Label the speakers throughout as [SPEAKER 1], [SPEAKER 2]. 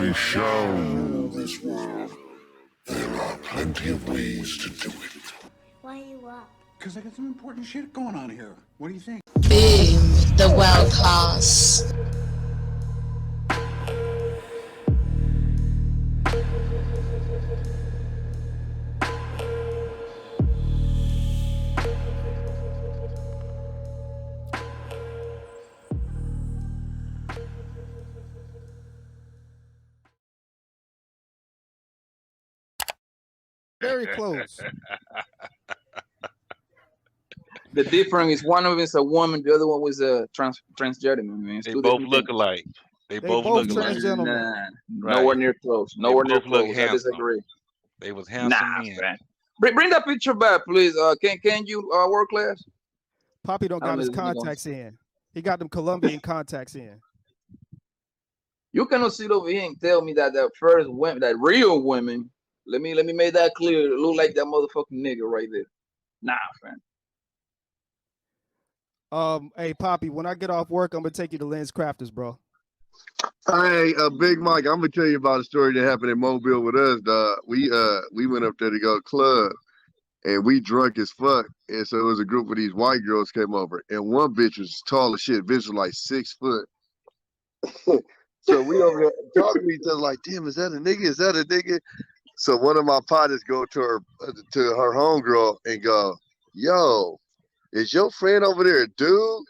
[SPEAKER 1] I shall rule this world. There are plenty of ways to do it.
[SPEAKER 2] Why are you up?
[SPEAKER 3] Because I got some important shit going on here. What do you think?
[SPEAKER 4] Boom, the world class.
[SPEAKER 5] Very close.
[SPEAKER 6] The difference is one of them is a woman, the other one was a transgender man.
[SPEAKER 7] They both look alike. They both look alike.
[SPEAKER 6] Nah, nowhere near close. Nowhere near close. I disagree.
[SPEAKER 7] They was handsome men.
[SPEAKER 6] Man. Bring that picture back, please. Can you world class?
[SPEAKER 5] Poppy don't got his contacts in. He got them Colombian contacts in.
[SPEAKER 6] You cannot sit over here and tell me that the first women, that real women. Let me make that clear. It look like that motherfucking nigga right there. Nah, fam.
[SPEAKER 5] Hey Poppy, when I get off work, I'm gonna take you to Lens Crafters, bro.
[SPEAKER 8] Hey, Big Mike, I'm gonna tell you about a story that happened in Mobile with us, dog. We went up there to go to club, and we drunk as fuck. And so it was a group of these white girls came over, and one bitch was tall as shit. Bitch was like 6 foot. So we over there talking to each other like, damn, is that a nigga? Is that a nigga? So one of my partners go to her homegirl and go, yo, is your friend over there a dude?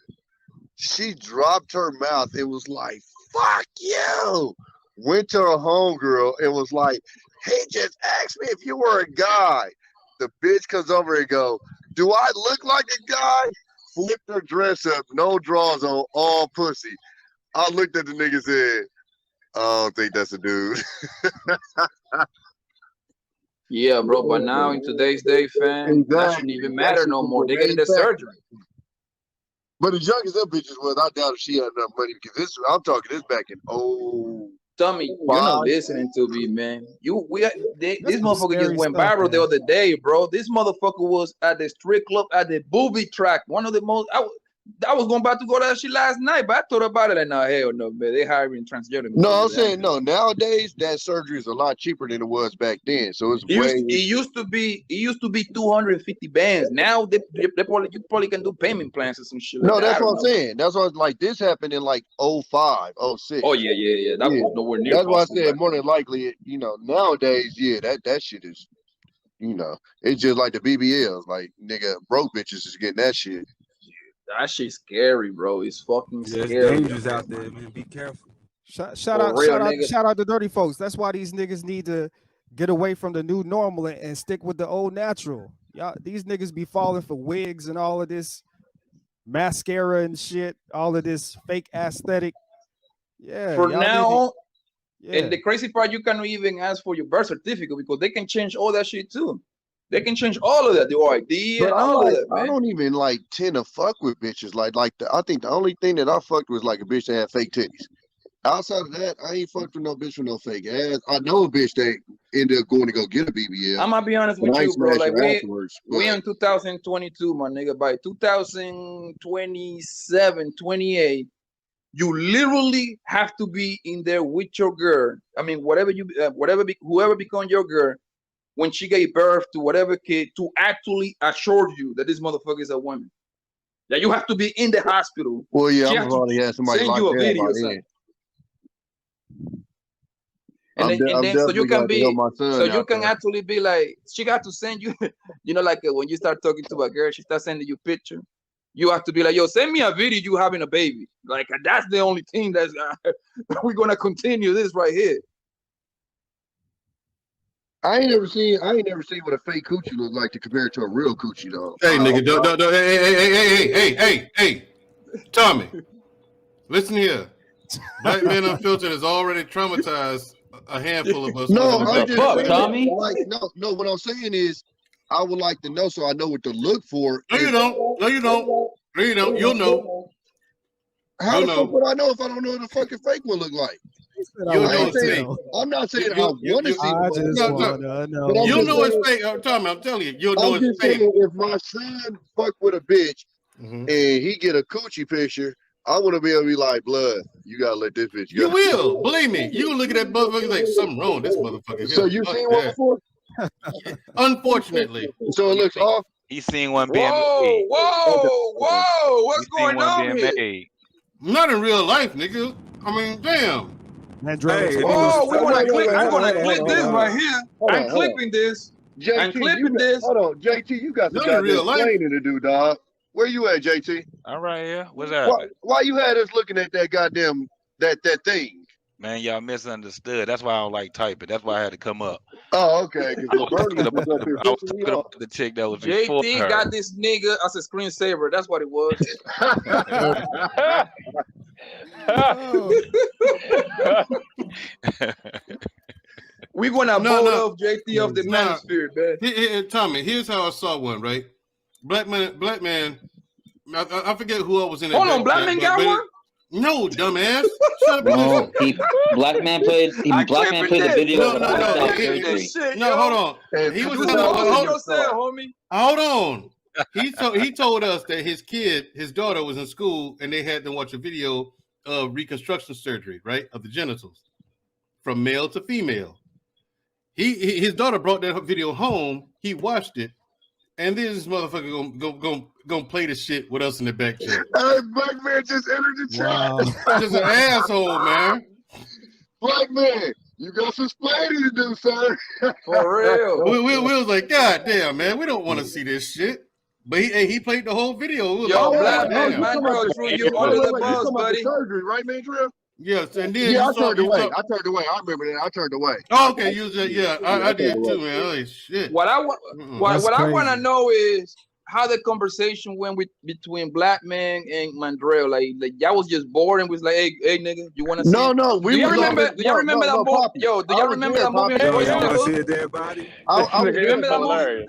[SPEAKER 8] She dropped her mouth and was like, fuck you. Went to her homegirl and was like, he just asked me if you were a guy. The bitch comes over and go, do I look like a guy? Flipped her dress up, no drawers on, all pussy. I looked at the nigga and said, I don't think that's a dude.
[SPEAKER 6] Yeah, bro, but now in today's day, fam, that shouldn't even matter no more. They're getting the surgery.
[SPEAKER 8] But as young as that bitch was, I doubt if she had enough money because I'm talking this back in
[SPEAKER 6] Tommy, you're not listening to me, man. This motherfucker just went viral the other day, bro. This motherfucker was at the strip club at the booby track. One of the most. I was about to go to that shit last night, but I thought about it and no, hell no, man. They hiring transgender.
[SPEAKER 8] No, I'm saying no. Nowadays, that surgery is a lot cheaper than it was back then. So it's
[SPEAKER 6] it used to be 250 bands. Now you probably can do payment plans or some shit.
[SPEAKER 8] No, that's what I'm saying. That's what like this happened in like 05, 06.
[SPEAKER 6] Oh yeah. That was nowhere near.
[SPEAKER 8] That's why I said more than likely, nowadays, that shit is, it's just like the BBLs, like nigga, broke bitches is getting that shit.
[SPEAKER 6] That shit's scary, bro. It's fucking scary.
[SPEAKER 9] There's dangers out there, man. Be careful.
[SPEAKER 5] Shout out to dirty folks. That's why these niggas need to get away from the new normal and stick with the old natural. Y'all, these niggas be falling for wigs and all of this mascara and shit, all of this fake aesthetic. Yeah.
[SPEAKER 6] For now, and the crazy part, you cannot even ask for your birth certificate because they can change all that shit too. They can change all of that, the ID and all of that, man.
[SPEAKER 8] I don't even tend to fuck with bitches. I think the only thing that I fucked was like a bitch that had fake titties. Outside of that, I ain't fucked with no bitch with no fake ass. I know a bitch that ended up going to go get a BBL.
[SPEAKER 6] I'm gonna be honest with you, bro. Like we in 2022, my nigga. By 2027, 28, you literally have to be in there with your girl. I mean, whoever become your girl. When she gave birth to whatever kid, to actually assure you that this motherfucker is a woman. That you have to be in the hospital.
[SPEAKER 8] Well, yeah, I'm probably had somebody
[SPEAKER 6] send you a video or something. And then so you can be, so you can actually be like, she got to send you, like when you start talking to a girl, she starts sending you picture. You have to be like, yo, send me a video you having a baby. Like that's the only thing that's we're gonna continue this right here.
[SPEAKER 8] I ain't never seen what a fake coochie look like to compare it to a real coochie, though.
[SPEAKER 10] Hey, nigga, hey, Tommy, listen here. Black Men Unfiltered has already traumatized a handful of us.
[SPEAKER 8] No, I'm just saying,
[SPEAKER 6] Tommy.
[SPEAKER 8] No. What I'm saying is, I would like to know so I know what to look for.
[SPEAKER 10] No, you don't. You'll know.
[SPEAKER 8] How the fuck would I know if I don't know what the fucking fake one look like? I'm not saying I want to see.
[SPEAKER 10] You'll know it's fake. Tommy, I'm telling you, you'll know it's fake.
[SPEAKER 8] If my son fuck with a bitch and he get a coochie picture, I want to be able to be like, blood. You gotta let this bitch
[SPEAKER 10] You
[SPEAKER 8] go.
[SPEAKER 10] will, believe me. You can look at that motherfucker like something wrong with this motherfucker.
[SPEAKER 8] So you seen one before?
[SPEAKER 10] Unfortunately.
[SPEAKER 8] So it looks off.
[SPEAKER 7] He's seen one being
[SPEAKER 6] Whoa,
[SPEAKER 7] made.
[SPEAKER 6] whoa! What's
[SPEAKER 7] He's seen
[SPEAKER 6] going
[SPEAKER 7] one
[SPEAKER 6] on
[SPEAKER 7] being
[SPEAKER 6] here?
[SPEAKER 7] made.
[SPEAKER 10] Not in real life, nigga. I mean, damn.
[SPEAKER 9] Hey,
[SPEAKER 6] Oh, we want to click. I'm gonna
[SPEAKER 8] hold on,
[SPEAKER 6] click
[SPEAKER 8] hold
[SPEAKER 6] this
[SPEAKER 8] on.
[SPEAKER 6] right here. I'm clipping this. I'm
[SPEAKER 8] JT,
[SPEAKER 6] clipping this.
[SPEAKER 8] hold on, JT, you got some
[SPEAKER 10] Not in real
[SPEAKER 8] goddamn
[SPEAKER 10] life.
[SPEAKER 8] explaining to do, dog. Where you at, JT?
[SPEAKER 7] All right, yeah. What's happening?
[SPEAKER 8] Why you had us looking at that goddamn that thing?
[SPEAKER 7] Man, y'all misunderstood. That's why I don't like typing. That's why I had to come up.
[SPEAKER 8] Oh, okay.
[SPEAKER 7] I was talking about the chick that was before
[SPEAKER 6] JT
[SPEAKER 7] her.
[SPEAKER 6] got this nigga as a screensaver. That's what it was. We're gonna vote off JT of the manosphere, man.
[SPEAKER 10] Tommy, here's how I saw one, right? Black man. I forget who else was in it.
[SPEAKER 6] Hold on, black man got one?
[SPEAKER 10] No, dumbass. Shut up.
[SPEAKER 2] No, black man played the video.
[SPEAKER 10] No, hold on. He was hold on. He told us that his daughter was in school and they had to watch a video of reconstruction surgery, right, of the genitals from male to female. His daughter brought that video home. He watched it, and then this motherfucker gonna play the shit with us in the back chat.
[SPEAKER 8] Hey, black man just entered the chat.
[SPEAKER 10] Just an asshole, man.
[SPEAKER 8] Black man, you got some explaining to do, sir.
[SPEAKER 6] For real.
[SPEAKER 10] We was like, God damn, man, we don't want to see this shit. But he played the whole video.
[SPEAKER 6] Yo, black man, Mandrill threw you under the bus, buddy.
[SPEAKER 8] Surgery, right, Mandrill?
[SPEAKER 10] Yes, and then
[SPEAKER 8] I turned away. I remember that. I turned away.
[SPEAKER 10] Oh, okay, you was I did too, man. Holy shit.
[SPEAKER 6] What I want to know is how the conversation went between Black Man and Mandrill. Like y'all was just bored and was like, hey nigga, you want to see?
[SPEAKER 8] No.
[SPEAKER 6] Do you remember that movie? Yo, do y'all remember that movie?
[SPEAKER 9] You want to see a dead body?
[SPEAKER 6] Remember that movie?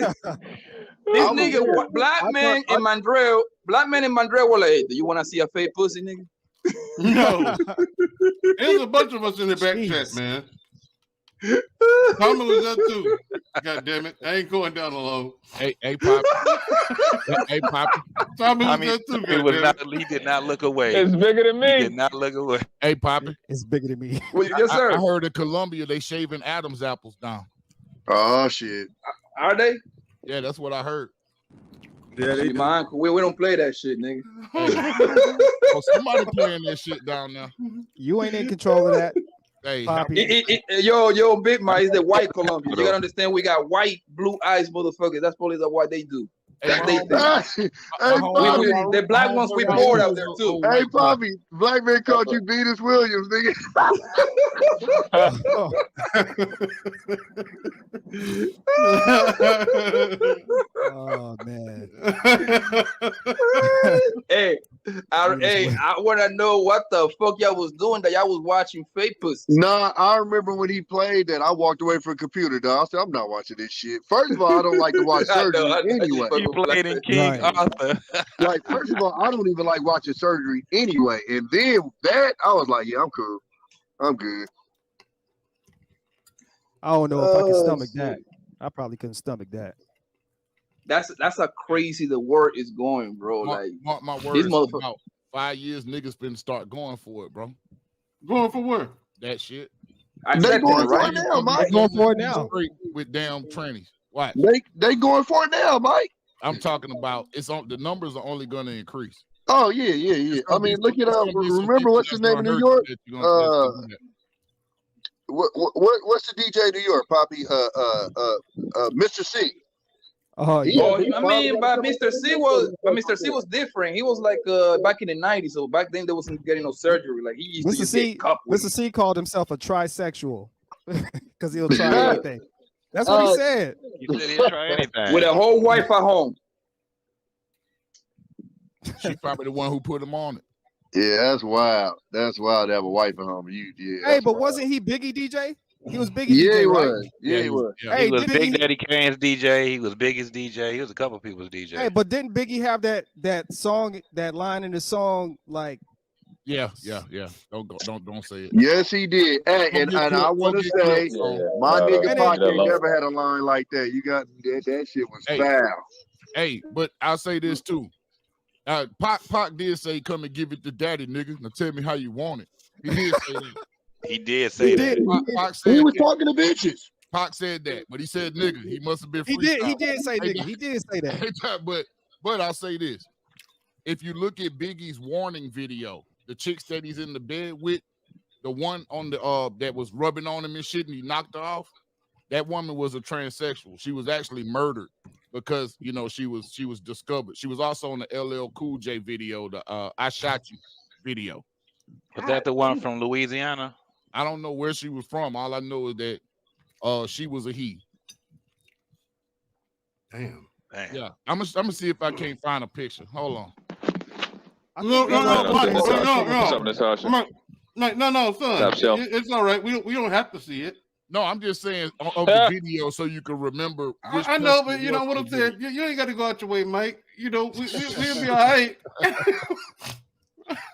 [SPEAKER 6] This nigga, Black Man and Mandrill were like, hey, do you want to see a fake pussy, nigga?
[SPEAKER 10] No. There's a bunch of us in the back chat, man. Tommy was that too. God damn it. I ain't going down alone.
[SPEAKER 11] Hey, Poppy. Hey, Poppy.
[SPEAKER 10] Tommy was that too.
[SPEAKER 7] He did not look away.
[SPEAKER 12] It's bigger than me.
[SPEAKER 7] He did not look away.
[SPEAKER 11] Hey, Poppy.
[SPEAKER 5] It's bigger than me.
[SPEAKER 6] Well, yes, sir.
[SPEAKER 11] I heard in Colombia they shaving Adam's apples down.
[SPEAKER 8] Oh, shit.
[SPEAKER 6] Are they?
[SPEAKER 11] Yeah, that's what I heard.
[SPEAKER 9] Yeah, they
[SPEAKER 6] my uncle. We don't play that shit, nigga.
[SPEAKER 11] Oh, somebody playing that shit down there.
[SPEAKER 5] You ain't in control of that.
[SPEAKER 11] Hey,
[SPEAKER 6] yo, Big Mike is the white Colombian. You gotta understand, we got white, blue eyes, motherfuckers. That's probably what they do. That's they thing. The black ones we bored out there too.
[SPEAKER 8] Hey, Poppy, black man called you Venus Williams, nigga.
[SPEAKER 5] Oh man.
[SPEAKER 6] Hey, I want to know what the fuck y'all was doing that y'all was watching fake pussy.
[SPEAKER 8] Nah, I remember when he played that. I walked away from the computer, dog. I said, I'm not watching this shit. First of all, I don't like to watch surgery anyway.
[SPEAKER 7] You played in King Arthur.
[SPEAKER 8] Like, first of all, I don't even like watching surgery anyway. And then that, I was like, yeah, I'm cool. I'm good.
[SPEAKER 5] I don't know if I can stomach that. I probably couldn't stomach that.
[SPEAKER 6] That's how crazy the word is going, bro. Like
[SPEAKER 11] my word, about 5 years, niggas been start going for it, bro.
[SPEAKER 10] Going for what?
[SPEAKER 11] That shit.
[SPEAKER 8] They going for it now, Mike.
[SPEAKER 5] They going for it now.
[SPEAKER 11] With damn trannies. Watch.
[SPEAKER 8] They going for it now, Mike.
[SPEAKER 11] I'm talking about the numbers are only going to increase.
[SPEAKER 8] Oh yeah. I mean, look it up. Remember what's the name in New York? What's the DJ in New York, Poppy? Mr. C.
[SPEAKER 5] Oh yeah.
[SPEAKER 6] I mean, but Mr. C was different. He was like back in the 90s. So back then there wasn't getting no surgery. Like he used to get cup with
[SPEAKER 5] Mr. C called himself a trisexual because he'll try anything. That's what he said.
[SPEAKER 7] He said he'd try anything.
[SPEAKER 6] With a whole wife at home.
[SPEAKER 11] She's probably the one who put him on it.
[SPEAKER 8] Yeah, that's wild. That's wild to have a wife at home.
[SPEAKER 5] Hey, but wasn't he Biggie DJ? He was Biggie
[SPEAKER 8] DJ,
[SPEAKER 5] DJ,
[SPEAKER 8] right?
[SPEAKER 5] was.
[SPEAKER 8] Yeah, he was.
[SPEAKER 5] Hey,
[SPEAKER 7] he was Big Daddy Kane's DJ. He was Biggie's DJ. He was a couple people's DJ.
[SPEAKER 5] Hey, but didn't Biggie have that song, that line in the song, like?
[SPEAKER 11] Yeah. Don't say it.
[SPEAKER 8] Yes, he did. Hey, and I want to say, my nigga Pac never had a line like that. You got that shit was foul.
[SPEAKER 11] Hey, but I'll say this too. Pac did say, "Come and give it to daddy, nigga. Now tell me how you want it." He did say that.
[SPEAKER 7] He did say that.
[SPEAKER 11] Pac said
[SPEAKER 8] He was
[SPEAKER 11] that.
[SPEAKER 8] talking to bitches.
[SPEAKER 11] Pac said that, but he said nigga. He must have been.
[SPEAKER 5] He did say nigga. He did say that.
[SPEAKER 11] But I'll say this: if you look at Biggie's warning video, the chicks that he's in the bed with, the one on the that was rubbing on him and shit, and he knocked her off. That woman was a transsexual. She was actually murdered because she was discovered. She was also on the LL Cool J video, the "I Shot You" video.
[SPEAKER 7] Was that the one from Louisiana?
[SPEAKER 11] I don't know where she was from. All I know is that she was a he.
[SPEAKER 10] Damn.
[SPEAKER 11] Yeah, I'm gonna see if I can't find a picture. Hold on.
[SPEAKER 10] No, son. It's all right. We don't have to see it.
[SPEAKER 11] No, I'm just saying of the video so you can remember.
[SPEAKER 10] I know, but you know what I'm saying. You ain't got to go out your way, Mike. We'll be all right.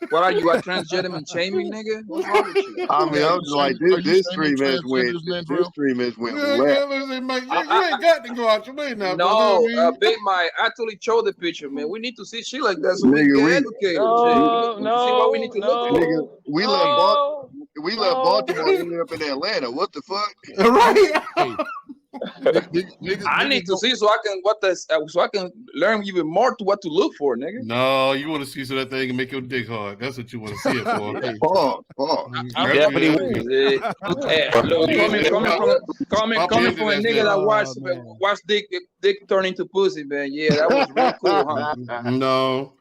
[SPEAKER 6] What are you, a transgender shaming, nigga? What's wrong with you?
[SPEAKER 8] I mean, I'm just like, this stream has went
[SPEAKER 10] left. Mike, you ain't got to go out your way now.
[SPEAKER 6] No, Big Mike, I actually showed the picture, man. We need to see shit like that so we get educated. No, see what we need to look at.
[SPEAKER 8] Nigga, we left Baltimore and ended up in Atlanta. What the fuck?
[SPEAKER 10] Right.
[SPEAKER 6] I need to see so I can learn even more to what to look for, nigga.
[SPEAKER 10] No, you want to see so that thing can make your dick hard. That's what you want to see it for.
[SPEAKER 8] I'm
[SPEAKER 6] definitely coming from a nigga that watched dick turn into pussy, man. Yeah, that was really cool, huh?
[SPEAKER 10] No.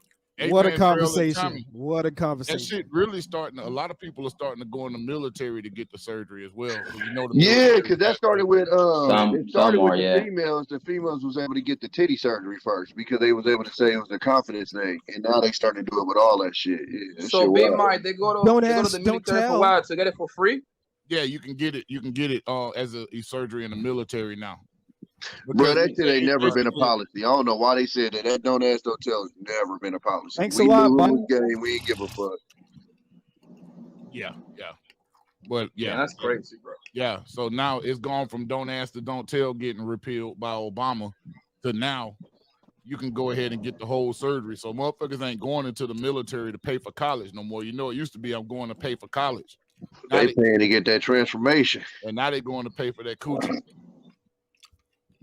[SPEAKER 5] What a conversation. What a conversation.
[SPEAKER 11] That shit really starting. A lot of people are starting to go in the military to get the surgery as well. So
[SPEAKER 8] because that started with the females. The females was able to get the titty surgery first because they was able to say it was a confidence thing, and now they starting to do it with all that shit. Yeah,
[SPEAKER 6] so Big Mike, they go to the military for a while to get it for free.
[SPEAKER 11] Yeah, you can get it. You can get it as a surgery in the military now.
[SPEAKER 8] Bro, that shit ain't never been a policy. I don't know why they said that. That don't ask, don't tell. Never been a policy.
[SPEAKER 5] Thanks a lot,
[SPEAKER 8] Mike. We ain't give a fuck.
[SPEAKER 11] Yeah. But yeah,
[SPEAKER 6] that's crazy, bro.
[SPEAKER 11] Yeah, so now it's gone from don't ask to don't tell getting repealed by Obama to now you can go ahead and get the whole surgery. So motherfuckers ain't going into the military to pay for college no more. It used to be I'm going to pay for college.
[SPEAKER 8] Now they paying to get that transformation.
[SPEAKER 11] And now they going to pay for that coochie.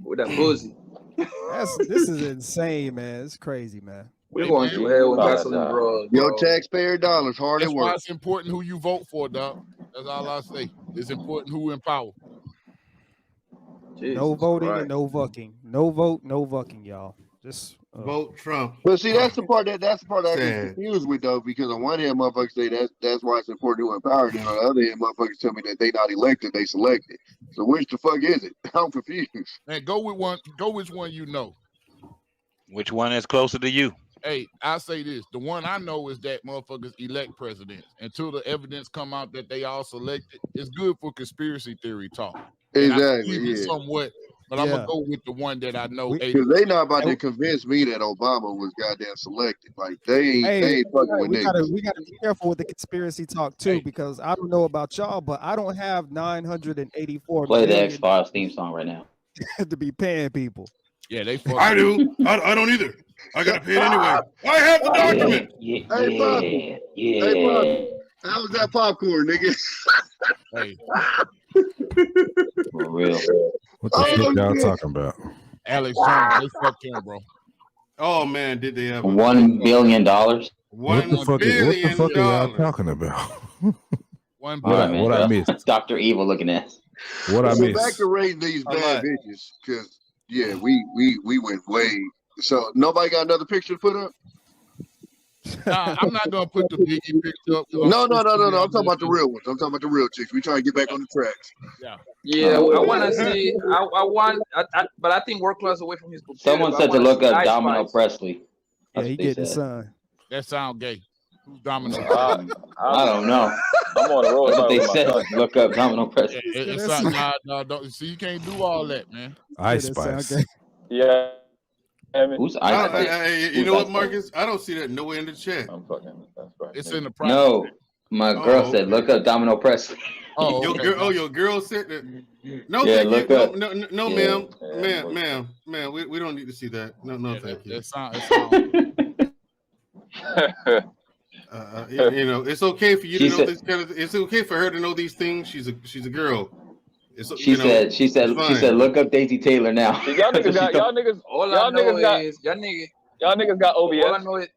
[SPEAKER 6] With that pussy.
[SPEAKER 5] This is insane, man. It's crazy, man.
[SPEAKER 6] We're going to hell with gasoline, bro.
[SPEAKER 8] Your taxpayer dollars hard at
[SPEAKER 11] That's
[SPEAKER 8] work.
[SPEAKER 11] why it's important who you vote for, dog. That's all I say. It's important who in power.
[SPEAKER 5] No voting and no vucking. No vote, no vucking, y'all. Just
[SPEAKER 10] vote Trump.
[SPEAKER 8] But see, that's the part that I get confused with though, because on one hand, motherfuckers say that's why it's important to empower them. On the other hand, motherfuckers tell me that they not elected, they selected. So which the fuck is it? I'm confused.
[SPEAKER 11] Man, go with one. Go which one you know.
[SPEAKER 7] Which one is closer to you?
[SPEAKER 11] Hey, I say this. The one I know is that motherfuckers elect presidents. Until the evidence come out that they all selected, it's good for conspiracy theory talk.
[SPEAKER 8] Exactly. Yeah.
[SPEAKER 11] Somewhat. But I'm gonna go with the one that I know.
[SPEAKER 8] Because they not about to convince me that Obama was goddamn selected. Like they ain't fucking with niggas.
[SPEAKER 5] We gotta be careful with the conspiracy talk too, because I don't know about y'all, but I don't have 984
[SPEAKER 2] Play the X-Files theme song right now.
[SPEAKER 5] to be paying people.
[SPEAKER 11] Yeah, they.
[SPEAKER 10] I do. I don't either. I gotta pay it anyway. I have the document.
[SPEAKER 8] Hey, Pop. How was that popcorn, nigga?
[SPEAKER 11] Hey.
[SPEAKER 2] For real.
[SPEAKER 12] What the fuck y'all talking about?
[SPEAKER 11] Alex Jones, they fucked him, bro.
[SPEAKER 10] Oh man, did they have
[SPEAKER 2] $1 billion?
[SPEAKER 12] What the fuck are y'all talking about?
[SPEAKER 11] $1 billion.
[SPEAKER 2] Right,
[SPEAKER 12] what I missed?
[SPEAKER 2] Dr. Evil looking at.
[SPEAKER 12] What I missed?
[SPEAKER 8] Back to raising these bad bitches, because we went way. So nobody got another picture to put up?
[SPEAKER 11] Nah, I'm not gonna put the Biggie picture up.
[SPEAKER 8] No. I'm talking about the real ones. I'm talking about the real chicks. We trying to get back on the tracks.
[SPEAKER 6] Yeah. I want to see. But I think world class away from his.
[SPEAKER 2] Someone said to look up Domino Presley.
[SPEAKER 5] Yeah, he getting the sun.
[SPEAKER 11] That sound gay. Who's Domino?
[SPEAKER 2] I don't know. I'm on the road. That's what they said. Look up Domino Presley.
[SPEAKER 11] Don't see. You can't do all that, man.
[SPEAKER 12] Ice Spice.
[SPEAKER 2] Yeah.
[SPEAKER 10] Who's you know what, Marcus? I don't see that nowhere in the chat.
[SPEAKER 11] It's in the private.
[SPEAKER 2] No, my girl said look up Domino Presley.
[SPEAKER 11] Oh, okay.
[SPEAKER 10] Your girl said that. No,
[SPEAKER 2] yeah,
[SPEAKER 10] thank you. No, ma'am. We don't need to see that. No, thank you.
[SPEAKER 11] That sound
[SPEAKER 10] You know, it's okay for you to know this kind of. It's okay for her to know these things. She's a girl.
[SPEAKER 2] She said, look up Daisy Taylor now.
[SPEAKER 6] Y'all niggas got y'all niggas. All y'all niggas got y'all niggas got OBS. All I know is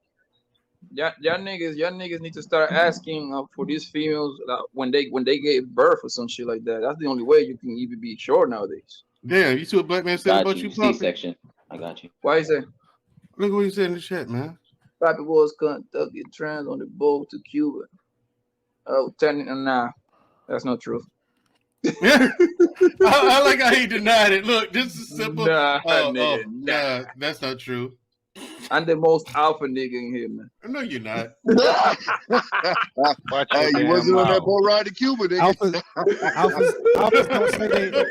[SPEAKER 6] y'all niggas need to start asking for these females when they gave birth or some shit like that. That's the only way you can even be sure nowadays.
[SPEAKER 10] Damn, you see what Black Man said about you, Poppy?
[SPEAKER 2] C-section. I got you.
[SPEAKER 6] Why is that?
[SPEAKER 10] Look what he said in the chat, man.
[SPEAKER 6] Poppy was Kentucky trans on the boat to Cuba. Oh, nah, that's not true.
[SPEAKER 10] I like how he denied it. Look, this is simple.
[SPEAKER 6] Nah,
[SPEAKER 10] nah, that's not true.
[SPEAKER 6] I'm the most alpha nigga in here, man.
[SPEAKER 10] No, you're not.
[SPEAKER 8] Hey, you wasn't on that boat ride to Cuba, nigga.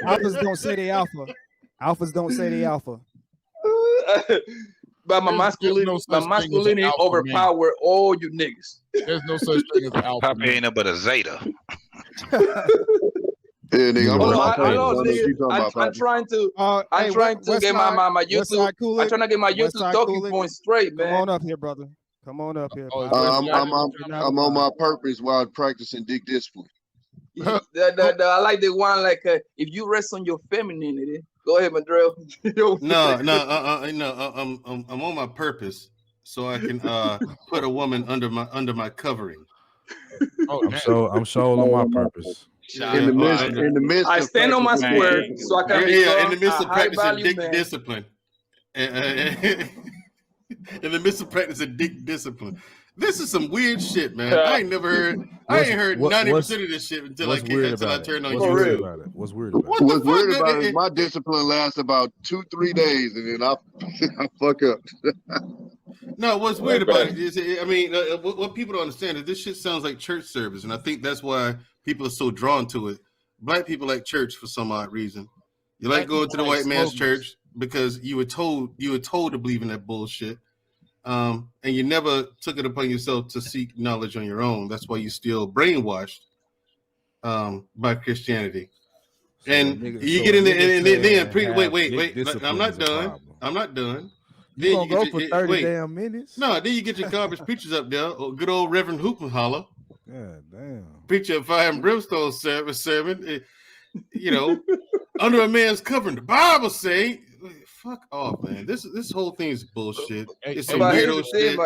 [SPEAKER 5] Alphas don't say they alpha. Alphas don't say they alpha.
[SPEAKER 6] But my masculinity overpower all you niggas.
[SPEAKER 11] There's no such thing as alpha.
[SPEAKER 7] Poppy ain't no but a Zeta.
[SPEAKER 8] Yeah, nigga,
[SPEAKER 6] I'm trying to get my YouTube. I'm trying to get my YouTube talking points straight, man.
[SPEAKER 5] Come on up here, brother. Come on up here.
[SPEAKER 8] I'm on my purpose while practicing dick discipline.
[SPEAKER 6] I like the one like if you rest on your femininity. Go ahead, Madrell.
[SPEAKER 10] I'm on my purpose so I can put a woman under my covering.
[SPEAKER 12] I'm sure on my purpose.
[SPEAKER 8] In the midst
[SPEAKER 6] I stand on my square so I can
[SPEAKER 10] in the midst of practicing dick discipline. In the midst of practicing dick discipline. This is some weird shit, man. I ain't heard 90% of this shit until I turned on YouTube.
[SPEAKER 12] What's weird about it?
[SPEAKER 8] What's weird about it is my discipline lasts about 2-3 days, and then I fuck up.
[SPEAKER 10] No, what's weird about it is, I mean, what people don't understand is this shit sounds like church service, and I think that's why people are so drawn to it. Black people like church for some odd reason. You like going to the white man's church because you were told to believe in that bullshit. And you never took it upon yourself to seek knowledge on your own. That's why you're still brainwashed by Christianity. And you get in there, and then wait. I'm not done.
[SPEAKER 12] You gonna go for 30 damn minutes?
[SPEAKER 10] No, then you get your garbage preachers up there. Good old Reverend Hoopenholler.
[SPEAKER 12] God damn.
[SPEAKER 10] Preach a fire and brimstone sermon. You know, under a man's covering. The Bible say. Fuck off, man. This whole thing is bullshit. It's some weirdo shit.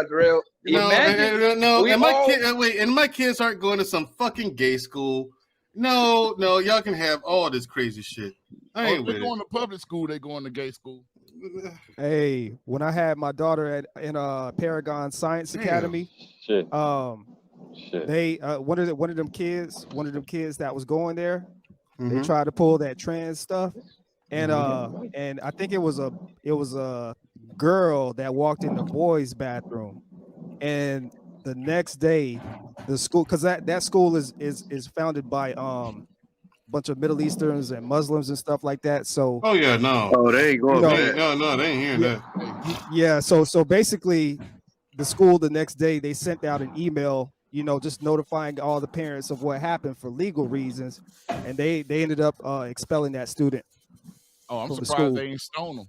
[SPEAKER 10] And my kids aren't going to some fucking gay school. No, y'all can have all this crazy shit. I ain't with it.
[SPEAKER 11] They're going to public school, they going to gay school.
[SPEAKER 5] Hey, when I had my daughter in Paragon Science Academy, they one of them kids that was going there, they tried to pull that trans stuff. And I think it was a girl that walked in the boys' bathroom, and the next day, the school, because that school is founded by a bunch of Middle Easterns and Muslims and stuff like that. So
[SPEAKER 10] they ain't going.
[SPEAKER 5] No,
[SPEAKER 10] they ain't hearing that.
[SPEAKER 5] Yeah, so basically, the school the next day they sent out an email, just notifying all the parents of what happened for legal reasons, and they ended up expelling that student.
[SPEAKER 11] Oh, I'm surprised they ain't stone them.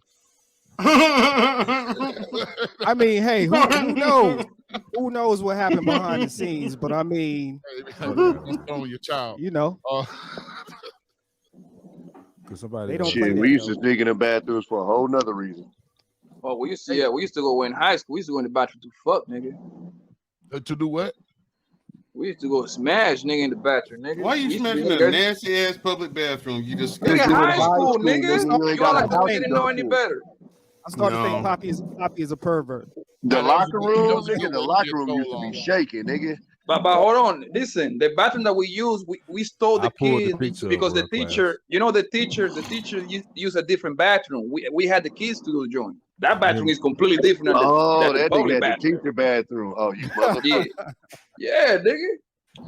[SPEAKER 5] I mean, hey, who knows? Who knows what happened behind the scenes? But I mean,
[SPEAKER 11] stone your child.
[SPEAKER 12] Because somebody
[SPEAKER 5] they don't.
[SPEAKER 8] Shit, we used to sneak in the bathrooms for a whole nother reason.
[SPEAKER 6] Oh, we used to go in high school. We used to go in the bathroom to fuck, nigga.
[SPEAKER 11] To do what?
[SPEAKER 6] We used to go smash nigga in the bathroom, nigga.
[SPEAKER 10] Why you smashing a nasty ass public bathroom? You just
[SPEAKER 6] nigga high school, nigga. Y'all didn't know any better.
[SPEAKER 5] I started to think Poppy is a pervert.
[SPEAKER 8] The locker room, nigga. The locker room used to be shaking, nigga.
[SPEAKER 6] But hold on, listen. The bathroom that we use, we stole the kids because the teacher, the teacher used a different bathroom. We had the kids to join. That bathroom is completely different.
[SPEAKER 8] That nigga had the teacher bathroom. Oh, you motherfucker.
[SPEAKER 6] Yeah, nigga.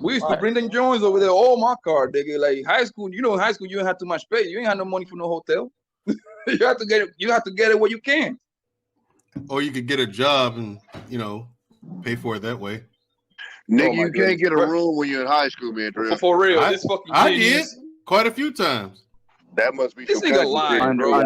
[SPEAKER 6] We used to bring them joints over there. Oh my car, nigga. Like high school, high school you don't have too much pay. You ain't have no money for no hotel. You have to get it where you can.
[SPEAKER 10] Or you could get a job and pay for it that way.
[SPEAKER 8] Nigga, you can't get a room when you're in high school, man.
[SPEAKER 6] For real,
[SPEAKER 10] I did quite a few times.
[SPEAKER 8] That must be
[SPEAKER 6] This nigga lying, bro.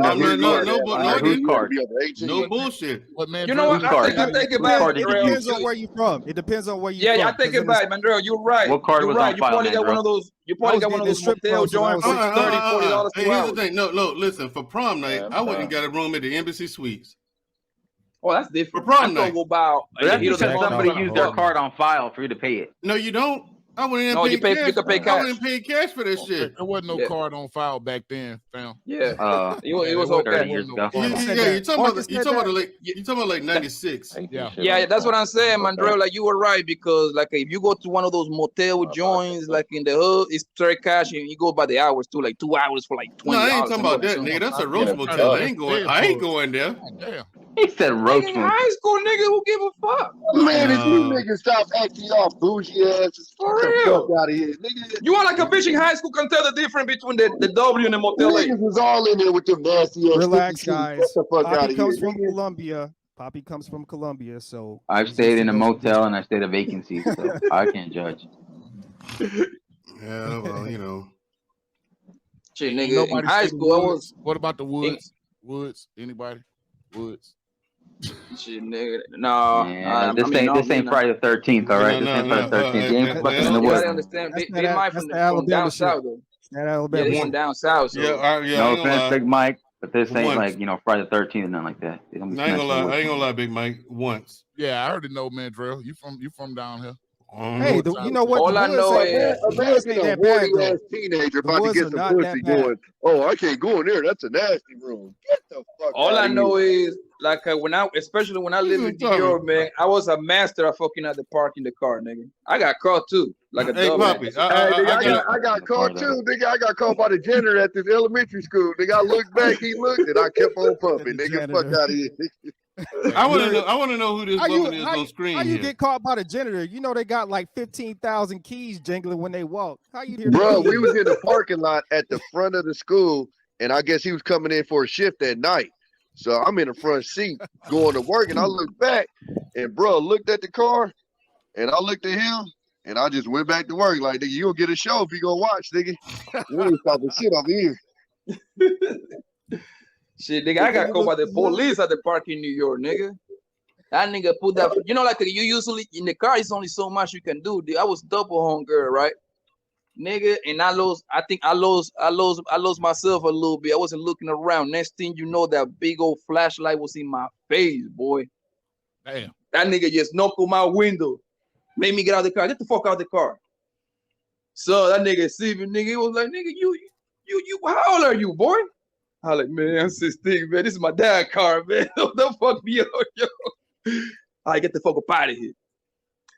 [SPEAKER 10] No bullshit.
[SPEAKER 11] But man,
[SPEAKER 6] you know what? I take it back.
[SPEAKER 5] It depends on where you from. It depends on where you from.
[SPEAKER 6] Yeah, I take it back, Mandrell. You're right.
[SPEAKER 2] What card
[SPEAKER 6] you're
[SPEAKER 2] was
[SPEAKER 6] right.
[SPEAKER 2] on
[SPEAKER 6] You
[SPEAKER 2] file,
[SPEAKER 6] probably got
[SPEAKER 2] Mandrell?
[SPEAKER 6] one of those. You probably got one of those motel joints for $30, $40
[SPEAKER 10] Hey, here's the thing. No, listen. For prom night, I went and got a room at the Embassy Suites.
[SPEAKER 6] Oh, that's different.
[SPEAKER 10] For prom night.
[SPEAKER 2] But that's because somebody used their card on file for you to pay it.
[SPEAKER 10] No, you don't. I went in and
[SPEAKER 6] you
[SPEAKER 10] paid cash.
[SPEAKER 6] You can pay
[SPEAKER 10] I
[SPEAKER 6] cash.
[SPEAKER 10] went and paid cash for this shit.
[SPEAKER 11] There wasn't no card on file back then, fam.
[SPEAKER 6] Yeah, it was okay.
[SPEAKER 2] 30 years ago.
[SPEAKER 10] Yeah, you're talking about like 96.
[SPEAKER 6] Yeah, that's what I'm saying, Mandrell. Like you were right, because like if you go to one of those motel joints, like in the hood, it's straight cash, and you go by the hours too, like 2 hours for like $20.
[SPEAKER 10] No, I ain't talking about that, nigga. That's a roach motel. I ain't going there.
[SPEAKER 11] Damn.
[SPEAKER 2] He said roach
[SPEAKER 6] in high school, nigga, who give a fuck?
[SPEAKER 8] Man, if you niggas stop acting off bougie asses,
[SPEAKER 6] for real,
[SPEAKER 8] fuck out of here, nigga.
[SPEAKER 6] You want like a bitch in high school can tell the difference between the W and the motel.
[SPEAKER 8] Niggas was all in there with them nasty ass.
[SPEAKER 5] Relax, guys.
[SPEAKER 8] Get the fuck out
[SPEAKER 5] Poppy
[SPEAKER 8] of
[SPEAKER 5] comes
[SPEAKER 8] here,
[SPEAKER 5] from Colombia. Poppy comes from Colombia, so
[SPEAKER 2] I've stayed in a motel and I stayed at vacancies, so I can't judge.
[SPEAKER 10] Yeah, well, you know.
[SPEAKER 6] Shit, nigga, in high school, I was.
[SPEAKER 11] What about the Woods? Woods? Anybody? Woods?
[SPEAKER 6] Shit, nigga. No.
[SPEAKER 2] This ain't Friday the 13th, all right? This ain't Friday the 13th. You ain't fucking in the woods.
[SPEAKER 6] I understand. They might from down south, though.
[SPEAKER 5] That Alabama.
[SPEAKER 6] Yeah, they from down south. So.
[SPEAKER 2] No offense, Big Mike, but this ain't like, Friday the 13th and nothing like that.
[SPEAKER 10] I ain't gonna lie, Big Mike. Once.
[SPEAKER 11] Yeah, I already know, man, Drill. You from down here.
[SPEAKER 5] Hey, you know what?
[SPEAKER 6] All I know is
[SPEAKER 8] imagine a horny ass teenager about to get some pussy going. Oh, I can't go in there. That's a nasty room. Get the fuck
[SPEAKER 6] all
[SPEAKER 8] out
[SPEAKER 6] I
[SPEAKER 8] of
[SPEAKER 6] know
[SPEAKER 8] here.
[SPEAKER 6] is like especially when I lived in New York, man, I was a master of fucking at the park in the car, nigga. I got caught too, like a dumbass.
[SPEAKER 8] I got caught too, nigga. I got caught by the janitor at this elementary school. Nigga, I looked back, he looked, and I kept on pumping. Nigga, fuck out of here.
[SPEAKER 10] I want to know who this woman is on screen.
[SPEAKER 5] How you get caught by the janitor? You know they got like 15,000 keys jingling when they walk. How you hear?
[SPEAKER 8] Bro, we was in the parking lot at the front of the school, and I guess he was coming in for a shift at night. So I'm in the front seat going to work, and I looked back, and bro looked at the car, and I looked at him, and I just went back to work. Like, nigga, you gonna get a show if you gonna watch, nigga. You ain't stopping shit over here.
[SPEAKER 6] Shit, nigga, I got caught by the police at the park in New York, nigga. That nigga put that, like you usually in the car, it's only so much you can do. Dude, I was double home girl, right? Nigga, and I lost myself a little bit. I wasn't looking around. Next thing you know, that big old flashlight was in my face, boy.
[SPEAKER 11] Damn.
[SPEAKER 6] That nigga just knocked on my window. Made me get out of the car. Get the fuck out of the car. So that nigga see me, nigga, he was like, nigga, you, how old are you, boy? I like, man, I'm 16, man. This is my dad's car, man. Don't fuck me up, yo. I get the fuck up out of here.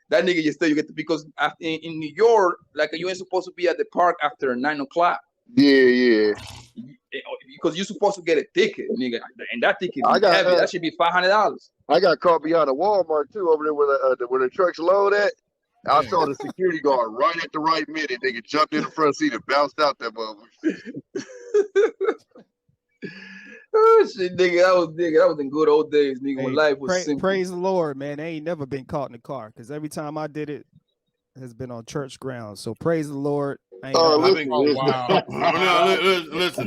[SPEAKER 6] That nigga just tell you because in New York, like you ain't supposed to be at the park after 9 o'clock.
[SPEAKER 8] Yeah.
[SPEAKER 6] Because you're supposed to get a ticket, nigga, and that ticket heavy. That should be $500.
[SPEAKER 8] I got caught behind a Walmart too over there where the trucks load at. I saw the security guard right at the right minute. Nigga jumped in the front seat and bounced out that motherfucker.
[SPEAKER 6] Oh shit, nigga, that was in good old days, nigga, when life was simple.
[SPEAKER 5] Praise the Lord, man. I ain't never been caught in the car because every time I did it has been on church grounds. So praise the Lord.
[SPEAKER 10] Listen,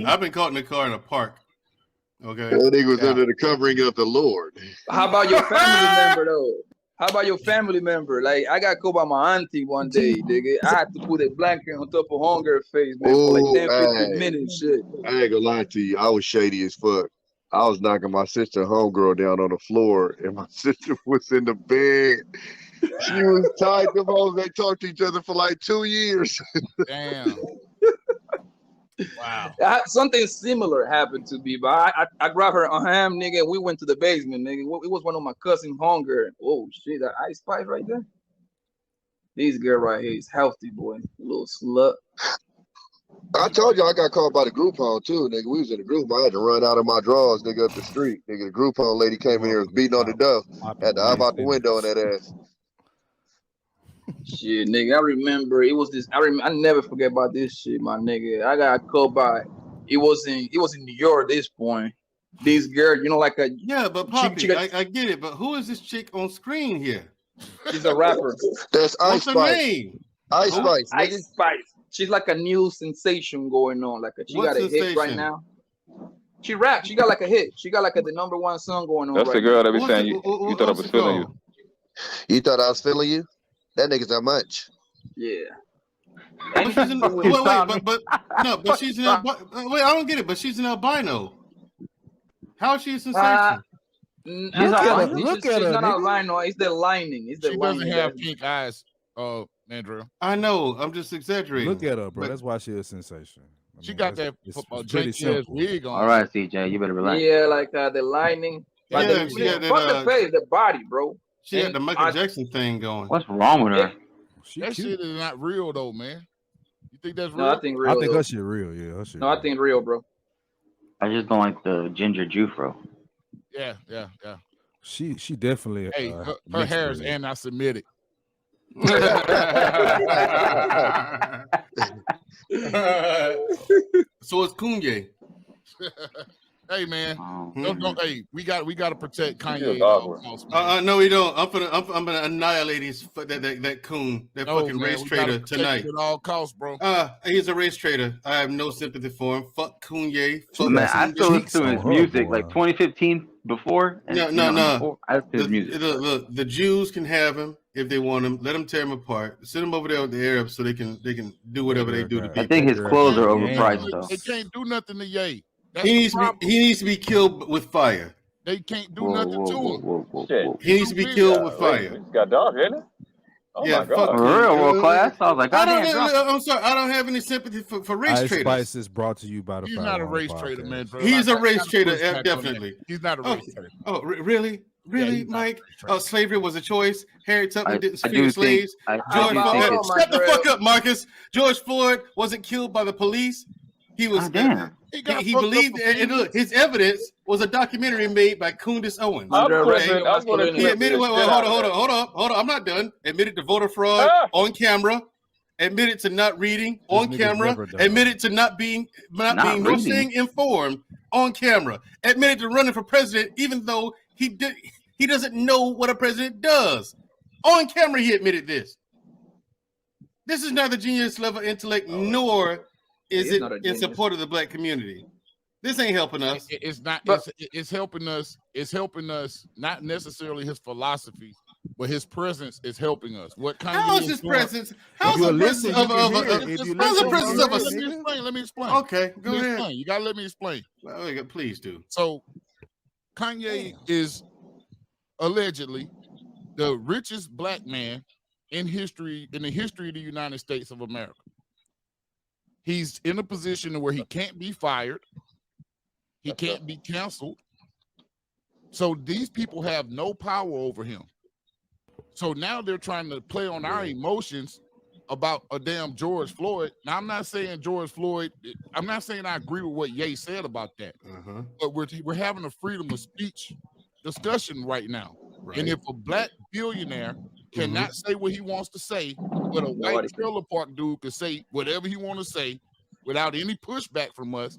[SPEAKER 10] I've been caught in the car in a park. Okay.
[SPEAKER 8] That nigga was under the covering of the Lord.
[SPEAKER 6] How about your family member though? How about your family member? Like I got caught by my auntie one day, nigga. I had to put a blanket on top of Hunger's face, man, for like 10-15 minutes. Shit.
[SPEAKER 8] I ain't gonna lie to you. I was shady as fuck. I was knocking my sister homegirl down on the floor, and my sister was in the bed. She was tied to both. They talked to each other for like 2 years.
[SPEAKER 11] Damn. Wow.
[SPEAKER 6] Something similar happened to me, but I grabbed her ham, nigga, and we went to the basement, nigga. It was one of my cousin Hunger. Oh shit, that Ice Spice right there. This girl right here is healthy, boy. Little slut.
[SPEAKER 8] I told you I got caught by the Groupon too, nigga. We was in the group. I had to run out of my drawers, nigga, up the street. Nigga, the Groupon lady came in here, was beating on the door. Had to hop out the window in that ass.
[SPEAKER 6] Shit, nigga, I remember it was this. I never forget about this shit, my nigga. I got caught by. It was in New York at this point. This girl, like a
[SPEAKER 10] but Poppy, I get it, but who is this chick on screen here?
[SPEAKER 6] She's a rapper.
[SPEAKER 8] That's Ice
[SPEAKER 10] What's her
[SPEAKER 8] Spice.
[SPEAKER 10] name?
[SPEAKER 8] Ice Spice.
[SPEAKER 6] Ice Spice. she's like a new sensation going on. Like she
[SPEAKER 10] What
[SPEAKER 6] got a hit right
[SPEAKER 10] sensation?
[SPEAKER 6] now. She raps. She got like a hit. She got like the #1 song going on.
[SPEAKER 2] That's
[SPEAKER 6] right
[SPEAKER 2] the girl
[SPEAKER 6] now.
[SPEAKER 2] that be saying you thought I was feeling you.
[SPEAKER 8] You thought I was feeling you? That nigga's that much.
[SPEAKER 6] Yeah.
[SPEAKER 10] But she's in, wait, but she's an wait. I don't get it. But she's an albino. How is she a sensation?
[SPEAKER 6] Look at her. She's not albino. It's the lining. It's the
[SPEAKER 11] she
[SPEAKER 6] lining.
[SPEAKER 11] Doesn't have pink eyes, Andrew.
[SPEAKER 10] I know. I'm just exaggerating.
[SPEAKER 12] Look at her, bro. That's why she's a sensation.
[SPEAKER 11] She got that janky ass wig on.
[SPEAKER 2] All right, CJ, you better relax.
[SPEAKER 6] Yeah, like the lining. Like
[SPEAKER 10] Yeah, she had that,
[SPEAKER 6] the face, the body, bro.
[SPEAKER 10] She had the Michael Jackson thing going.
[SPEAKER 2] What's wrong with her?
[SPEAKER 11] That shit is not real though, man. You think that's real?
[SPEAKER 6] No, I think real.
[SPEAKER 12] I think her shit real. Yeah, her shit.
[SPEAKER 6] No, I think real, bro.
[SPEAKER 2] I just don't like the ginger Jufro.
[SPEAKER 11] Yeah.
[SPEAKER 12] She definitely.
[SPEAKER 11] Hey, her hair is anti-Semitic.
[SPEAKER 10] So it's Kanye.
[SPEAKER 11] Hey man, hey, we got to protect Kanye.
[SPEAKER 10] No, we don't. I'm gonna annihilate that coon, that fucking race traitor tonight
[SPEAKER 11] at all costs, bro.
[SPEAKER 10] He's a race traitor. I have no sympathy for him. Fuck Kanye. Fuck
[SPEAKER 2] Man, I still listen to his music, like 2015 before.
[SPEAKER 10] No.
[SPEAKER 2] I listen to his music.
[SPEAKER 10] Look, the Jews can have him if they want him. Let them tear him apart. Send him over there with the Arabs so they can do whatever they do to people.
[SPEAKER 2] I think his clothes are overpriced though.
[SPEAKER 11] They can't do nothing to Ye.
[SPEAKER 10] He needs to be killed with fire.
[SPEAKER 11] They can't do nothing to him.
[SPEAKER 10] He needs to be killed with fire.
[SPEAKER 2] He's got dark, isn't it? Oh
[SPEAKER 10] yeah,
[SPEAKER 2] my God. Real world class. I was like,
[SPEAKER 10] I'm sorry. I don't have any sympathy for race
[SPEAKER 12] Ice
[SPEAKER 10] traders.
[SPEAKER 12] Spice is brought to you by the.
[SPEAKER 11] He's not a race trader, man. Bro.
[SPEAKER 10] He's a race trader, definitely.
[SPEAKER 11] He's not a race trader.
[SPEAKER 10] Oh, really? Really, Mike? Slavery was a choice. Harriet Tubman didn't free slaves. Shut the fuck up, Marcus. George Floyd wasn't killed by the police. He was. He believed, and look, his evidence was a documentary made by Candace Owens. He admitted. Hold on. I'm not done. Admitted to voter fraud on camera. Admitted to not reading on camera. Admitted to not being nor staying informed on camera. Admitted to running for president, even though he doesn't know what a president does. On camera, he admitted this. This is not the genius level intellect, nor is it in support of the black community. This ain't helping us.
[SPEAKER 11] It's not. It's helping us. It's helping us. Not necessarily his philosophy, but his presence is helping us. What kind?
[SPEAKER 10] How is his presence? How's the presence of a?
[SPEAKER 11] Let me explain.
[SPEAKER 10] Okay, go ahead.
[SPEAKER 11] You gotta let me explain.
[SPEAKER 10] Please do.
[SPEAKER 11] So, Kanye is allegedly the richest black man in history, in the history of the United States of America. He's in a position where he can't be fired. He can't be canceled. So these people have no power over him. So now they're trying to play on our emotions about a damn George Floyd. Now, I'm not saying George Floyd, I'm not saying I agree with what Ye said about that. But we're having a freedom of speech discussion right now. Right. And if a black billionaire cannot say what he wants to say, but a white trailer park dude can say whatever he wants to say without any pushback from us,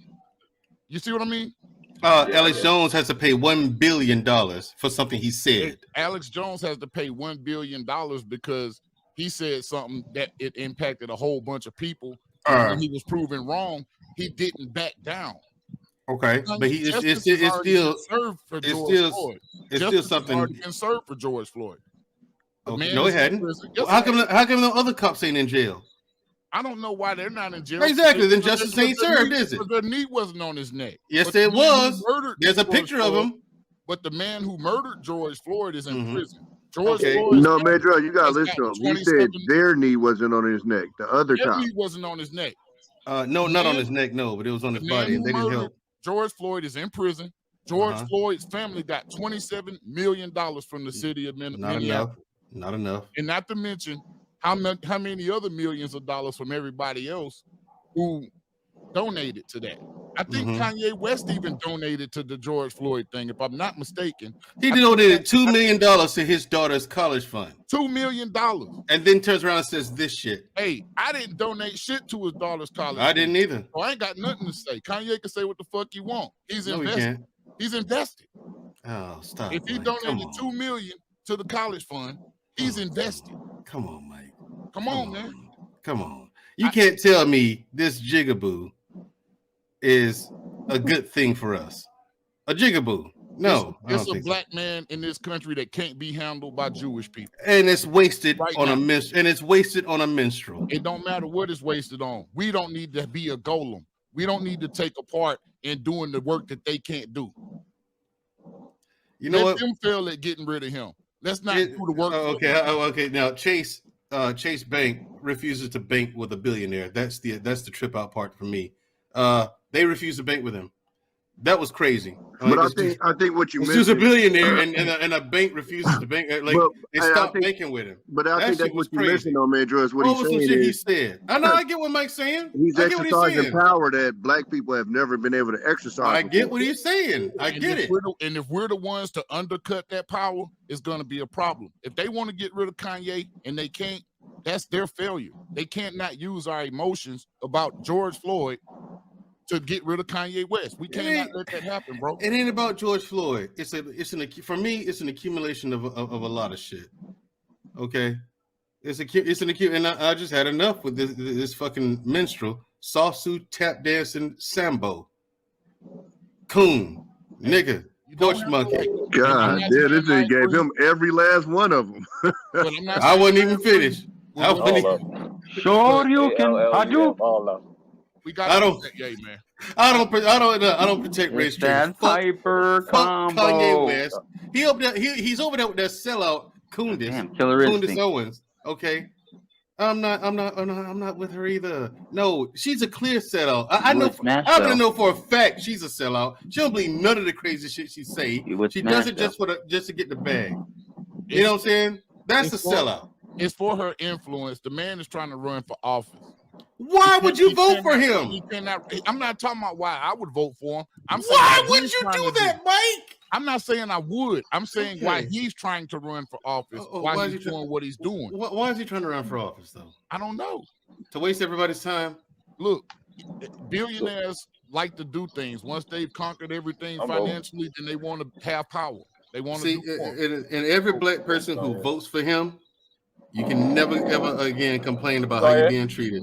[SPEAKER 11] you see what I mean?
[SPEAKER 10] Alex Jones has to pay $1 billion for something he said.
[SPEAKER 11] Alex Jones has to pay $1 billion because he said something that it impacted a whole bunch of people. When he was proven wrong, he didn't back down.
[SPEAKER 10] Okay, but it's still something.
[SPEAKER 11] Already been served for George Floyd.
[SPEAKER 10] Okay. No, it hadn't. How come the other cops ain't in jail?
[SPEAKER 11] I don't know why they're not in jail.
[SPEAKER 10] Exactly. Then justice ain't served, is it?
[SPEAKER 11] The knee wasn't on his neck.
[SPEAKER 10] Yes, it was. There's a picture of him.
[SPEAKER 11] But the man who murdered George Floyd is in prison. George Floyd.
[SPEAKER 8] No, Madrid, you gotta listen to him. He said their knee wasn't on his neck. The other cop.
[SPEAKER 11] Knee wasn't on his neck.
[SPEAKER 10] No, not on his neck. No, but it was on his body, and they didn't help.
[SPEAKER 11] George Floyd is in prison. George Floyd's family got $27 million from the city of Minneapolis.
[SPEAKER 10] Not enough.
[SPEAKER 11] And not to mention how many other millions of dollars from everybody else who donated to that. I think Kanye West even donated to the George Floyd thing, if I'm not mistaken.
[SPEAKER 10] He donated $2 million to his daughter's college fund.
[SPEAKER 11] $2 million.
[SPEAKER 10] And then turns around and says this shit.
[SPEAKER 11] Hey, I didn't donate shit to his daughter's college
[SPEAKER 10] I didn't either.
[SPEAKER 11] So I ain't got nothing to say. Kanye can say what the fuck he want. He's invested. He's invested.
[SPEAKER 10] Oh, stop.
[SPEAKER 11] If he donated $2 million to the college fund, he's invested.
[SPEAKER 10] Come on, Mike.
[SPEAKER 11] Come on, man.
[SPEAKER 10] Come on. You can't tell me this jigaboo is a good thing for us. A jigaboo. No,
[SPEAKER 11] it's a black man in this country that can't be handled by Jewish people,
[SPEAKER 10] and it's wasted on a minstrel.
[SPEAKER 11] It don't matter what it's wasted on. We don't need to be a golem. We don't need to take a part in doing the work that they can't do.
[SPEAKER 10] You know what?
[SPEAKER 11] Let them fail at getting rid of him. Let's not do the work.
[SPEAKER 10] Okay. Now Chase Bank refuses to bank with a billionaire. That's the trip out part for me. They refuse to bank with him. That was crazy.
[SPEAKER 8] But I think what you
[SPEAKER 10] mentioned, a billionaire and a bank refuses to bank. Like they stopped banking with him.
[SPEAKER 8] But I think that's what you mentioned on man, Drew. What he's saying is,
[SPEAKER 10] he said. I know. I get what Mike's saying.
[SPEAKER 8] He's exercising power that black people have never been able to exercise.
[SPEAKER 10] I get what he's saying. I get it.
[SPEAKER 11] And if we're the ones to undercut that power, it's going to be a problem. If they want to get rid of Kanye and they can't, that's their failure. They can't not use our emotions about George Floyd to get rid of Kanye West. We cannot let that happen, bro.
[SPEAKER 10] It ain't about George Floyd. For me, it's an accumulation of a lot of shit. Okay, and I just had enough with this fucking minstrel, soft suit, tap dancing, sambo, coon, nigga, porch monkey.
[SPEAKER 8] God, yeah, this thing gave him every last one of them.
[SPEAKER 10] I wasn't even finished.
[SPEAKER 2] Sure, you can. I do.
[SPEAKER 10] I don't protect race traits. Fuck Kanye West. He's over there with that sellout Kundis Owens. Okay, I'm not with her either. No, she's a clear sellout. I know for a fact she's a sellout. She don't believe none of the crazy shit she say. She does it just to get the bag. You know what I'm saying? That's a sellout.
[SPEAKER 11] It's for her influence. The man is trying to run for office.
[SPEAKER 10] Why would you vote for him?
[SPEAKER 11] I'm not talking about why I would vote for him.
[SPEAKER 10] Why would you do that, Mike?
[SPEAKER 11] I'm not saying I would. I'm saying why he's trying to run for office. Why he's doing what he's doing.
[SPEAKER 10] Why is he trying to run for office, though?
[SPEAKER 11] I don't know.
[SPEAKER 10] To waste everybody's time?
[SPEAKER 11] Look, billionaires like to do things. Once they've conquered everything financially, then they want to have power. They want to do more.
[SPEAKER 10] And every black person who votes for him, you can never ever again complain about how you're being treated,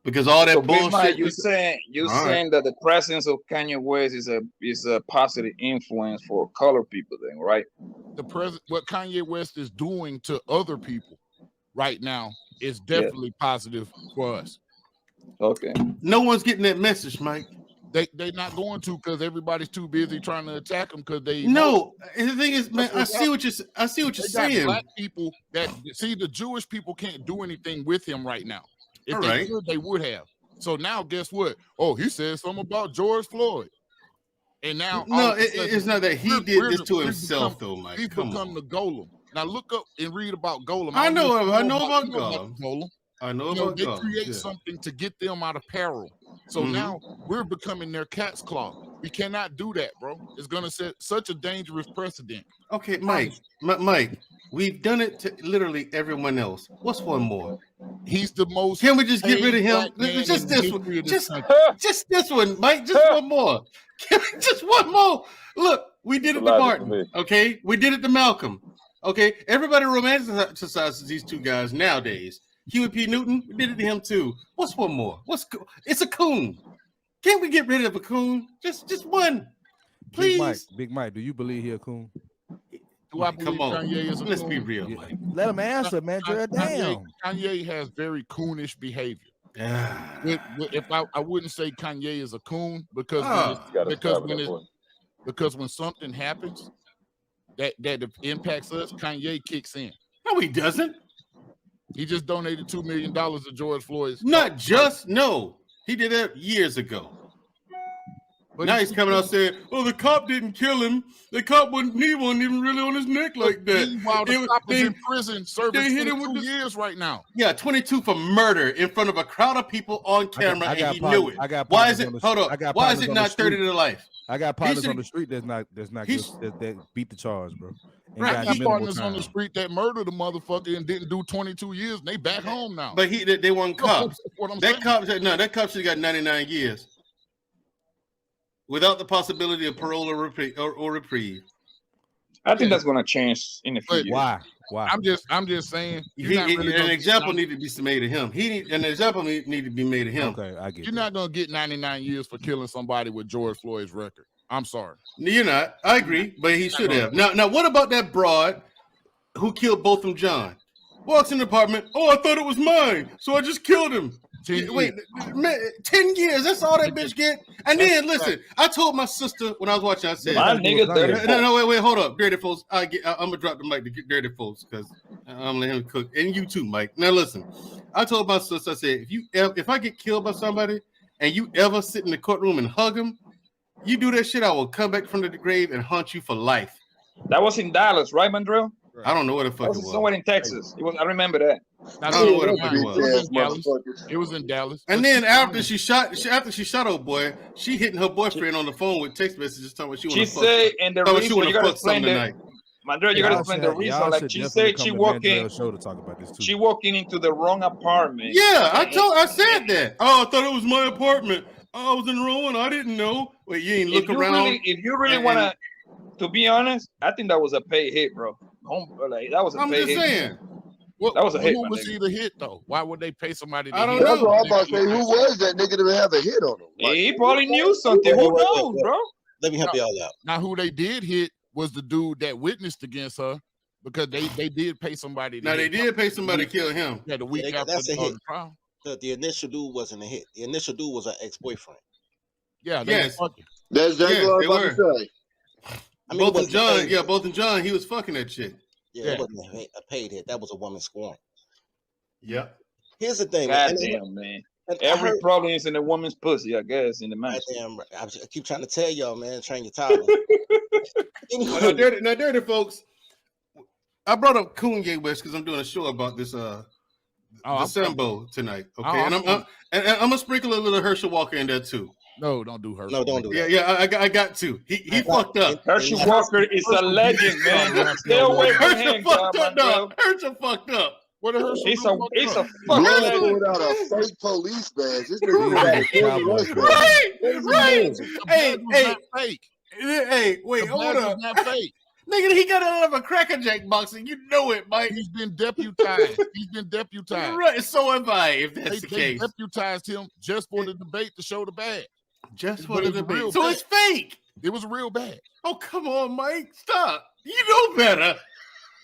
[SPEAKER 10] because all that bullshit.
[SPEAKER 6] You're saying that the presence of Kanye West is a positive influence for colored people, then, right?
[SPEAKER 11] What Kanye West is doing to other people right now is definitely positive for us.
[SPEAKER 6] Okay.
[SPEAKER 10] No one's getting that message, Mike.
[SPEAKER 11] They're not going to, because everybody's too busy trying to attack them because they
[SPEAKER 10] no. And the thing is, man, I see what you're saying.
[SPEAKER 11] Black people that see the Jewish people can't do anything with him right now. If they could, they would have. So now, guess what? Oh, he said something about George Floyd, and now
[SPEAKER 10] it's not that he did this to himself, though, Mike.
[SPEAKER 11] He's become the golem. Now look up and read about Golem.
[SPEAKER 10] I know about Golem. I know about
[SPEAKER 11] Golem. They create something to get them out of peril. So now we're becoming their cat's claw. We cannot do that, bro. It's gonna set such a dangerous precedent.
[SPEAKER 10] Okay, Mike, we've done it to literally everyone else. What's one more?
[SPEAKER 11] He's the most.
[SPEAKER 10] Can we just get rid of him? Just this one. Just this one, Mike. Just one more. Just one more. Look, we did it to Martin. Okay, we did it to Malcolm. Okay, everybody romanticizes these two guys nowadays. Huey P. Newton, we did it to him too. What's one more? It's a coon. Can't we get rid of a coon? Just one, please.
[SPEAKER 13] Big Mike, do you believe he a coon?
[SPEAKER 11] Do I believe Kanye is a
[SPEAKER 10] Let's
[SPEAKER 11] coon?
[SPEAKER 10] be real, Mike.
[SPEAKER 13] Let him answer, man. Damn.
[SPEAKER 11] Kanye has very coonish behavior. If I wouldn't say Kanye is a coon because when something happens that impacts us, Kanye kicks in.
[SPEAKER 10] No, he doesn't.
[SPEAKER 11] He just donated $2 million to George Floyd's.
[SPEAKER 10] Not just, no. He did that years ago. But now he's coming out saying, "Oh, the cop didn't kill him. The cop wasn't even really on his neck like that."
[SPEAKER 11] Meanwhile, the cop is in prison serving 22 years right now.
[SPEAKER 10] Yeah, 22 for murder in front of a crowd of people on camera, and he knew it. Why is it? Hold up. Why is it not 30 to life?
[SPEAKER 13] I got partners on the street that beat the charge, bro.
[SPEAKER 11] Right, got partners on the street that murdered the motherfucker and didn't do 22 years. And they back home now.
[SPEAKER 10] But they weren't cops. That cop should have got 99 years without the possibility of parole or reprieve.
[SPEAKER 6] I think that's going to change in the future.
[SPEAKER 13] Why? Why?
[SPEAKER 11] I'm just saying.
[SPEAKER 10] An example need to be made of him. An example need to be made of him.
[SPEAKER 13] Okay, I get.
[SPEAKER 11] You're not gonna get 99 years for killing somebody with George Floyd's record. I'm sorry.
[SPEAKER 10] You're not. I agree, but he should have. Now, what about that broad who killed Botham John? Walks in the apartment. Oh, I thought it was mine, so I just killed him. 10 Wait, man, 10 years. That's all that bitch get. And then listen, I told my sister when I was watching. I said,
[SPEAKER 6] "My nigga, 30
[SPEAKER 10] no, wait, hold up, dirty folks. I'm gonna drop the mic to get dirty folks because I'm gonna let him cook, and you too, Mike. Now listen, I told my sister, I said, if I get killed by somebody and you ever sit in the courtroom and hug him, you do that shit, I will come back from the grave and haunt you for life.
[SPEAKER 6] That was in Dallas, right, Mandrell?
[SPEAKER 10] I don't know what the fuck it was.
[SPEAKER 6] Somewhere in Texas. It was. I remember that.
[SPEAKER 10] I don't know what the fuck it was.
[SPEAKER 11] It was in Dallas.
[SPEAKER 10] And then after she shot old boy, she hitting her boyfriend on the phone with text messages talking about she
[SPEAKER 6] said, and the reason you gotta explain that. Mandrell, you gotta explain the reason. Like she said, she walking.
[SPEAKER 13] Show to talk about this too.
[SPEAKER 6] She walking into the wrong apartment.
[SPEAKER 10] Yeah, I said that. Oh, I thought it was my apartment. Oh, I was in the wrong one. I didn't know. Wait, you ain't look around.
[SPEAKER 6] If you really wanna, to be honest, I think that was a pay hit, bro. Like, that was a pay hit.
[SPEAKER 10] I'm just saying.
[SPEAKER 6] That was a hit.
[SPEAKER 11] Who was he the hit though? Why would they pay somebody?
[SPEAKER 10] I don't know.
[SPEAKER 8] That's what I'm about to say. Who was that nigga to have a hit on him?
[SPEAKER 6] Like, he probably knew something. Who knows, bro?
[SPEAKER 14] Let me help y'all out.
[SPEAKER 11] Now, who they did hit was the dude that witnessed against her because they did pay somebody.
[SPEAKER 10] Now they did pay somebody to kill him.
[SPEAKER 11] Yeah, the week after
[SPEAKER 14] that's a hit.
[SPEAKER 11] the trial.
[SPEAKER 14] The initial dude wasn't a hit. The initial dude was an ex-boyfriend.
[SPEAKER 11] Yeah,
[SPEAKER 10] yes.
[SPEAKER 8] That's exactly what I was about to say.
[SPEAKER 14] I mean,
[SPEAKER 10] both in John, he was fucking that chick.
[SPEAKER 14] Yeah, it wasn't a paid hit. That was a woman scorn.
[SPEAKER 10] Yeah.
[SPEAKER 14] Here's the thing.
[SPEAKER 6] Goddamn, man. Every problem is in a woman's pussy, I guess, in the match.
[SPEAKER 14] I keep trying to tell y'all, man, train your toddler.
[SPEAKER 10] Now, dirty folks, I brought up Kanye West because I'm doing a show about this December tonight. Okay, and I'm gonna sprinkle a little Herschel Walker in there too.
[SPEAKER 11] No, don't do Herschel.
[SPEAKER 14] No, don't do that.
[SPEAKER 10] Yeah, I got to. He fucked up.
[SPEAKER 6] Herschel Walker is a legend, man. Stay away from him,
[SPEAKER 10] Herschel fucked up.
[SPEAKER 11] What a Herschel?
[SPEAKER 6] He's a fucking legend.
[SPEAKER 8] Without a fake police badge. This nigga
[SPEAKER 10] Right. Hey, wait, hold up.
[SPEAKER 11] Not fake.
[SPEAKER 10] Nigga, he got out of a Cracker Jack box, and you know it, Mike.
[SPEAKER 11] He's been deputized.
[SPEAKER 10] Right, so have I, if that's the
[SPEAKER 11] they
[SPEAKER 10] case.
[SPEAKER 11] Deputized him just for the debate to show the badge.
[SPEAKER 10] Just for the debate. So it's fake.
[SPEAKER 11] It was a real badge.
[SPEAKER 10] Oh, come on, Mike. Stop. You know better.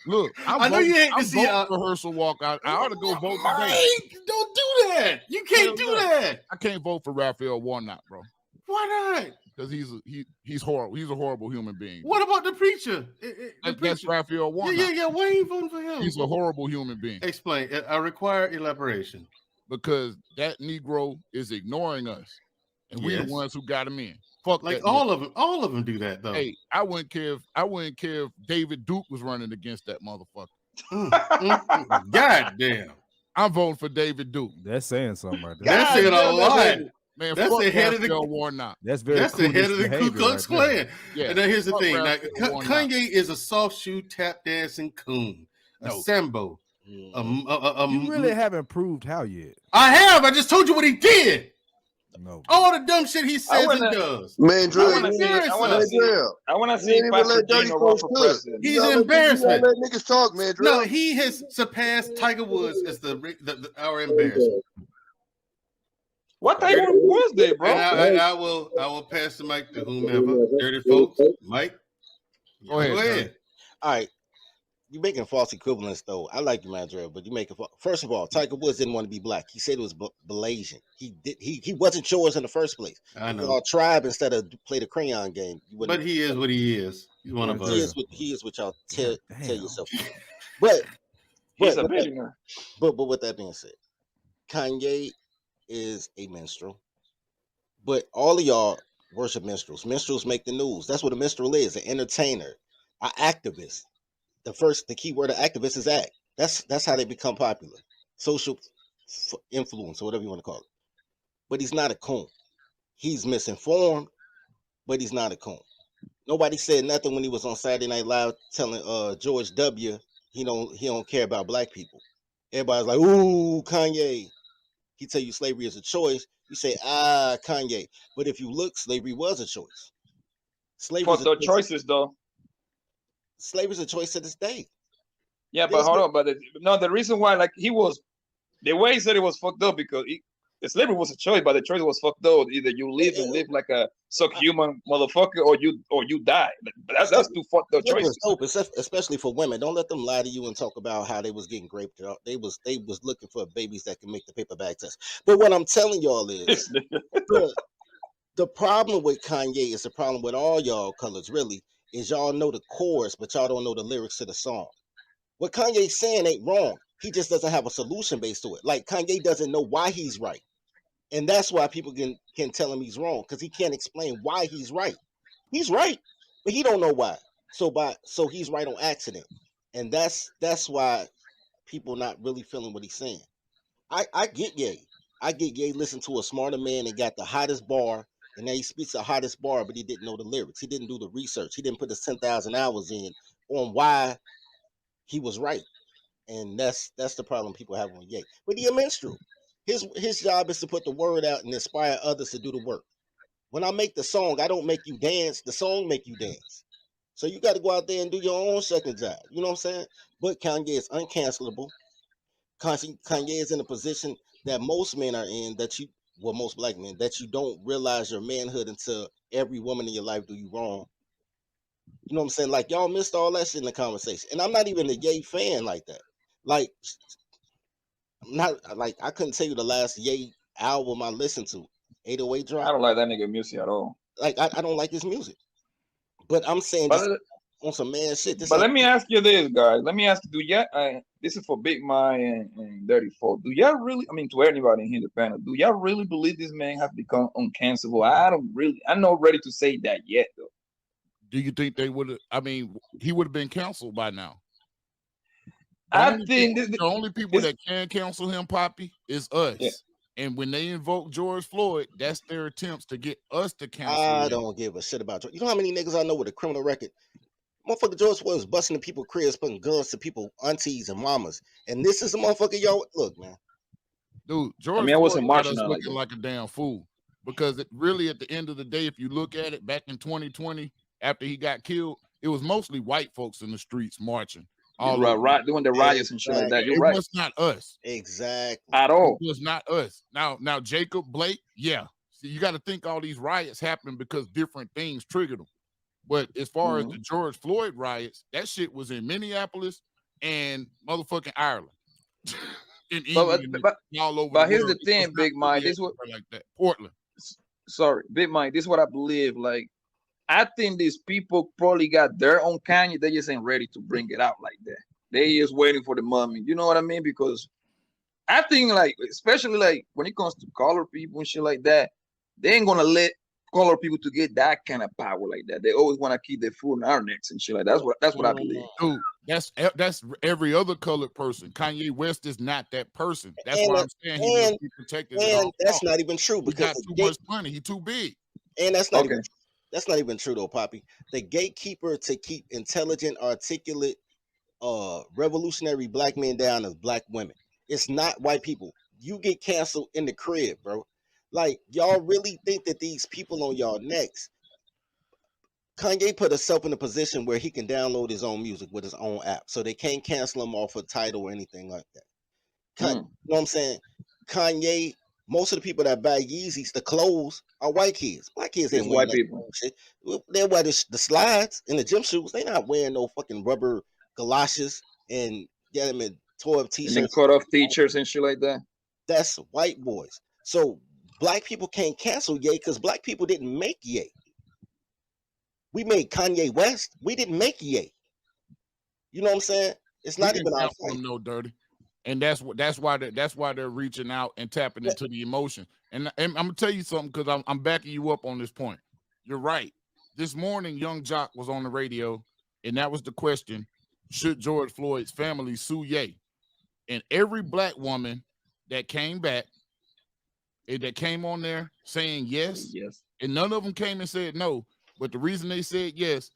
[SPEAKER 11] Look,
[SPEAKER 10] I know you hate to see
[SPEAKER 11] a Herschel walk out. I ought to go vote today.
[SPEAKER 10] Don't do that. You can't do that.
[SPEAKER 11] I can't vote for Raphael Warnock, bro.
[SPEAKER 10] Why not?
[SPEAKER 11] Because he's horrible. He's a horrible human being.
[SPEAKER 10] What about the preacher?
[SPEAKER 11] That's Raphael Warnock.
[SPEAKER 10] Yeah. Why ain't you voting for him?
[SPEAKER 11] He's a horrible human being.
[SPEAKER 10] Explain. I require elaboration.
[SPEAKER 11] Because that Negro is ignoring us, and we're the ones who got him in. Fuck
[SPEAKER 10] like all of them. All of them do that though.
[SPEAKER 11] Hey, I wouldn't care if David Duke was running against that motherfucker.
[SPEAKER 10] God damn.
[SPEAKER 11] I'm voting for David Duke.
[SPEAKER 13] That's saying something right
[SPEAKER 10] there. That's saying a lot.
[SPEAKER 11] Man,
[SPEAKER 10] that's the head of the
[SPEAKER 11] Warnock.
[SPEAKER 13] That's
[SPEAKER 10] the head of the Ku Klux Klan.
[SPEAKER 11] Yeah.
[SPEAKER 10] And now here's the thing. Now, Kanye is a soft shoe tap dancing coon. A Sambo.
[SPEAKER 13] You really haven't proved how yet.
[SPEAKER 10] I have. I just told you what he did.
[SPEAKER 13] No.
[SPEAKER 10] All the dumb shit he says and does.
[SPEAKER 8] Man, Drew,
[SPEAKER 6] I want to see Pastor Gino run for president.
[SPEAKER 10] He's an embarrassment.
[SPEAKER 8] Let niggas talk, man, Drew.
[SPEAKER 10] No, he has surpassed Tiger Woods as our embarrassment.
[SPEAKER 6] What Tiger was there, bro?
[SPEAKER 10] And I will pass the mic to whomever. Dirty folks, Mike.
[SPEAKER 11] Go ahead.
[SPEAKER 14] All right. You're making false equivalence, though. I like you, Mandrell, but you make it. First of all, Tiger Woods didn't want to be black. He said it was Malaysian. He wasn't yours in the first place.
[SPEAKER 10] I know.
[SPEAKER 14] Y'all tribe instead of play the crayon game.
[SPEAKER 10] But he is what he is. He's one of us.
[SPEAKER 14] He is what y'all tell yourself. But with that being said, Kanye is a minstrel. But all of y'all worship minstrels. Minstrels make the news. That's what a minstrel is, an entertainer, an activist. The key word of activist is act. That's how they become popular. Social influence or whatever you want to call it. But he's not a coon. He's misinformed, but he's not a coon. Nobody said nothing when he was on Saturday Night Live telling George W. he don't care about black people. Everybody's like, ooh, Kanye. He tell you slavery is a choice. You say, Kanye. But if you look, slavery was a choice.
[SPEAKER 6] For the choices, though.
[SPEAKER 14] Slavery is a choice to this day.
[SPEAKER 6] Yeah, but hold on. But the reason why, like, the way he said it was fucked up because slavery was a choice, but the choice was fucked up. Either you live and live like a subhuman motherfucker, or you die. But that's two fucked up choices.
[SPEAKER 14] Dope, especially for women. Don't let them lie to you and talk about how they was getting raped. They was looking for babies that can make the paper bag test. But what I'm telling y'all is the problem with Kanye is the problem with all y'all colors. Really, is y'all know the chorus, but y'all don't know the lyrics to the song. What Kanye's saying ain't wrong. He just doesn't have a solution based to it. Like, Kanye doesn't know why he's right. And that's why people can tell him he's wrong, because he can't explain why he's right. He's right, but he don't know why. So he's right on accident. And that's why people not really feeling what he's saying. I get Ye. I get Ye listen to a smarter man and got the hottest bar, and now he speaks the hottest bar, but he didn't know the lyrics. He didn't do the research. He didn't put his 10,000 hours in on why he was right. And that's the problem people have with Ye. But he a minstrel. His job is to put the word out and inspire others to do the work. When I make the song, I don't make you dance. The song make you dance. So you got to go out there and do your own second job. You know what I'm saying? But Kanye is uncancelable. Kanye is in a position that most men are in, most black men, that you don't realize your manhood until every woman in your life do you wrong. You know what I'm saying? Like, y'all missed all that shit in the conversation. And I'm not even a Ye fan like that. Like, I couldn't tell you the last Ye album I listened to. 808 Drop.
[SPEAKER 6] I don't like that nigga music at all.
[SPEAKER 14] Like, I don't like his music. But I'm saying just on some man shit.
[SPEAKER 6] But let me ask you this, guys. Let me ask you, this is for Big Mike and Dirty Folk. Do y'all really, I mean, to anybody in here in the panel, do y'all really believe this man have become uncancelable? I'm not ready to say that yet, though.
[SPEAKER 11] Do you think they would have, he would have been canceled by now?
[SPEAKER 6] I think
[SPEAKER 11] the only people that can cancel him, Poppy, is us. Yeah. And when they invoke George Floyd, that's their attempts to get us to cancel him.
[SPEAKER 14] I don't give a shit about George. You know how many niggas I know with a criminal record? Motherfucker George Floyd was busting in people's cribs, putting guns to people, aunties and mamas. And this is a motherfucker, y'all. Look, man.
[SPEAKER 11] Dude, George Floyd wasn't marching looking like a damn fool. Because it really, at the end of the day, if you look at it, back in 2020, after he got killed, it was mostly white folks in the streets marching.
[SPEAKER 6] Right, doing the riots and shit like that. You're right.
[SPEAKER 11] It was not us.
[SPEAKER 14] Exactly.
[SPEAKER 6] At all.
[SPEAKER 11] It was not us. Now Jacob Blake, yeah. See, you got to think all these riots happened because different things triggered them. But as far as the George Floyd riots, that shit was in Minneapolis and motherfucking Ireland. All over.
[SPEAKER 6] But here's the thing, Big Mike. This what
[SPEAKER 11] like that. Portland.
[SPEAKER 6] Sorry, Big Mike. This is what I believe. Like, I think these people probably got their own Kanye. They just ain't ready to bring it out like that. They just waiting for the mummy. You know what I mean? Because I think, like, especially like when it comes to color people and shit like that, they ain't gonna let color people to get that kind of power like that. They always want to keep their foot in our necks and shit like that. That's what I believe.
[SPEAKER 11] Dude, that's every other colored person. Kanye West is not that person. That's why I'm saying he must be protected.
[SPEAKER 14] And that's not even true because
[SPEAKER 11] he got too much money. He too big.
[SPEAKER 14] And that's not even true. That's not even true though, Poppy. The gatekeeper to keep intelligent, articulate, revolutionary black men down is black women. It's not white people. You get canceled in the crib, bro. Like, y'all really think that these people on y'all necks? Kanye put himself in a position where he can download his own music with his own app, so they can't cancel him off a title or anything like that. You know what I'm saying? Kanye. Most of the people that buy Yeezys, the clothes, are white kids. Black kids ain't
[SPEAKER 6] white people.
[SPEAKER 14] Shit. They wear the slides and the gym shoes. They not wearing no fucking rubber galoshes and get them in tore-up t-shirts.
[SPEAKER 6] And cut-off t-shirts and shit like that.
[SPEAKER 14] That's white boys. So black people can't cancel Ye because black people didn't make Ye. We made Kanye West. We didn't make Ye. You know what I'm saying? It's not even our fight.
[SPEAKER 11] No dirty. And that's why they're reaching out and tapping into the emotion. And I'm gonna tell you something because I'm backing you up on this point. You're right. This morning, Young Jock was on the radio, and that was the question: should George Floyd's family sue Ye? And every black woman that came back, that came on there saying yes, and none of them came and said no. But the reason they said yes,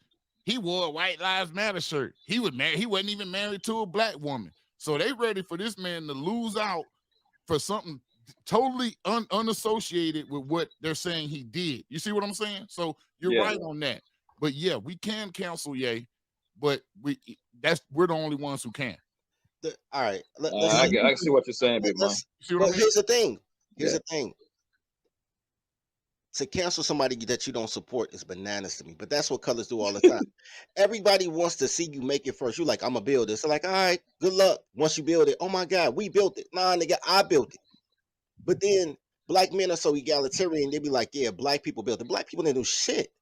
[SPEAKER 11] he wore a White Lives Matter shirt. He was married. He wasn't even married to a black woman. So they ready for this man to lose out for something totally unassociated with what they're saying he did. You see what I'm saying? So you're right on that. But yeah, we can cancel Ye. but we're the only ones who can.
[SPEAKER 14] All right,
[SPEAKER 6] I see what you're saying, big man.
[SPEAKER 14] But here's the thing. Here's the thing. To cancel somebody that you don't support is bananas to me. But that's what colors do all the time. Everybody wants to see you make it first. You're like, I'm gonna build this. They're like, all right, good luck. Once you build it, oh my God, we built it. Nah, nigga, I built it. But then black men are so egalitarian, they be like, yeah, black people built it. Black people didn't do shit.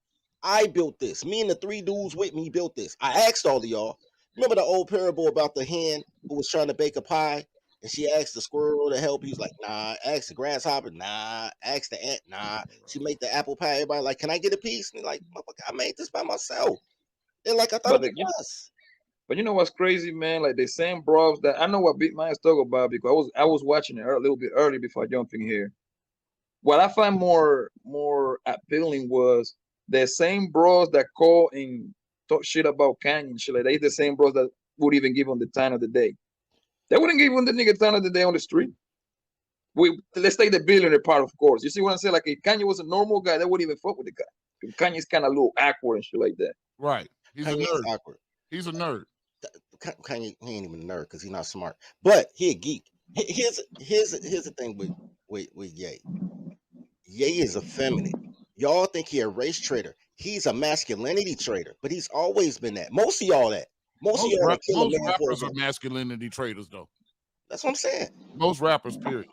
[SPEAKER 14] I built this. Me and the 3 dudes with me built this. I asked all of y'all. Remember the old parable about the hen who was trying to bake a pie? And she asked the squirrel to help. He was like, nah. Asked the grasshopper, nah. Asked the ant, nah. She made the apple pie. Everybody like, can I get a piece? And like, motherfucker, I made this by myself. They're like, I thought it was us.
[SPEAKER 6] But you know what's crazy, man? Like the same bros that I know what Big Man's talking about because I was watching it a little bit early before jumping here. What I find more appealing was the same bros that call and talk shit about Kanye and shit like that. They the same bros that would even give him the time of the day. They wouldn't give him the nigga time of the day on the street. Let's take the billionaire part, of course. You see what I'm saying? Like if Kanye was a normal guy, they wouldn't even fuck with the guy. Kanye's kind of a little awkward and shit like that.
[SPEAKER 11] Right. He's
[SPEAKER 14] Kanye's
[SPEAKER 11] a nerd.
[SPEAKER 14] awkward.
[SPEAKER 11] He's a nerd.
[SPEAKER 14] Kanye, he ain't even a nerd because he's not smart. But he a geek. Here's the thing with Ye. Ye is effeminate. Y'all think he a race trader. He's a masculinity trader, but he's always been that. Most of y'all that. Most
[SPEAKER 11] rappers are masculinity traders, though.
[SPEAKER 14] That's what I'm saying.
[SPEAKER 11] Most rappers, period.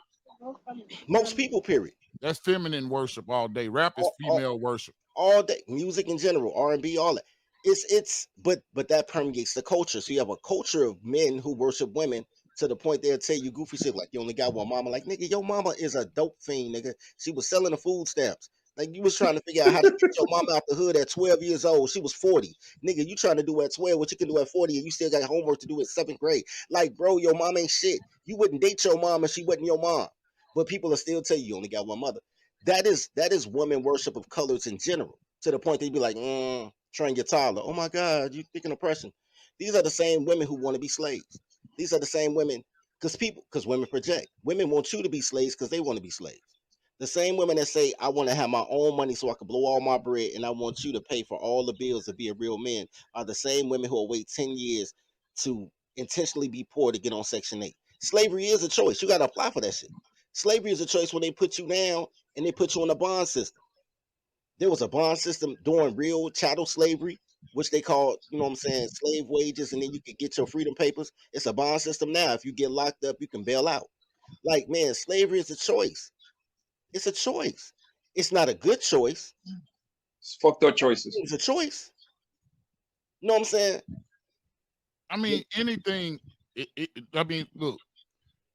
[SPEAKER 14] Most people, period.
[SPEAKER 11] That's feminine worship all day. Rap is female worship
[SPEAKER 14] all day. Music in general, R&B, all that. But that permeates the culture. So you have a culture of men who worship women to the point they'll tell you goofy shit like you only got one mama. Like, nigga, your mama is a dope fiend, nigga. She was selling the food stamps. Like, you was trying to figure out how to get your mama out the hood at 12 years old. She was 40. Nigga, you trying to do at 12 what you can do at 40 and you still got homework to do at 7th grade. Like, bro, your mom ain't shit. You wouldn't date your mom if she wasn't your mom. But people will still tell you only got one mother. That is woman worship of colors in general. To the point they'd be like, train your toddler. Oh my God, you thinking oppression. These are the same women who want to be slaves. These are the same women, because women project. Women want you to be slaves because they want to be slaves. The same women that say, I want to have my own money so I can blow all my bread and I want you to pay for all the bills to be a real man are the same women who will wait 10 years to intentionally be poor to get on Section 8. Slavery is a choice. You got to apply for that shit. Slavery is a choice when they put you down and they put you on a bond system. There was a bond system during real chattel slavery, which they called, you know what I'm saying, slave wages, and then you could get your freedom papers. It's a bond system now. If you get locked up, you can bail out. Like, man, slavery is a choice. It's a choice. It's not a good choice.
[SPEAKER 6] It's fucked up choices.
[SPEAKER 14] It's a choice. You know what I'm saying?
[SPEAKER 11] I mean, anything. I mean, look,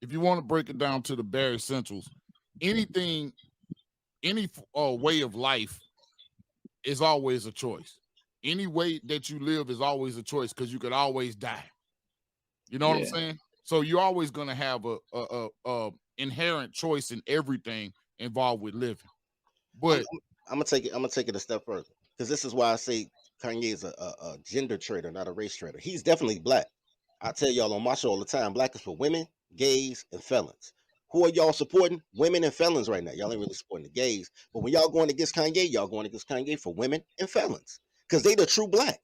[SPEAKER 11] if you want to break it down to the bare essentials, anything, any way of life is always a choice. Any way that you live is always a choice because you could always die. You know what I'm saying? So you're always going to have a inherent choice in everything involved with living. But
[SPEAKER 14] I'm gonna take it a step further because this is why I say Kanye is a gender trader, not a race trader. He's definitely black. I tell y'all on my show all the time, black is for women, gays, and felons. Who are y'all supporting? Women and felons right now. Y'all ain't really supporting the gays. But when y'all going against Kanye, y'all going against Kanye for women and felons. Because they the true black.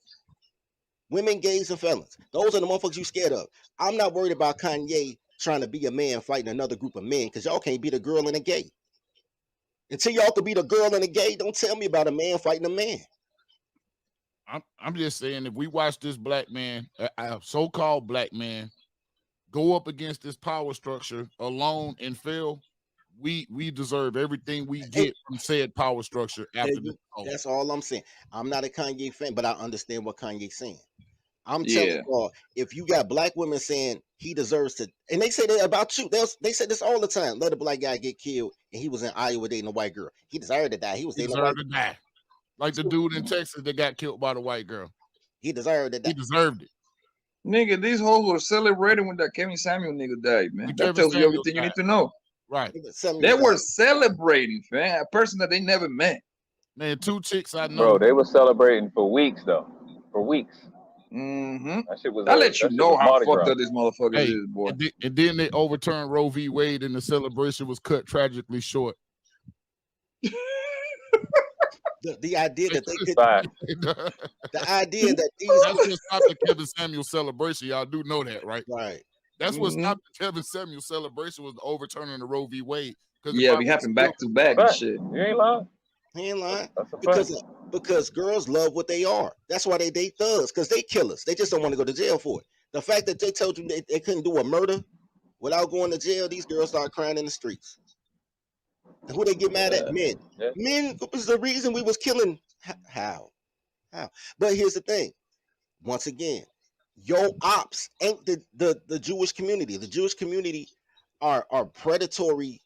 [SPEAKER 14] Women, gays, and felons. Those are the motherfuckers you scared of. I'm not worried about Kanye trying to be a man fighting another group of men because y'all can't beat a girl and a gay. Until y'all can beat a girl and a gay, don't tell me about a man fighting a man.
[SPEAKER 11] I'm just saying, if we watch this black man, a so-called black man, go up against this power structure alone and fail, we deserve everything we get from said power structure after this.
[SPEAKER 14] That's all I'm saying. I'm not a Kanye fan, but I understand what Kanye's saying. I'm telling y'all, if you got black women saying he deserves to, and they say that about you, they say this all the time. Let a black guy get killed, and he was in Iowa dating a white girl. He deserved to die. He was dating a white girl.
[SPEAKER 11] Like the dude in Texas that got killed by the white girl.
[SPEAKER 14] He deserved to die.
[SPEAKER 11] He deserved it.
[SPEAKER 6] Nigga, these hoes were celebrating when that Kevin Samuel nigga died, man. That tells you everything you need to know.
[SPEAKER 11] Right.
[SPEAKER 6] They were celebrating, man. A person that they never met.
[SPEAKER 11] Man, 2 chicks I know.
[SPEAKER 2] Bro, they were celebrating for weeks, though. For weeks.
[SPEAKER 6] Mm-hmm.
[SPEAKER 2] That shit was.
[SPEAKER 6] I let you know how fucked up this motherfucker is, boy.
[SPEAKER 11] And then they overturned Roe v. Wade, and the celebration was cut tragically short.
[SPEAKER 14] The idea that they could,
[SPEAKER 11] the
[SPEAKER 14] idea that these
[SPEAKER 11] that's what stopped the Kevin Samuel celebration. Y'all do know that, right?
[SPEAKER 14] Right.
[SPEAKER 11] That's what stopped the Kevin Samuel celebration was the overturning of Roe v. Wade.
[SPEAKER 6] Yeah, we happened back to back and shit.
[SPEAKER 2] You ain't lying.
[SPEAKER 14] He ain't lying.
[SPEAKER 2] That's a
[SPEAKER 14] Because girls love what they are. That's why they date thugs, because they killers. They just don't want to go to jail for it. The fact that they told you they couldn't do a murder without going to jail, these girls start crying in the streets. And who they get mad at? Men.
[SPEAKER 2] Yeah.
[SPEAKER 14] Men was the reason we was killing. How? But here's the thing. Once again, your ops ain't the Jewish community. The Jewish community are predatory.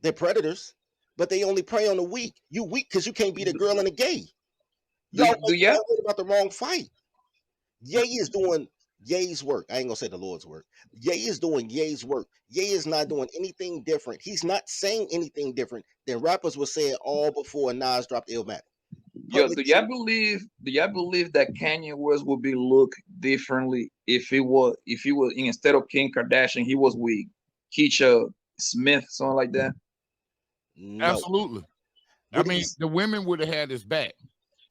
[SPEAKER 14] They're predators, but they only prey on the weak. You weak because you can't beat a girl and a gay. Y'all worried about the wrong fight. Ye is doing Ye's work. I ain't gonna say the Lord's work. Ye is doing Ye's work. Ye is not doing anything different. He's not saying anything different than rappers were saying all before Nas dropped Illmatic.
[SPEAKER 6] Yo, do y'all believe that Kanye West would be looked differently if he was instead of Kim Kardashian, he was with Keisha Smith, something like that?
[SPEAKER 14] No.
[SPEAKER 11] Absolutely. I mean, the women would have had his back.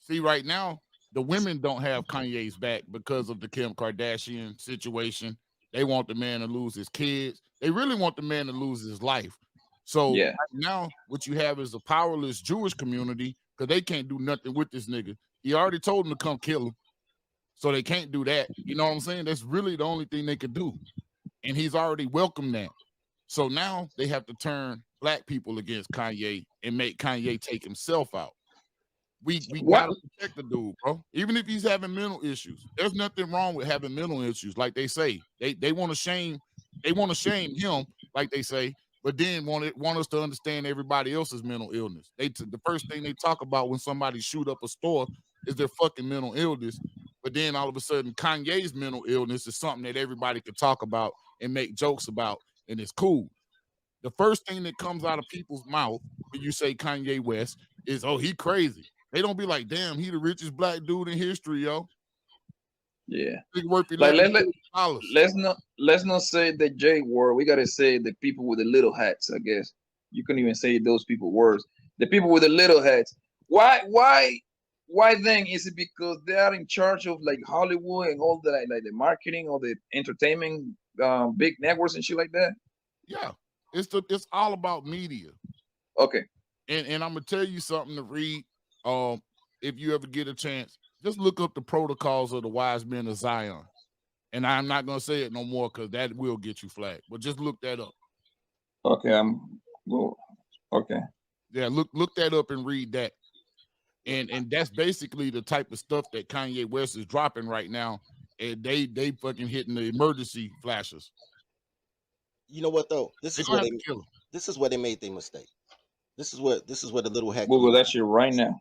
[SPEAKER 11] See, right now, the women don't have Kanye's back because of the Kim Kardashian situation. They want the man to lose his kids. They really want the man to lose his life. So right now, what you have is a powerless Jewish community because they can't do nothing with this nigga. He already told them to come kill him. So they can't do that. You know what I'm saying? That's really the only thing they could do. And he's already welcomed that. So now they have to turn black people against Kanye and make Kanye take himself out. We gotta protect the dude, bro. Even if he's having mental issues, there's nothing wrong with having mental issues. Like they say, they want to shame him, like they say, but then want us to understand everybody else's mental illness. The first thing they talk about when somebody shoot up a store is their fucking mental illness. But then all of a sudden, Kanye's mental illness is something that everybody can talk about and make jokes about, and it's cool. The first thing that comes out of people's mouth when you say Kanye West is, "Oh, he crazy." They don't be like, "Damn, he the richest black dude in history, yo."
[SPEAKER 6] Yeah.
[SPEAKER 11] Worth
[SPEAKER 6] like let's not say the J word. We gotta say the people with the little hats. I guess you couldn't even say those people words. The people with the little hats. Why then? Is it because they are in charge of like Hollywood and all the like the marketing or the entertainment big networks and shit like that?
[SPEAKER 11] Yeah, it's all about media.
[SPEAKER 6] Okay.
[SPEAKER 11] And I'm gonna tell you something to read. If you ever get a chance, just look up the protocols of the wise men of Zion. And I'm not gonna say it no more because that will get you flagged. But just look that up.
[SPEAKER 6] Okay, okay.
[SPEAKER 11] Yeah, look that up and read that. And that's basically the type of stuff that Kanye West is dropping right now. And they fucking hitting the emergency flashes.
[SPEAKER 14] You know what though? This is where they made their mistake. This is where the little hack.
[SPEAKER 6] Google that shit right now.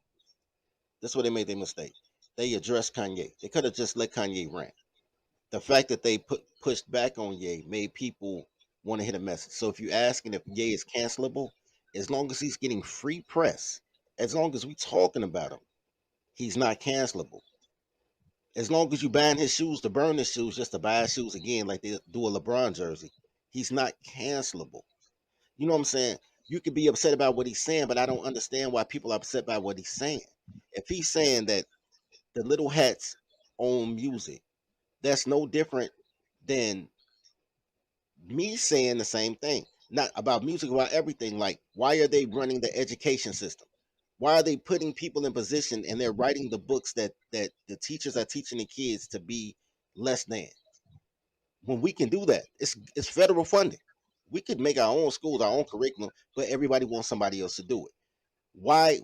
[SPEAKER 14] That's where they made their mistake. They addressed Kanye. They could have just let Kanye rant. The fact that they pushed back on Ye made people want to hit a message. So if you're asking if Ye is cancelable, as long as he's getting free press, as long as we talking about him, he's not cancelable. As long as you buying his shoes to burn his shoes just to buy his shoes again, like they do a LeBron jersey, he's not cancelable. You know what I'm saying? You could be upset about what he's saying, but I don't understand why people are upset by what he's saying. If he's saying that the little hats own music, that's no different than me saying the same thing. Not about music, about everything. Like, why are they running the education system? Why are they putting people in position and they're writing the books that the teachers are teaching the kids to be less than? When we can do that, it's federal funding. We could make our own schools, our own curriculum, but everybody wants somebody else to do it. Why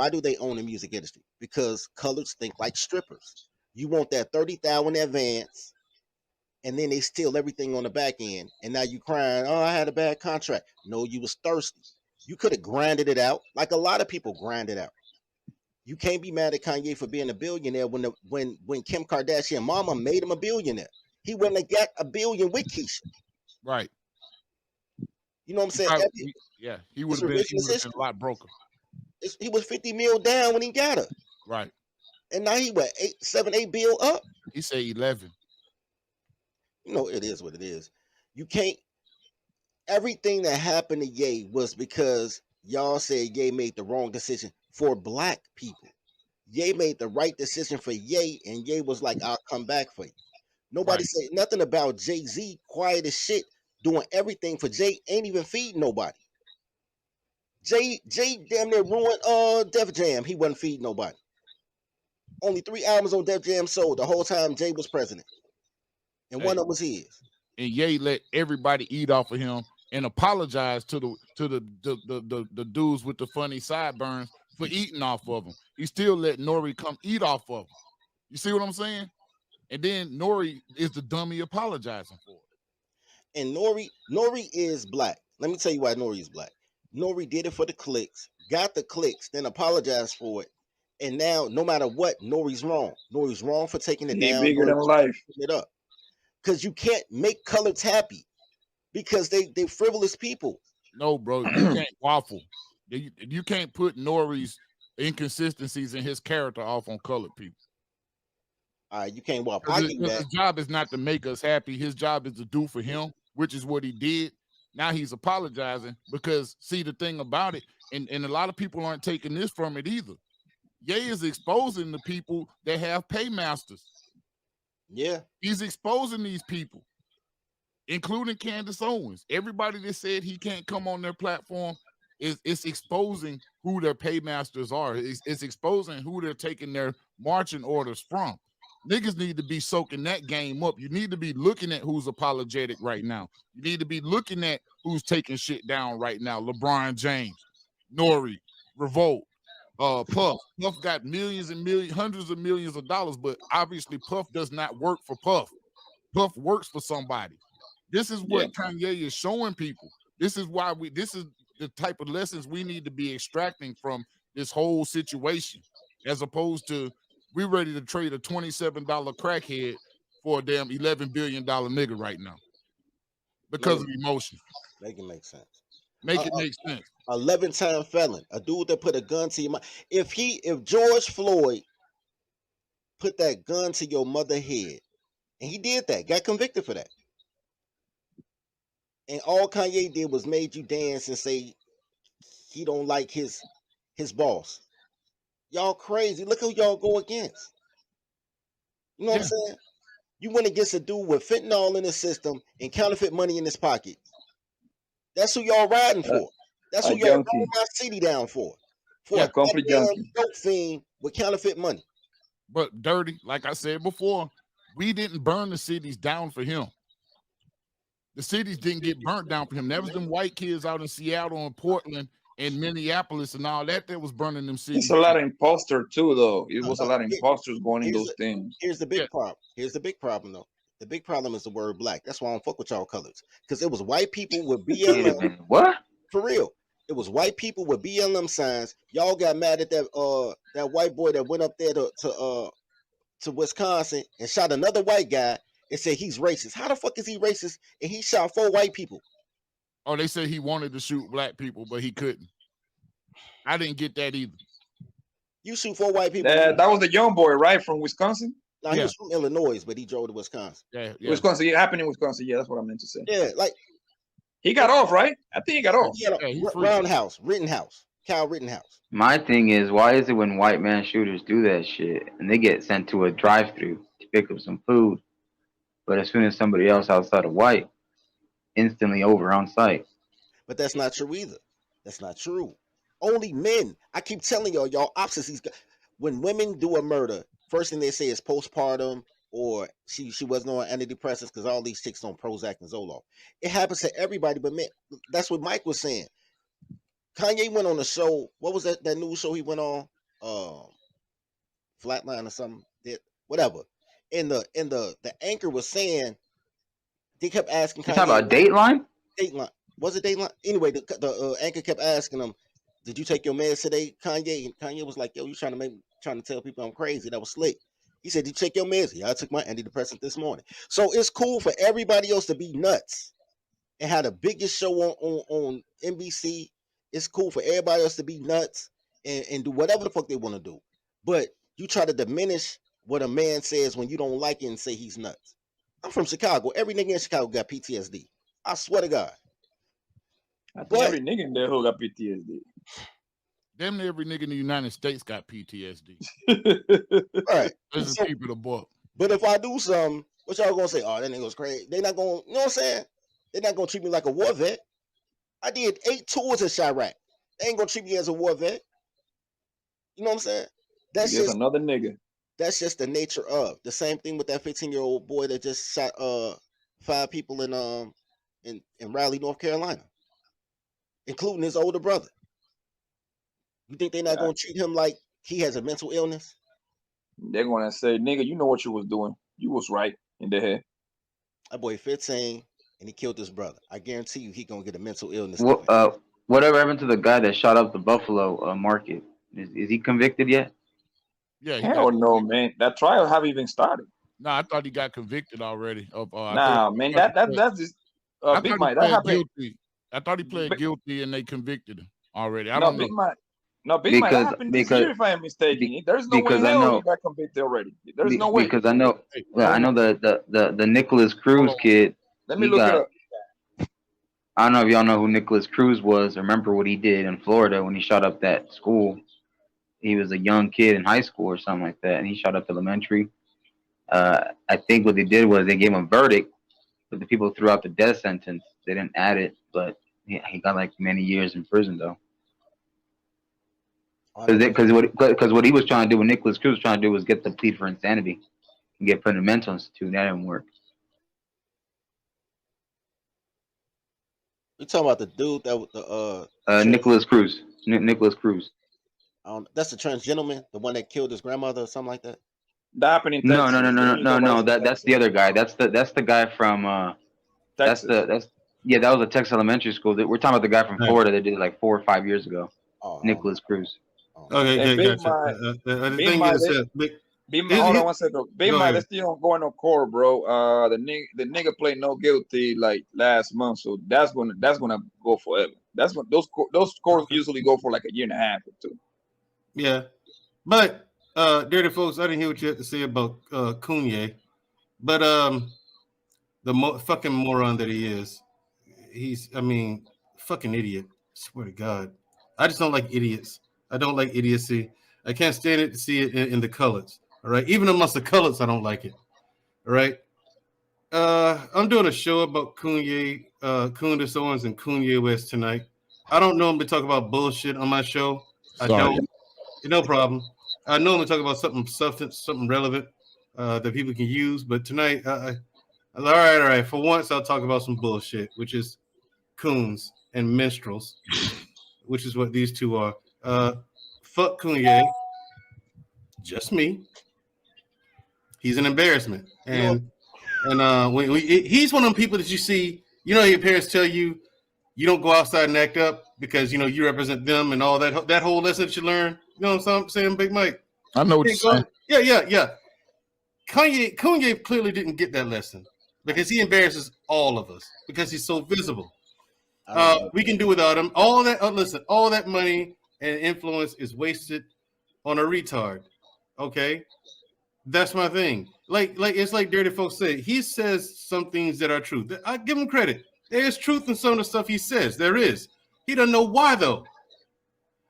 [SPEAKER 14] do they own the music industry? Because coloreds think like strippers. You want that 30,000 advance, and then they steal everything on the back end, and now you crying, "Oh, I had a bad contract." No, you was thirsty. You could have grinded it out, like a lot of people grind it out. You can't be mad at Kanye for being a billionaire when Kim Kardashian mama made him a billionaire. He wouldn't have got $1 billion with Keisha.
[SPEAKER 11] Right.
[SPEAKER 14] You know what I'm saying?
[SPEAKER 11] Yeah, he would have been a lot broker.
[SPEAKER 14] He was 50 mil down when he got her.
[SPEAKER 11] Right.
[SPEAKER 14] And now he what, 8 bill up?
[SPEAKER 11] He said 11.
[SPEAKER 14] You know, it is what it is. You can't. Everything that happened to Ye was because y'all said Ye made the wrong decision for black people. Ye made the right decision for Ye, and Ye was like, I'll come back for you. Nobody said nothing about Jay-Z, quiet as shit, doing everything for Jay, ain't even feeding nobody. Jay damn near ruined Def Jam. He wasn't feeding nobody. Only 3 albums on Def Jam sold the whole time Jay was president. And one of them was his.
[SPEAKER 11] And Ye let everybody eat off of him and apologize to the dudes with the funny sideburns for eating off of him. He still let Nori come eat off of him. You see what I'm saying? And then Nori is the dummy apologizing for it.
[SPEAKER 14] And Nori is black. Let me tell you why Nori is black. Nori did it for the clicks, got the clicks, then apologized for it. And now, no matter what, Nori's wrong. Nori's wrong for taking it down.
[SPEAKER 6] Bigger than life.
[SPEAKER 14] It up. Because you can't make coloreds happy because they frivolous people.
[SPEAKER 11] No, bro, you can't waffle. You can't put Nori's inconsistencies in his character off on colored people.
[SPEAKER 14] You can't waffle.
[SPEAKER 11] His job is not to make us happy. His job is to do for him, which is what he did. Now he's apologizing because, see, the thing about it, and a lot of people aren't taking this from it either. Ye is exposing the people that have paymasters.
[SPEAKER 14] Yeah.
[SPEAKER 11] He's exposing these people, including Candace Owens. Everybody that said he can't come on their platform it's exposing who their paymasters are. It's exposing who they're taking their marching orders from. Niggas need to be soaking that game up. You need to be looking at who's apologetic right now. You need to be looking at who's taking shit down right now. LeBron James, Nori, Revolt, Puff. Puff got millions and millions, hundreds of millions of dollars, but obviously Puff does not work for Puff. Puff works for somebody. This is what Kanye is showing people. This is why this is the type of lessons we need to be extracting from this whole situation, as opposed to we ready to trade a $27 crackhead for a damn $11 billion nigga right now because of emotion.
[SPEAKER 14] Make it make sense.
[SPEAKER 11] Make it make sense.
[SPEAKER 14] 11-time felon, a dude that put a gun to your mouth. If George Floyd put that gun to your mother's head, and he did that, got convicted for that, and all Kanye did was made you dance and say he don't like his boss. Y'all crazy. Look who y'all go against. You know what I'm saying? You went against a dude with fentanyl in his system and counterfeit money in his pocket. That's who y'all riding for. That's who y'all rolling my city down for. For a
[SPEAKER 6] complete junkie.
[SPEAKER 14] Dope fiend with counterfeit money.
[SPEAKER 11] But Dirty, like I said before, we didn't burn the cities down for him. The cities didn't get burnt down for him. That was them white kids out in Seattle and Portland and Minneapolis and all that was burning them cities.
[SPEAKER 6] It's a lot of imposters too, though. It was a lot of imposters going in those things.
[SPEAKER 14] Here's the big problem. Here's the big problem, though. The big problem is the word black. That's why I don't fuck with y'all colors. Because it was white people with BLM.
[SPEAKER 2] What?
[SPEAKER 14] For real. It was white people with BLM signs. Y'all got mad at that white boy that went up there to Wisconsin and shot another white guy and said he's racist. How the fuck is he racist? And he shot 4 white people.
[SPEAKER 11] Oh, they said he wanted to shoot black people, but he couldn't. I didn't get that either.
[SPEAKER 14] You shoot 4 white people.
[SPEAKER 6] That was the young boy, right, from Wisconsin?
[SPEAKER 14] No, he was from Illinois, but he drove to Wisconsin.
[SPEAKER 11] Yeah.
[SPEAKER 6] Wisconsin. It happened in Wisconsin. Yeah, that's what I meant to say.
[SPEAKER 14] Yeah, like
[SPEAKER 6] he got off, right? I think he got off.
[SPEAKER 14] Kyle Rittenhouse.
[SPEAKER 2] My thing is, why is it when white man shooters do that shit and they get sent to a drive-thru to pick up some food, but as soon as somebody else outside of white, instantly over on site?
[SPEAKER 14] But that's not true either. That's not true. Only men. I keep telling y'all opposites. When women do a murder, first thing they say is postpartum, or she wasn't on antidepressants because all these chicks on Prozac and Zoloft. It happens to everybody, but man, that's what Mike was saying. Kanye went on a show. What was that news show he went on? Flatline or something. Whatever. And the anchor was saying, they kept asking Kanye.
[SPEAKER 2] You talking about Dateline?
[SPEAKER 14] Dateline. Was it Dateline? Anyway, the anchor kept asking him, did you take your meds today, Kanye? And Kanye was like, yo, you trying to tell people I'm crazy. That was slick. He said, did you take your meds? Yeah, I took my antidepressant this morning. So it's cool for everybody else to be nuts and have the biggest show on NBC. It's cool for everybody else to be nuts and do whatever the fuck they want to do. But you try to diminish what a man says when you don't like it and say he's nuts. I'm from Chicago. Every nigga in Chicago got PTSD. I swear to God.
[SPEAKER 6] I think every nigga in there who got PTSD.
[SPEAKER 11] damn near every nigga in the United States got PTSD.
[SPEAKER 14] Right.
[SPEAKER 11] Let's just keep it a buck.
[SPEAKER 14] But if I do something, what y'all gonna say? Oh, that nigga was crazy. They not gonna, you know what I'm saying? They're not gonna treat me like a war vet. I did 8 tours in Chirac. They ain't gonna treat me as a war vet. You know what I'm saying? That's just
[SPEAKER 6] another nigga.
[SPEAKER 14] That's just the nature of the same thing with that 15-year-old boy that just shot 5 people in Raleigh, North Carolina, including his older brother. You think they're not gonna treat him like he has a mental illness?
[SPEAKER 6] They're gonna say, nigga, you know what you was doing. You was right in the head.
[SPEAKER 14] That boy 15 and he killed his brother. I guarantee you he gonna get a mental illness.
[SPEAKER 2] Whatever happened to the guy that shot up the Buffalo market? Is he convicted yet?
[SPEAKER 11] Yeah,
[SPEAKER 6] hell no, man. That trial haven't even started.
[SPEAKER 11] No, I thought he got convicted already. Of
[SPEAKER 6] man, that's just Big Mike. That happened.
[SPEAKER 11] Guilty. I thought he pled guilty and they convicted him already. I
[SPEAKER 6] no,
[SPEAKER 11] don't know.
[SPEAKER 6] Big Mike. No, Big Mike. That happened this year, if I am mistaken. There's no way in hell he got convicted already. There's no way.
[SPEAKER 2] Because I know the Nicholas Cruz kid.
[SPEAKER 6] Let me look it up.
[SPEAKER 2] I don't know if y'all know who Nicholas Cruz was. Remember what he did in Florida when he shot up that school? He was a young kid in high school or something like that, and he shot up elementary. I think what they did was they gave him a verdict, but the people threw out the death sentence. They didn't add it, but he got like many years in prison though. Because what he was trying to do, what Nicholas Cruz was trying to do, was get the plea for insanity and get put in a mental institute. That didn't work.
[SPEAKER 14] You talking about the dude that the
[SPEAKER 2] Nicholas Cruz. Nicholas Cruz.
[SPEAKER 14] That's the transgender, the one that killed his grandmother or something like that.
[SPEAKER 6] That happened in
[SPEAKER 2] Texas. No. That's the other guy. That's the guy from
[SPEAKER 6] Texas.
[SPEAKER 2] That was a Texas elementary school. We're talking about the guy from Florida that did it like 4 or 5 years ago. Nicholas Cruz.
[SPEAKER 10] Okay, gotcha.
[SPEAKER 6] Hold on one second. Big Mike, they still don't go in no court, bro. The nigga played no guilty like last month, so that's gonna go forever. That's what those courts usually go for like a year and a half or 2.
[SPEAKER 10] Yeah, but dirty folks, I didn't hear what you had to say about Kanye, but the fucking moron that he is, fucking idiot. I swear to God, I just don't like idiots. I don't like idiocy. I can't stand it to see it in the colors. All right, even amongst the colors, I don't like it. All right, I'm doing a show about Kanye, Candace Owens, and Kanye West tonight. I don't normally talk about bullshit on my show. I don't. No problem. I normally talk about something substance, something relevant that people can use. But tonight, all right. For once, I'll talk about some bullshit, which is coons and minstrels, which is what these two are. Fuck Kanye. Just me. He's an embarrassment, and he's one of them people that you see. You know, your parents tell you you don't go outside and act up because you represent them and all that whole lesson that you learn. You know what I'm saying, Big Mike?
[SPEAKER 11] I know what you're saying.
[SPEAKER 10] Yeah. Kanye clearly didn't get that lesson because he embarrasses all of us because he's so visible. We can do without him. All that money and influence is wasted on a retard. Okay, that's my thing. Like it's like dirty folks say. He says some things that are true. I give him credit. There is truth in some of the stuff he says. There is. He doesn't know why though,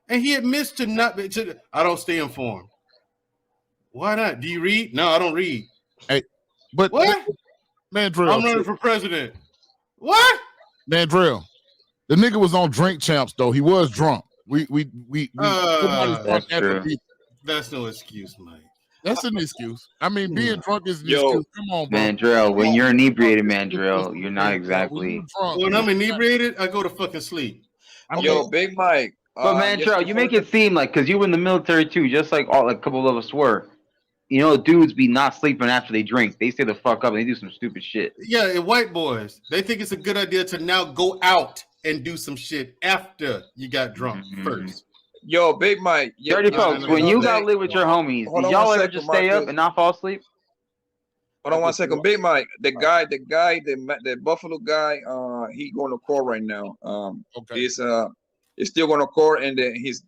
[SPEAKER 10] and he admits to not. I don't stay informed. Why not? Do you read? No, I don't read.
[SPEAKER 11] Hey, but
[SPEAKER 10] what?
[SPEAKER 11] Mandrill,
[SPEAKER 10] I'm running for president. What?
[SPEAKER 11] Mandrill, the nigga was on Drink Champs though. He was drunk.
[SPEAKER 10] That's true. That's no excuse, Mike.
[SPEAKER 11] That's an excuse. I mean, being drunk is an excuse. Come on, bro.
[SPEAKER 2] Mandrill, when you're inebriated, Mandrill, you're not exactly.
[SPEAKER 10] When I'm inebriated, I go to fucking sleep.
[SPEAKER 6] Big Mike.
[SPEAKER 2] But Mandrill, you make it seem like because you were in the military too, just like a couple of us were. You know, dudes be not sleeping after they drink. They stay the fuck up and they do some stupid shit.
[SPEAKER 10] Yeah, and white boys, they think it's a good idea to now go out and do some shit after you got drunk first.
[SPEAKER 6] Yo, Big Mike.
[SPEAKER 2] Dirty folks, when you gotta live with your homies, did y'all ever just stay up and not fall asleep?
[SPEAKER 6] Hold on 1 second, Big Mike. The Buffalo guy, he going to court right now. He's still going to court, and his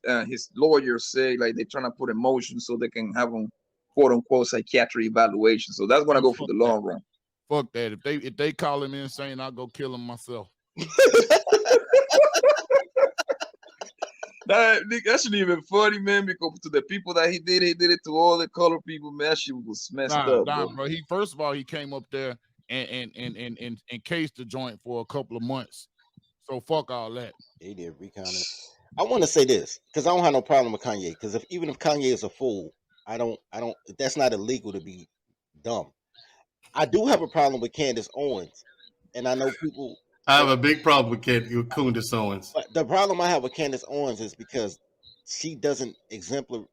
[SPEAKER 6] lawyers say like they're trying to put in motion so they can have him quote unquote psychiatric evaluation. So that's going to go for the long run.
[SPEAKER 11] Fuck that. If they call him insane, I'll go kill him myself.
[SPEAKER 6] That shouldn't even funny, man. Because to the people that he did it to all the color people, man. That shit was messed up, bro.
[SPEAKER 11] He first of all, he came up there and cased the joint for a couple of months. So fuck all that.
[SPEAKER 14] He did recon it. I want to say this because I don't have no problem with Kanye. Because even if Kanye is a fool, I don't. That's not illegal to be dumb. I do have a problem with Candace Owens, and I know people.
[SPEAKER 10] I have a big problem with Candace Owens.
[SPEAKER 14] But the problem I have with Candace Owens is because she's not an example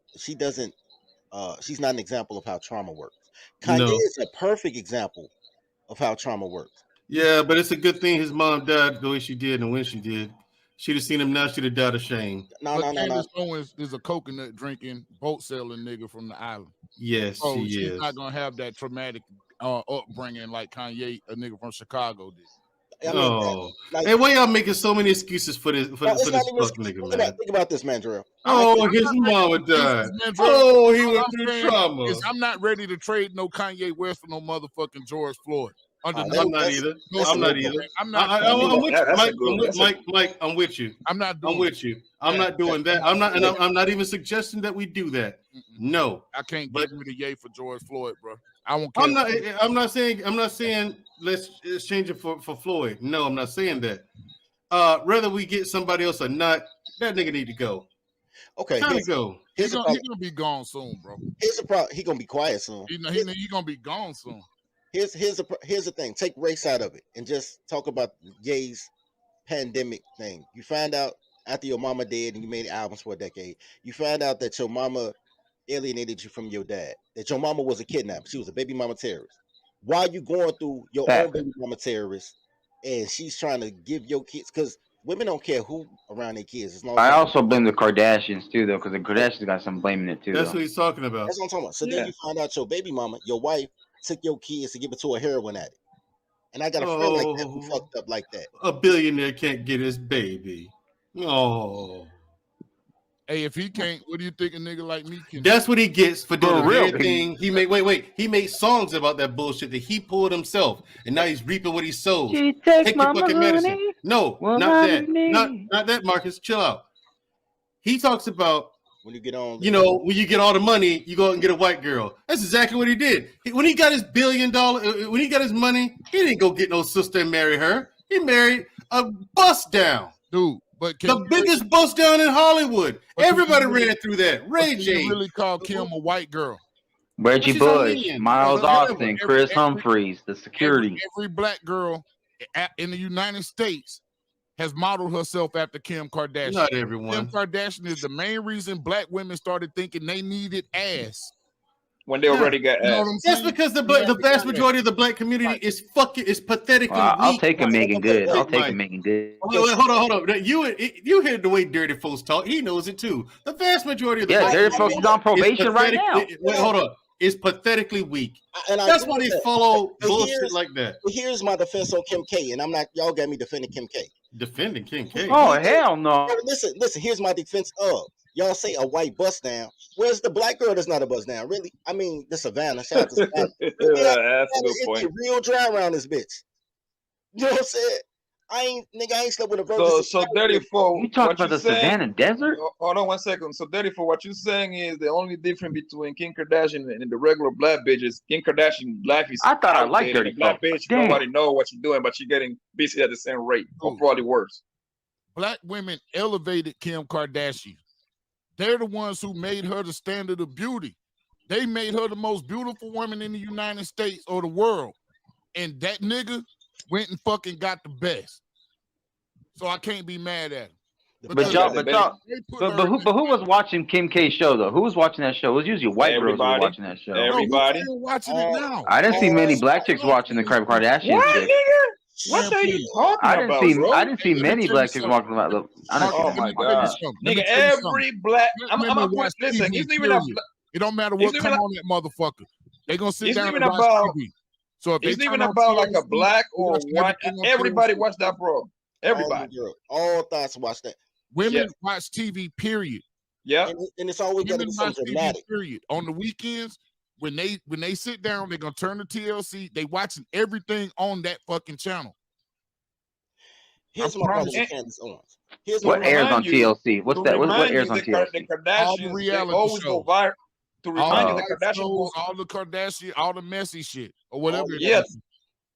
[SPEAKER 14] of how trauma works. Kanye is a perfect example of how trauma works.
[SPEAKER 10] Yeah, but it's a good thing his mom died the way she did and when she did. She'd have seen him now, she'd have died of shame.
[SPEAKER 11] Candace Owens is a coconut drinking, boat sailing nigga from the island.
[SPEAKER 10] Yes,
[SPEAKER 11] she's not gonna have that traumatic upbringing like Kanye, a nigga from Chicago, did.
[SPEAKER 10] Hey, why y'all making so many excuses for this fuck nigga, man?
[SPEAKER 14] Think about this, Mandrell.
[SPEAKER 10] His mama died. He went through trauma.
[SPEAKER 11] I'm not ready to trade no Kanye West for no motherfucking George Floyd.
[SPEAKER 10] I'm not either. I'm not either. Mike, I'm with you. I'm not doing that. I'm not even suggesting that we do that. No.
[SPEAKER 11] I can't get rid of Ye for George Floyd, bro. I won't care.
[SPEAKER 10] I'm not saying let's exchange it for Floyd. No, I'm not saying that. Whether we get somebody else or not, that nigga need to go.
[SPEAKER 14] Okay,
[SPEAKER 10] go.
[SPEAKER 11] He's gonna be gone soon, bro.
[SPEAKER 14] Here's the problem. He's gonna be quiet soon.
[SPEAKER 11] He's gonna be gone soon.
[SPEAKER 14] Here's the thing. Take race out of it and just talk about Ye's pandemic thing. You find out after your mama dead and you made albums for a decade. You find out that your mama alienated you from your dad. That your mama was a kidnapper. She was a baby mama terrorist. While you going through your own baby mama terrorist, and she's trying to give your kids, because women don't care who around their kids. As long as
[SPEAKER 2] I also blame the Kardashians too, though, because the Kardashians got some blaming it too.
[SPEAKER 10] That's what he's talking about.
[SPEAKER 14] That's what I'm talking about. So then you find out your baby mama, your wife, took your kids to give it to a heroin addict. And I got a friend like that who fucked up like that.
[SPEAKER 10] A billionaire can't get his baby. Oh.
[SPEAKER 11] Hey, if he can't, what do you think a nigga like me can?
[SPEAKER 10] That's what he gets for doing the very thing. He made he made songs about that bullshit that he pulled himself, and now he's reaping what he sowed. Take your fucking medicine. No, not that. Not that, Marcus. Chill out. He talks about
[SPEAKER 14] when you get on,
[SPEAKER 10] when you get all the money, you go out and get a white girl. That's exactly what he did. When he got his $1 billion, when he got his money, he didn't go get no sister and marry her. He married a bust down.
[SPEAKER 11] Dude, but
[SPEAKER 10] the biggest bust down in Hollywood. Everybody ran through that. Ray J.
[SPEAKER 11] You really call Kim a white girl?
[SPEAKER 2] Reggie Bush, Miles Austin, Chris Humphreys, the security.
[SPEAKER 11] Every black girl in the United States has modeled herself after Kim Kardashian.
[SPEAKER 10] Not everyone.
[SPEAKER 11] Kim Kardashian is the main reason black women started thinking they needed ass.
[SPEAKER 6] When they already got ass.
[SPEAKER 10] That's because the vast majority of the black community is pathetically weak.
[SPEAKER 2] I'll take a Megan Good. I'll take a Megan Good.
[SPEAKER 10] Hold on. You hear the way dirty folks talk. He knows it too. The vast majority of the black
[SPEAKER 2] dirty folks is on probation right now.
[SPEAKER 10] Wait, hold on. It's pathetically weak. That's why they follow bullshit like that.
[SPEAKER 14] But here's my defense on Kim K, and I'm not. Y'all got me defending Kim K.
[SPEAKER 10] Defending Kim K.
[SPEAKER 2] Oh hell no!
[SPEAKER 14] Listen. Here's my defense of y'all say a white bust down. Where's the black girl that's not a bust down? Really? I mean, the Savannah. Shout out to Savannah.
[SPEAKER 6] That's a good point.
[SPEAKER 14] It's real dry around this bitch. You know what I'm saying? I ain't slept with a virgin.
[SPEAKER 6] So 34.
[SPEAKER 2] You talking about the Savannah desert?
[SPEAKER 6] Hold on 1 second. So 34. What you're saying is the only difference between Kim Kardashian and the regular black bitch is Kim Kardashian life is.
[SPEAKER 2] I thought I liked dirty
[SPEAKER 6] black bitch. Damn. Nobody know what you're doing, but you're getting busy at the same rate, or probably worse.
[SPEAKER 11] Black women elevated Kim Kardashian. They're the ones who made her the standard of beauty. They made her the most beautiful woman in the United States or the world. And that nigga went and fucking got the best. So I can't be mad at him.
[SPEAKER 2] But who was watching Kim K's show though? Who was watching that show? It was usually white girls who were watching that show.
[SPEAKER 6] Everybody
[SPEAKER 11] watching it now.
[SPEAKER 2] I didn't see many black chicks watching the Kardashian shit.
[SPEAKER 6] What are you talking about, bro?
[SPEAKER 2] I didn't see many black chicks walking about.
[SPEAKER 6] Oh my god, nigga! Every black. Listen. He's even a.
[SPEAKER 11] It don't matter what come on that motherfucker. They gonna sit down and watch TV. So if
[SPEAKER 6] it's even about like a black or white. Everybody watch that, bro. Everybody.
[SPEAKER 14] All thoughts watch that.
[SPEAKER 11] Women watch TV, period.
[SPEAKER 6] Yeah.
[SPEAKER 14] And it's always got to be something dramatic.
[SPEAKER 11] Period. On the weekends, when they sit down, they're gonna turn the TLC. They watching everything on that fucking channel.
[SPEAKER 14] Here's my problem with Candace Owens.
[SPEAKER 2] What airs on TLC? What's that? What airs on
[SPEAKER 6] The
[SPEAKER 2] TLC?
[SPEAKER 11] All the
[SPEAKER 6] Kardashians, they
[SPEAKER 11] reality
[SPEAKER 6] always
[SPEAKER 11] shows.
[SPEAKER 6] go viral. To remind you,
[SPEAKER 11] All
[SPEAKER 6] the
[SPEAKER 11] the
[SPEAKER 6] Kardashians
[SPEAKER 11] shows,
[SPEAKER 6] go.
[SPEAKER 11] all the Kardashian, all the messy shit, or whatever.
[SPEAKER 6] Yes.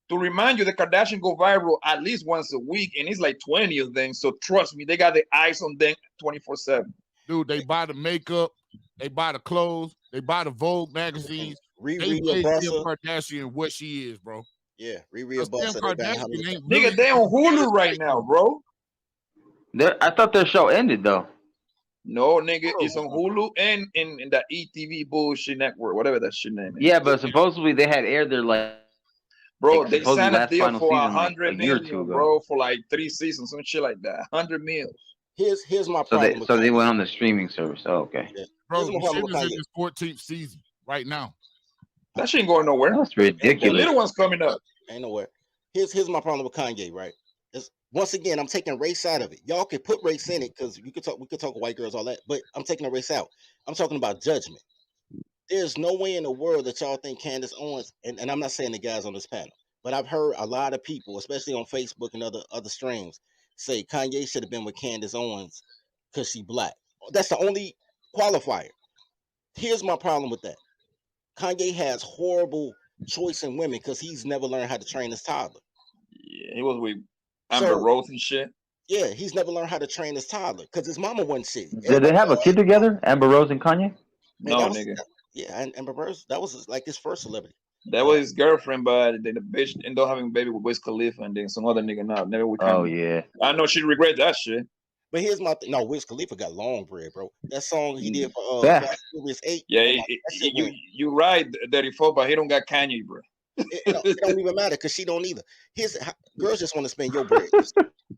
[SPEAKER 6] To remind you, the Kardashians go viral at least once a week, and it's like 20 of them. So trust me, they got their eyes on them 24/7.
[SPEAKER 11] Dude, they buy the makeup, they buy the clothes, they buy the Vogue magazines. They made Kim Kardashian what she is, bro.
[SPEAKER 14] Yeah,
[SPEAKER 11] Kim Kardashian ain't
[SPEAKER 6] Nigga, they on Hulu right now, bro.
[SPEAKER 2] I thought their show ended though.
[SPEAKER 6] No, nigga, it's on Hulu and in the ETV bullshit network, whatever that shit name is.
[SPEAKER 2] Yeah, but supposedly they had aired their
[SPEAKER 6] bro, they signed a deal for
[SPEAKER 2] $100
[SPEAKER 6] million, bro, for like 3 seasons, some shit like that. 100 mil.
[SPEAKER 14] Here's my
[SPEAKER 2] problem. So they went on the streaming service. Oh, okay.
[SPEAKER 14] Yeah.
[SPEAKER 11] Bro, the shit is in its 14th season right now.
[SPEAKER 6] That shit ain't going nowhere.
[SPEAKER 2] That's ridiculous.
[SPEAKER 6] The little one's coming up.
[SPEAKER 14] Ain't nowhere. Here's my problem with Kanye, right? Once again, I'm taking race out of it. Y'all can put race in it because we could talk white girls, all that, but I'm taking the race out. I'm talking about judgment. There's no way in the world that y'all think Candace Owens, and I'm not saying the guys on this panel, but I've heard a lot of people, especially on Facebook and other streams, say Kanye should have been with Candace Owens because she black. That's the only qualifier. Here's my problem with that. Kanye has horrible choice in women because he's never learned how to train his toddler.
[SPEAKER 6] Yeah, he was with Amber Rose and shit.
[SPEAKER 14] Yeah, he's never learned how to train his toddler because his mama wasn't shit.
[SPEAKER 2] Did they have a kid together, Amber Rose and Kanye?
[SPEAKER 6] No, nigga.
[SPEAKER 14] Yeah, and Amber Rose, that was like his first celebrity.
[SPEAKER 6] That was his girlfriend, but then the bitch ended up having a baby with Wiz Khalifa and then some other nigga now. Never with Kanye.
[SPEAKER 2] Oh, yeah.
[SPEAKER 6] I know she regret that shit.
[SPEAKER 14] But here's my thing. No, Wiz Khalifa got long bread, bro. That song he did for
[SPEAKER 6] Fast
[SPEAKER 14] Furious 8.
[SPEAKER 6] Yeah, you right, 34, but he don't got Kanye, bro.
[SPEAKER 14] It don't even matter because she don't either. Girls just want to spend your bread.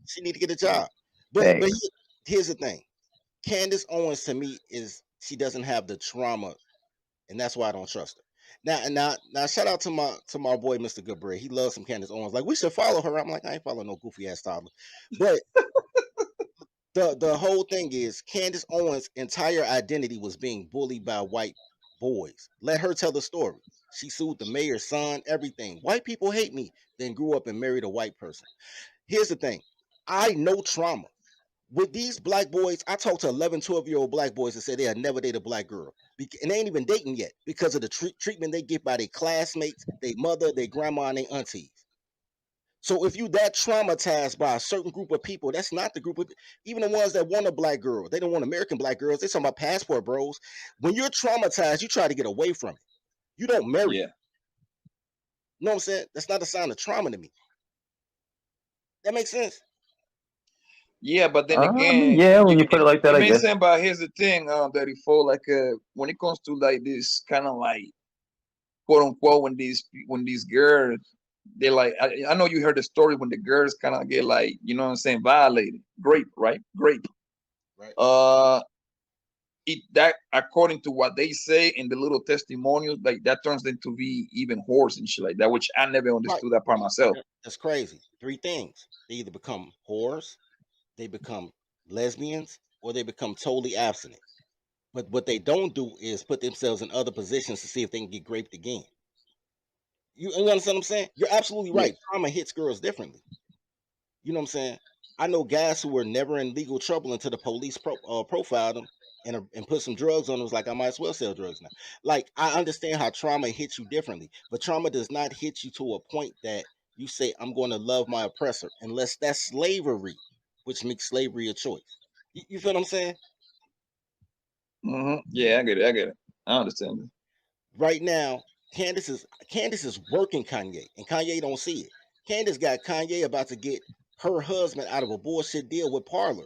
[SPEAKER 14] She need to get a job. But here's the thing. Candace Owens to me she doesn't have the trauma, and that's why I don't trust her. Now, shout out to my boy Mr. Goodbread. He loves some Candace Owens. Like, we should follow her. I'm like, I ain't following no goofy ass toddler. But the whole thing is Candace Owens' entire identity was being bullied by white boys. Let her tell the story. She sued the mayor's son, everything. White people hate me, then grew up and married a white person. Here's the thing. I know trauma. With these black boys, I talk to 11, 12-year-old black boys that say they'll never date a black girl. And they ain't even dating yet because of the treatment they get by their classmates, their mother, their grandma, and their aunties. So if you that traumatized by a certain group of people, that's not the group of, even the ones that want a black girl. They don't want American black girls. They're talking about passport bros. When you're traumatized, you try to get away from it. You don't marry.
[SPEAKER 6] Yeah.
[SPEAKER 14] You know what I'm saying? That's not a sign of trauma to me. That makes sense.
[SPEAKER 6] Yeah, but then again,
[SPEAKER 2] yeah, when you put it like that, I guess.
[SPEAKER 6] But here's the thing, 34, like when it comes to like this kind of like quote unquote when these girls, they like I know you heard the story when the girls kind of get like, you know what I'm saying, violated. Grape. Right. That according to what they say in the little testimonials, like that turns them to be even whores and shit like that, which I never understood that part myself.
[SPEAKER 14] That's crazy. 3 things. They either become whores, they become lesbians, or they become totally abstinent. But what they don't do is put themselves in other positions to see if they can get raped again. You understand what I'm saying? You're absolutely right. Trauma hits girls differently. You know what I'm saying? I know guys who were never in legal trouble until the police profiled them and put some drugs on them. Was like, I might as well sell drugs now. Like, I understand how trauma hits you differently, but trauma does not hit you to a point that you say, I'm going to love my oppressor, unless that's slavery, which makes slavery a choice. You feel what I'm saying?
[SPEAKER 6] Mm-hmm. Yeah, I get it. I understand it.
[SPEAKER 14] Right now, Candace is working Kanye, and Kanye don't see it. Candace got Kanye about to get her husband out of a bullshit deal with Parler.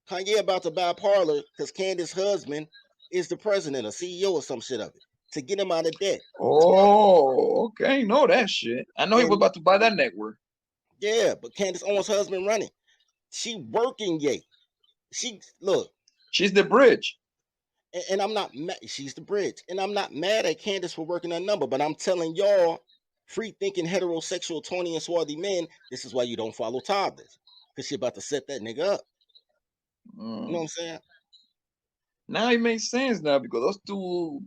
[SPEAKER 14] Kanye about to buy Parler because Candace's husband is the president or CEO or some shit of it to get him out of debt.
[SPEAKER 6] Oh, okay. Know that shit. I know he was about to buy that network.
[SPEAKER 14] Yeah, but Candace Owens' husband running. She working Ye. She's
[SPEAKER 6] the bridge.
[SPEAKER 14] And I'm not mad. She's the bridge. And I'm not mad at Candace for working her number, but I'm telling y'all, free-thinking, heterosexual, Tony and swarthy men, this is why you don't follow toddlers. Because she about to set that nigga up. You know what I'm saying?
[SPEAKER 6] Now it makes sense now because those two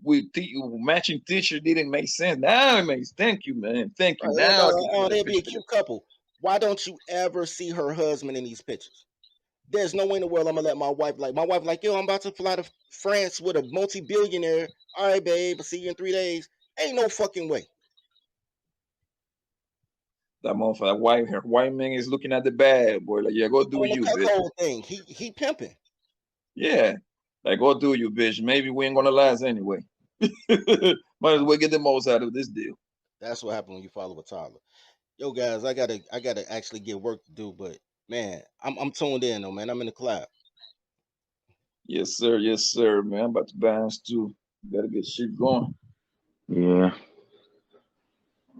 [SPEAKER 6] with matching t-shirt didn't make sense. Now it makes. Thank you, man. Thank you. Now
[SPEAKER 14] they'd be a cute couple. Why don't you ever see her husband in these pictures? There's no way in the world I'm gonna let my wife like, yo, I'm about to fly to France with a multi-billionaire. All right, babe, I'll see you in 3 days. Ain't no fucking way.
[SPEAKER 6] That motherfucker, her white man is looking at the bad boy. Like, yeah, go do you, bitch.
[SPEAKER 14] The whole thing. He pimping.
[SPEAKER 6] Yeah. Like, go do you, bitch. Maybe we ain't gonna last anyway. Might as well get the most out of this deal.
[SPEAKER 14] That's what happened when you follow a toddler. Yo, guys, I gotta actually get work to do, but man, I'm tuned in though, man. I'm in the cloud.
[SPEAKER 6] Yes, sir. Yes, sir, man. I'm about to bounce too. Gotta get shit going.
[SPEAKER 2] Yeah.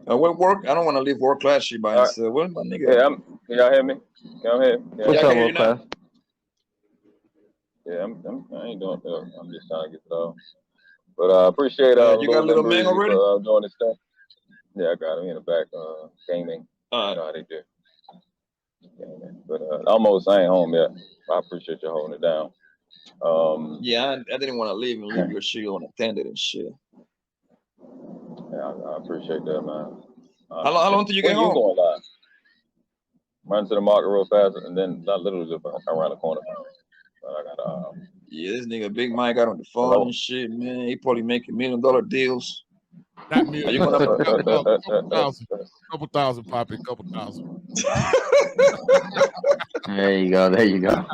[SPEAKER 6] What work? I don't want to leave world class shit by himself. What my nigga?
[SPEAKER 15] Yeah, can y'all hear me? Y'all hear?
[SPEAKER 2] What's up, world class?
[SPEAKER 15] Yeah, I ain't doing that. I'm just trying to get it off. But I appreciate
[SPEAKER 6] you got a little man already?
[SPEAKER 15] Doing this thing. Yeah, I got him in the back gaming. You know how they do. Gaming. But almost I ain't home yet. I appreciate you holding it down.
[SPEAKER 6] Yeah, I didn't want to leave your shit unattended and shit.
[SPEAKER 15] Yeah, I appreciate that, man.
[SPEAKER 6] How long till you get home?
[SPEAKER 15] You going live? Run to the market real fast, and then not literally just around the corner. But I got
[SPEAKER 6] yeah, this nigga Big Mike got on the phone and shit, man. He probably making $1 million deals.
[SPEAKER 11] Not million. Couple thousand, Poppy. Couple thousand.
[SPEAKER 2] There you go. There you go.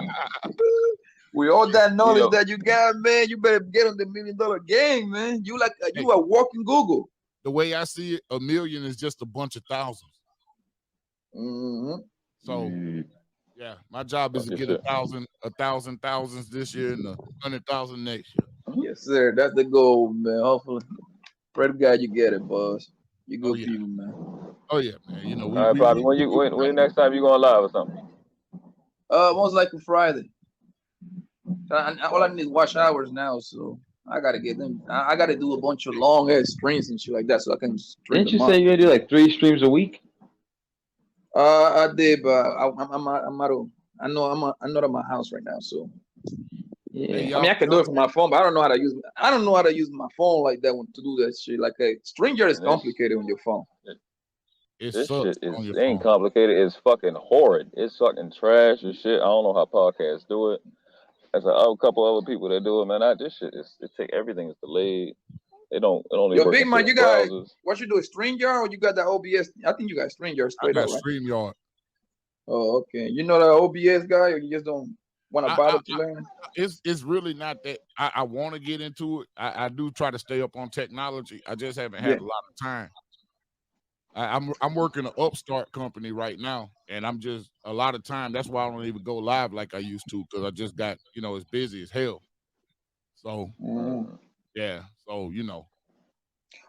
[SPEAKER 6] With all that knowledge that you got, man, you better get on the $1 million game, man. You are walking Google.
[SPEAKER 11] The way I see it, $1 million is just a bunch of thousands.
[SPEAKER 6] Mm-hmm.
[SPEAKER 11] So, yeah, my job is to get 1,000 thousands this year and 100,000 next year.
[SPEAKER 6] Yes, sir. That's the goal, man. Hopefully, pray to God you get it, boss. You good people, man.
[SPEAKER 11] Oh yeah, man. You know.
[SPEAKER 15] All right, Bobby. When next time you going live or something?
[SPEAKER 6] Most likely Friday. All I need is watch hours now, so I gotta get them. I gotta do a bunch of long ass streams and shit like that, so I can.
[SPEAKER 2] Didn't you say you're gonna do like 3 streams a week?
[SPEAKER 6] I did, but I'm not at my house right now, so. Yeah, I mean I can do it from my phone, but I don't know how to use. I don't know how to use my phone like that to do that shit. Like a Streamyard is complicated on your phone.
[SPEAKER 15] This shit ain't complicated. It's fucking horrid. It's fucking trash and shit. I don't know how podcasts do it. There's a couple other people that do it, man. This shit everything is delayed. It only.
[SPEAKER 6] Yo, Big Man, you got what you do? Streamyard or you got the OBS? I think you got Streamyard straight up, right?
[SPEAKER 11] Streamyard.
[SPEAKER 6] Oh, okay. You know the OBS guy, or you just don't want to bother to learn?
[SPEAKER 11] It's really not that. I want to get into it. I do try to stay up on technology. I just haven't had a lot of time. I'm working an upstart company right now, and I'm just a lot of time. That's why I don't even go live like I used to, because I just got it's busy as hell. So yeah, so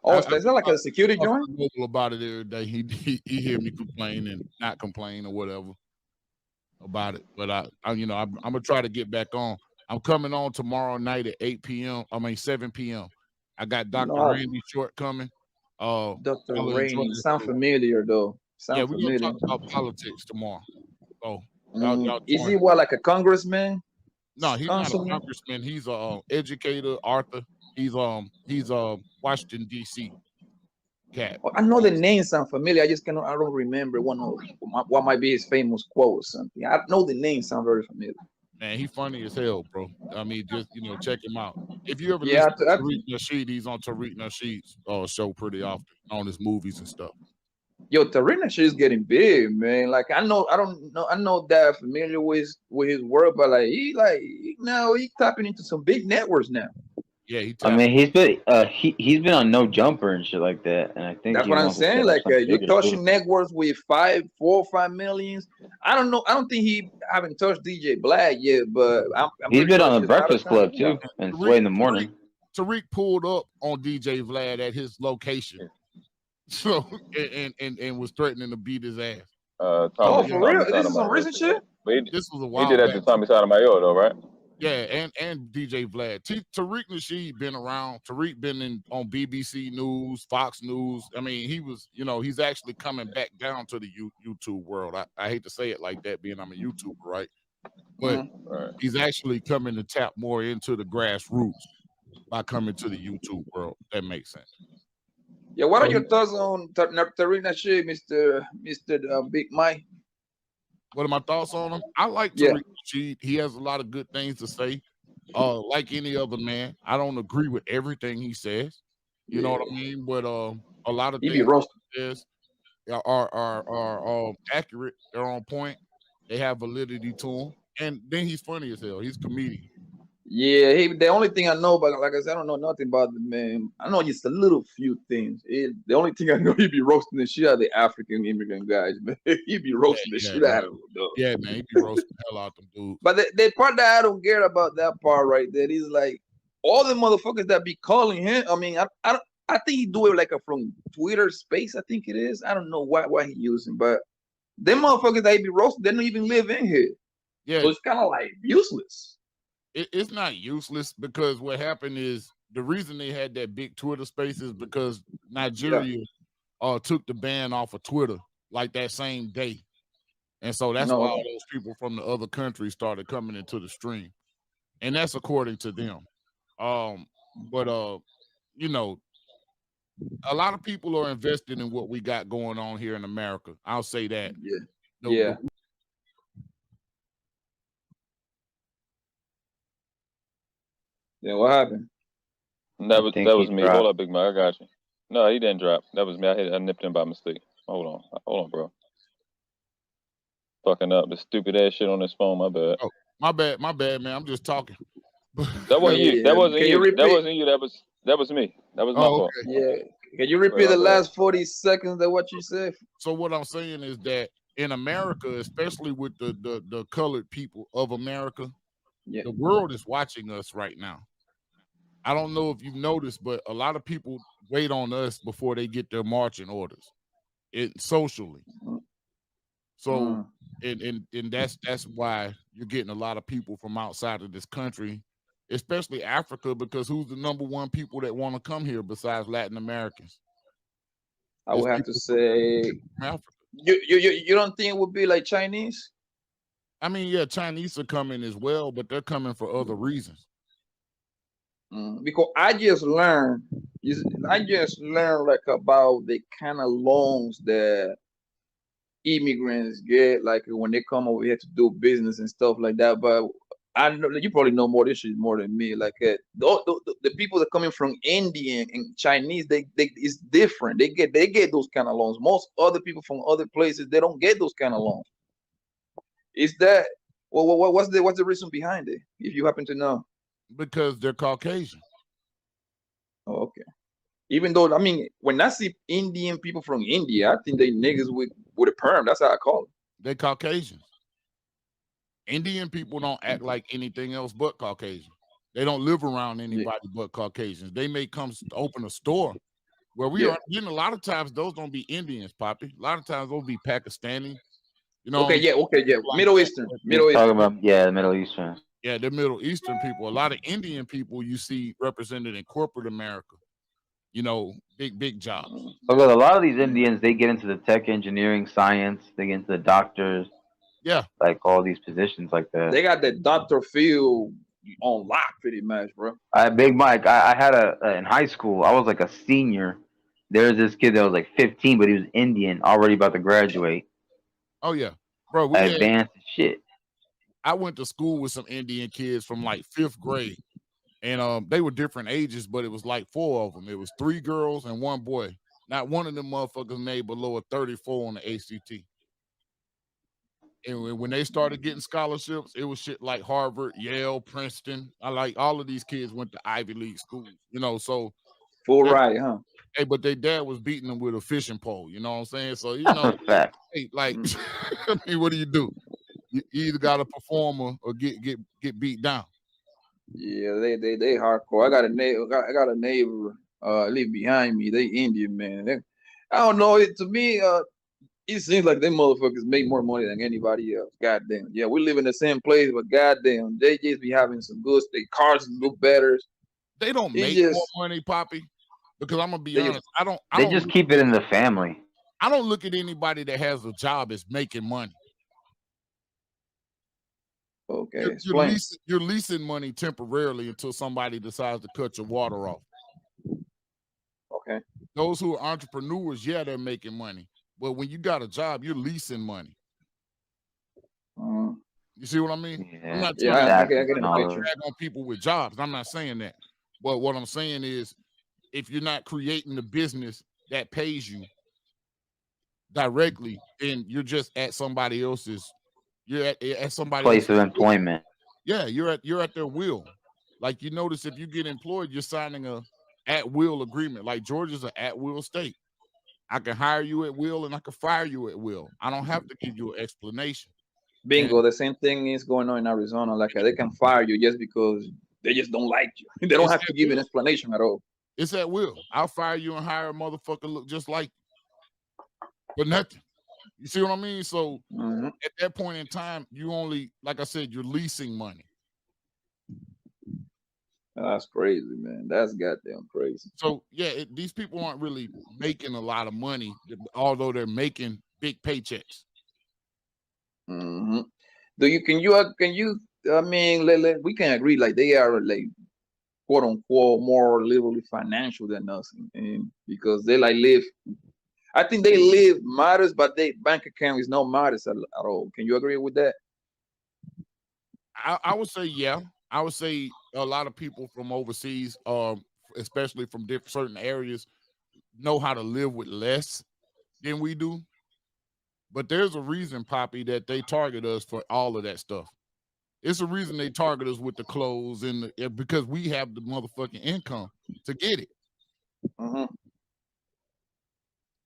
[SPEAKER 6] Oh, is that like a security joint?
[SPEAKER 11] About it every day. He hear me complain and not complain or whatever about it. But I'm gonna try to get back on. I'm coming on tomorrow night at 7 p.m. I got Dr. Randy Short coming.
[SPEAKER 6] Dr. Rainey, sound familiar though.
[SPEAKER 11] We're gonna talk about politics tomorrow. So
[SPEAKER 6] is he like a congressman?
[SPEAKER 11] No, he's not a congressman. He's a educator, author. He's Washington D.C. cat.
[SPEAKER 6] I know the name sound familiar. I don't remember what might be his famous quote or something. I know the name sound very familiar.
[SPEAKER 11] Man, he funny as hell, bro. I mean, just check him out. If you ever listen to Tariq Nasheed, he's on Tariq Nasheed's show pretty often on his movies and stuff.
[SPEAKER 6] Yo, Tariq Nasheed is getting big, man. Like I'm not that familiar with his work, but he tapping into some big networks now.
[SPEAKER 11] Yeah,
[SPEAKER 2] he's been on No Jumper and shit like that, and I think
[SPEAKER 6] that's what I'm saying. Like you're touching networks with 4 or 5 millions. I don't know. I don't think he haven't touched DJ Black yet, but
[SPEAKER 2] he's been on the Breakfast Club too, and Sway in the Morning.
[SPEAKER 11] Tariq pulled up on DJ Vlad at his location, so and was threatening to beat his ass.
[SPEAKER 6] For real? This is some recent shit.
[SPEAKER 11] This was a while.
[SPEAKER 15] He did that to Tommy Sotomayor though, right?
[SPEAKER 11] Yeah, and DJ Vlad. Tariq Nasheed been around. Tariq been on BBC News, Fox News. I mean, he was, he's actually coming back down to the YouTube world. I hate to say it like that, being I'm a YouTuber, right? But he's actually coming to tap more into the grassroots by coming to the YouTube world. That makes sense.
[SPEAKER 6] Yeah, what are your thoughts on Tarina shit, Mr. Big Mike?
[SPEAKER 11] What are my thoughts on him? I like Tariq Nasheed. He has a lot of good things to say. Like any other man, I don't agree with everything he says. You know what I mean? But a lot of things he says are accurate. They're on point. They have validity to them. And then he's funny as hell. He's a comedian.
[SPEAKER 6] Yeah, the only thing I know about, like I said, I don't know nothing about the man. I know just a little few things. The only thing I know, he be roasting the shit out of the African immigrant guys, man. He be roasting the shit out of them, though.
[SPEAKER 11] Yeah, man, he be roasting the hell out of them dudes.
[SPEAKER 6] But the part that I don't get about that part right there is like all the motherfuckers that be calling him. I mean, I think he do it like from Twitter Space. I think it is. I don't know why he using, but them motherfuckers that he be roasting, they don't even live in here.
[SPEAKER 11] Yeah,
[SPEAKER 6] so it's kind of like useless.
[SPEAKER 11] It's not useless because what happened is the reason they had that big Twitter space is because Nigeria took the ban off of Twitter like that same day. And so that's why all those people from the other countries started coming into the stream. And that's according to them. But you know, a lot of people are invested in what we got going on here in America. I'll say that.
[SPEAKER 6] Yeah. Yeah, what happened?
[SPEAKER 15] That was me. Hold up, Big Mike. I got you. No, he didn't drop. That was me. I nipped him by mistake. Hold on, bro. Fucking up the stupid ass shit on this phone. My bad.
[SPEAKER 11] Oh, my bad, man. I'm just talking.
[SPEAKER 15] That wasn't you. That wasn't you. That wasn't you. That was me. That was my fault.
[SPEAKER 6] Yeah. Can you repeat the last 40 seconds of what you said?
[SPEAKER 11] So what I'm saying is that in America, especially with the colored people of America, the world is watching us right now. I don't know if you've noticed, but a lot of people wait on us before they get their marching orders. Socially. So and that's why you're getting a lot of people from outside of this country, especially Africa, because who's the number one people that want to come here besides Latin Americans?
[SPEAKER 6] I would have to say
[SPEAKER 11] Africa.
[SPEAKER 6] You don't think it would be like Chinese?
[SPEAKER 11] I mean, yeah, Chinese are coming as well, but they're coming for other reasons.
[SPEAKER 6] Because I just learned like about the kind of loans that immigrants get, like when they come over here to do business and stuff like that. But I know you probably know more this shit more than me. Like the people that are coming from Indian and Chinese, they it's different. They get those kind of loans. Most other people from other places, they don't get those kind of loans. Is that what's the reason behind it? If you happen to know.
[SPEAKER 11] Because they're Caucasian.
[SPEAKER 6] Oh, okay. Even though, I mean, when I see Indian people from India, I think they niggas with a perm. That's how I call them.
[SPEAKER 11] They're Caucasians. Indian people don't act like anything else but Caucasian. They don't live around anybody but Caucasians. They may come open a store where we are. You know, a lot of times those don't be Indians, Poppy. A lot of times those be Pakistani. You know.
[SPEAKER 6] Okay, Middle Eastern.
[SPEAKER 2] Talking about the Middle Eastern.
[SPEAKER 11] Yeah, the Middle Eastern people. A lot of Indian people you see represented in corporate America. You know, big jobs.
[SPEAKER 2] Look, a lot of these Indians, they get into the tech, engineering, science. They get into the doctors.
[SPEAKER 11] Yeah,
[SPEAKER 2] like all these positions like that.
[SPEAKER 6] They got the Dr. Phil on lock pretty much, bro.
[SPEAKER 2] Big Mike, I had in high school. I was like a senior. There's this kid that was like 15, but he was Indian, already about to graduate.
[SPEAKER 11] Oh yeah, bro.
[SPEAKER 2] Advanced shit.
[SPEAKER 11] I went to school with some Indian kids from like 5th grade, and they were different ages, but it was like 4 of them. It was 3 girls and 1 boy. Not one of them motherfuckers made below a 34 on the ACT. And when they started getting scholarships, it was shit like Harvard, Yale, Princeton. All of these kids went to Ivy League schools, you know. So
[SPEAKER 6] full ride, huh?
[SPEAKER 11] Hey, but their dad was beating them with a fishing pole. You know what I'm saying? So you know, hey, like, I mean, what do? You either got to perform or get beat down.
[SPEAKER 6] Yeah, they hardcore. I got a neighbor live behind me. They Indian, man. I don't know. To me, it seems like them motherfuckers make more money than anybody else. Goddamn. Yeah, we live in the same place, but goddamn, they just be having some good. Their cars look better.
[SPEAKER 11] They don't make more money, Poppy. Because I'm gonna be honest,
[SPEAKER 2] they just keep it in the family.
[SPEAKER 11] I don't look at anybody that has a job as making money.
[SPEAKER 6] Okay,
[SPEAKER 11] you're leasing money temporarily until somebody decides to cut your water off.
[SPEAKER 6] Okay.
[SPEAKER 11] Those who are entrepreneurs, yeah, they're making money. But when you got a job, you're leasing money. You see what I mean?
[SPEAKER 2] Yeah,
[SPEAKER 11] I'm not
[SPEAKER 6] I get
[SPEAKER 11] trying
[SPEAKER 6] in
[SPEAKER 11] to
[SPEAKER 6] the picture.
[SPEAKER 11] drag on people with jobs. I'm not saying that. But what I'm saying is, if you're not creating the business that pays you directly, then you're just at somebody else's. You're at somebody
[SPEAKER 2] place
[SPEAKER 11] else's
[SPEAKER 2] of employment.
[SPEAKER 11] Yeah, you're at their will. Like you notice, if you get employed, you're signing a at will agreement. Like Georgia's an at will state. I can hire you at will and I can fire you at will. I don't have to give you an explanation.
[SPEAKER 6] Bingo. The same thing is going on in Arizona. Like they can fire you just because they just don't like you. They don't have to give an explanation at all.
[SPEAKER 11] It's at will. I'll fire you and hire a motherfucker look just like you. But nothing. You see what I mean? So at that point in time, you only, like I said, you're leasing money.
[SPEAKER 6] That's crazy, man. That's goddamn crazy.
[SPEAKER 11] So yeah, these people aren't really making a lot of money, although they're making big paychecks.
[SPEAKER 6] Can you? I mean, we can agree like they are like quote unquote more literally financial than us, and because they like live. I think they live modest, but their bank account is not modest at all. Can you agree with that?
[SPEAKER 11] I would say yeah. I would say a lot of people from overseas, especially from certain areas, know how to live with less than we do. But there's a reason, Poppy, that they target us for all of that stuff. It's a reason they target us with the clothes and because we have the motherfucking income to get it.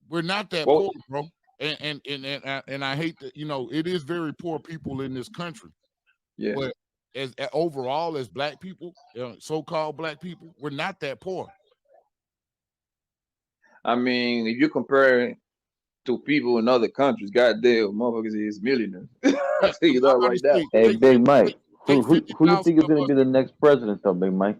[SPEAKER 11] We're not that poor, bro. And I hate that, it is very poor people in this country.
[SPEAKER 6] Yeah.
[SPEAKER 11] But as overall, as black people, so-called black people, we're not that poor.
[SPEAKER 6] I mean, if you compare to people in other countries, goddamn, motherfuckers is millionaires. I'll tell you that right now.
[SPEAKER 2] Hey, Big Mike, who you think is going to be the next president, though, Big Mike?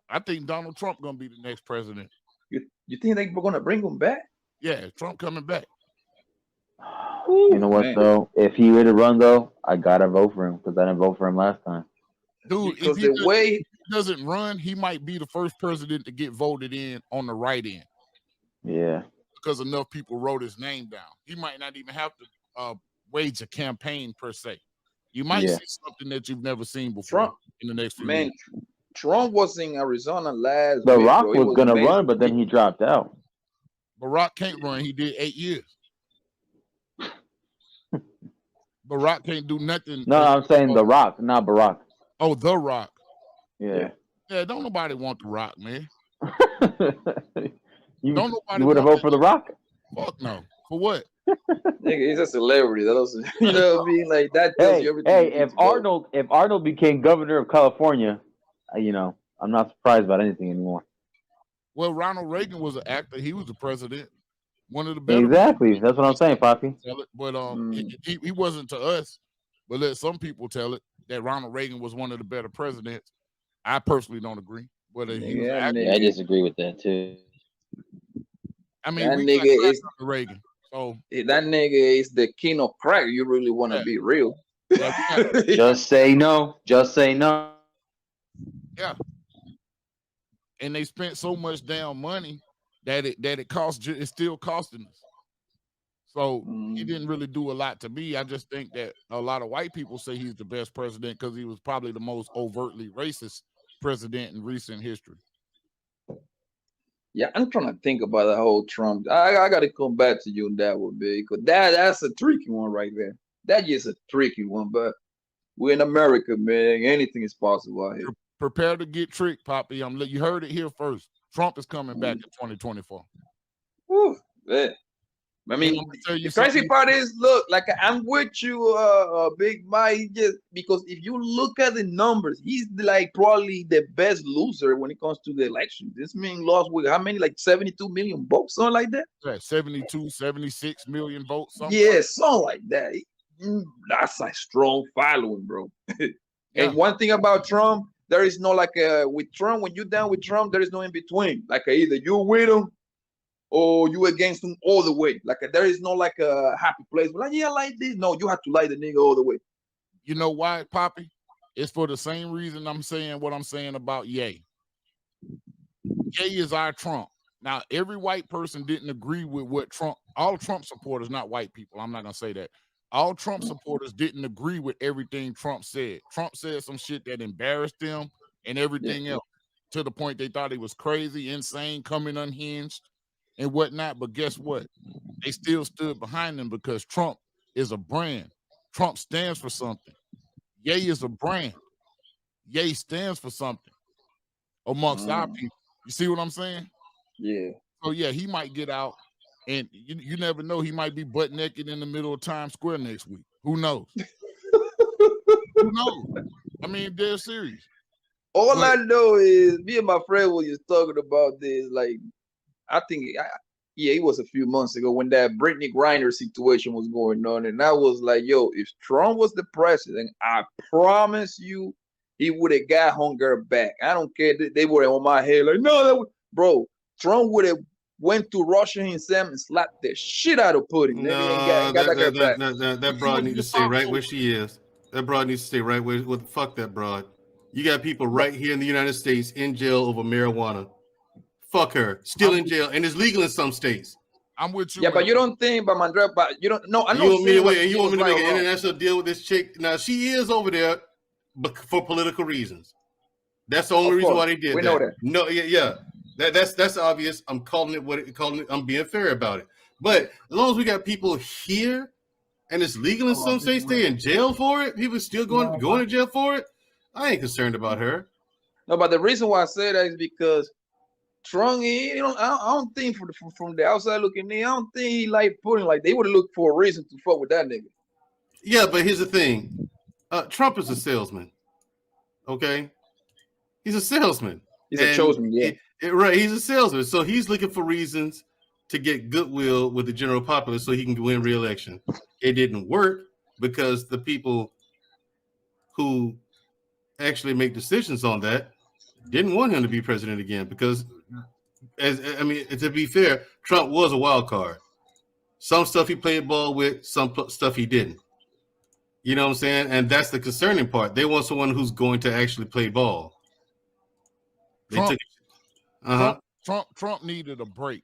[SPEAKER 11] I think Donald Trump going to be the next president.
[SPEAKER 6] You think they're going to bring him back?
[SPEAKER 11] Yeah, Trump coming back.
[SPEAKER 2] You know what, though? If he were to run, though, I got to vote for him because I didn't vote for him last time.
[SPEAKER 11] Dude, if he doesn't run, he might be the first president to get voted in on the right end.
[SPEAKER 2] Yeah.
[SPEAKER 11] Because enough people wrote his name down. He might not even have to wage a campaign per se. You might see something that you've never seen before in the next few years.
[SPEAKER 6] Trump was in Arizona last
[SPEAKER 2] The
[SPEAKER 6] week.
[SPEAKER 2] Rock was going to run, but then he dropped out.
[SPEAKER 11] Barack can't run. He did 8 years. Barack can't do nothing.
[SPEAKER 2] No, I'm saying The Rock, not Barack.
[SPEAKER 11] Oh, The Rock.
[SPEAKER 2] Yeah.
[SPEAKER 11] Yeah, don't nobody want The Rock, man.
[SPEAKER 2] You would have voted for The Rock?
[SPEAKER 11] Fuck no. For what?
[SPEAKER 6] Nigga, he's a celebrity. That doesn't, you know what I mean? Like that tells you everything.
[SPEAKER 2] Hey, if Arnold became governor of California, I'm not surprised about anything anymore.
[SPEAKER 11] Well, Ronald Reagan was an actor. He was the president. One of the better.
[SPEAKER 2] Exactly. That's what I'm saying, Poppy.
[SPEAKER 11] But he wasn't to us. But let some people tell it that Ronald Reagan was one of the better presidents. I personally don't agree. But he was an actor.
[SPEAKER 15] I disagree with that too.
[SPEAKER 11] I mean,
[SPEAKER 6] that
[SPEAKER 11] we
[SPEAKER 6] nigga is
[SPEAKER 11] Reagan. So
[SPEAKER 6] that nigga is the king of crack. You really want to be real?
[SPEAKER 2] Just say no. Just say no.
[SPEAKER 11] Yeah. And they spent so much damn money that it's still costing us. So he didn't really do a lot to me. I just think that a lot of white people say he's the best president because he was probably the most overtly racist president in recent history.
[SPEAKER 6] Yeah, I'm trying to think about the whole Trump. I got to come back to you on that one, big. Because that's a tricky one right there. That is a tricky one, but we're in America, man. Anything is possible out here.
[SPEAKER 11] Prepare to get tricked, Poppy. You heard it here first. Trump is coming back in 2024.
[SPEAKER 6] Whew, man. I mean, the crazy part is, look, like I'm with you, Big Mike, just because if you look at the numbers, he's like probably the best loser when it comes to the election. This man lost with how many, like 72 million votes, something like that?
[SPEAKER 11] Yeah, 72, 76 million votes.
[SPEAKER 6] Something like that. That's a strong following, bro. And one thing about Trump, there is no with Trump, when you're down with Trump, there is no in between. Like either you with him or you against him all the way. Like there is no like a happy place. Like, yeah, like this. No, you have to like the nigga all the way.
[SPEAKER 11] You know why, Poppy? It's for the same reason I'm saying what I'm saying about Ye. Ye is our Trump. Now, every white person didn't agree with what Trump, all Trump supporters, not white people, I'm not going to say that. All Trump supporters didn't agree with everything Trump said. Trump said some shit that embarrassed them and everything else, to the point they thought he was crazy, insane, coming unhinged and whatnot. But guess what? They still stood behind him because Trump is a brand. Trump stands for something. Ye is a brand. Ye stands for something amongst our people. You see what I'm saying?
[SPEAKER 6] Yeah.
[SPEAKER 11] So yeah, he might get out, and you never know. He might be butt naked in the middle of Times Square next week. Who knows? Who knows? I mean, they're serious.
[SPEAKER 6] All I know is me and my friend was just talking about this. Like, I think, it was a few months ago when that Brittany Griner situation was going on, and I was like, yo, if Trump was the president, I promise you, he would have got Hunger back. I don't care. They were on my head like, no, bro. Trump would have went to Russia himself and slapped the shit out of Putin.
[SPEAKER 10] No, that broad needs to stay right where she is. That broad needs to stay right where. Fuck that broad. You got people right here in the United States in jail over marijuana. Fuck her, still in jail, and it's legal in some states.
[SPEAKER 11] I'm with you.
[SPEAKER 6] Yeah, but you don't think, but Mandra, but you don't. No, I know.
[SPEAKER 10] You want me to wait? And you want me to make an international deal with this chick? Now she is over there, but for political reasons. That's the only reason why they did that. We know that. No, yeah. That's obvious. I'm calling it. I'm being fair about it. But as long as we got people here, and it's legal in some states, stay in jail for it. People still going to jail for it. I ain't concerned about her.
[SPEAKER 6] No, but the reason why I say that is because Trump, I don't think from the outside looking in, I don't think he like Putin. Like they would have looked for a reason to fuck with that nigga.
[SPEAKER 10] Yeah, but here's the thing: Trump is a salesman. Okay, he's a salesman.
[SPEAKER 6] He's a chosen, yeah.
[SPEAKER 10] Right, he's a salesman, so he's looking for reasons to get goodwill with the general populace so he can win re-election. It didn't work because the people who actually make decisions on that didn't want him to be president again because, to be fair, Trump was a wild card. Some stuff he played ball with, some stuff he didn't. You know what I'm saying? And that's the concerning part. They want someone who's going to actually play ball.
[SPEAKER 11] Trump needed a break.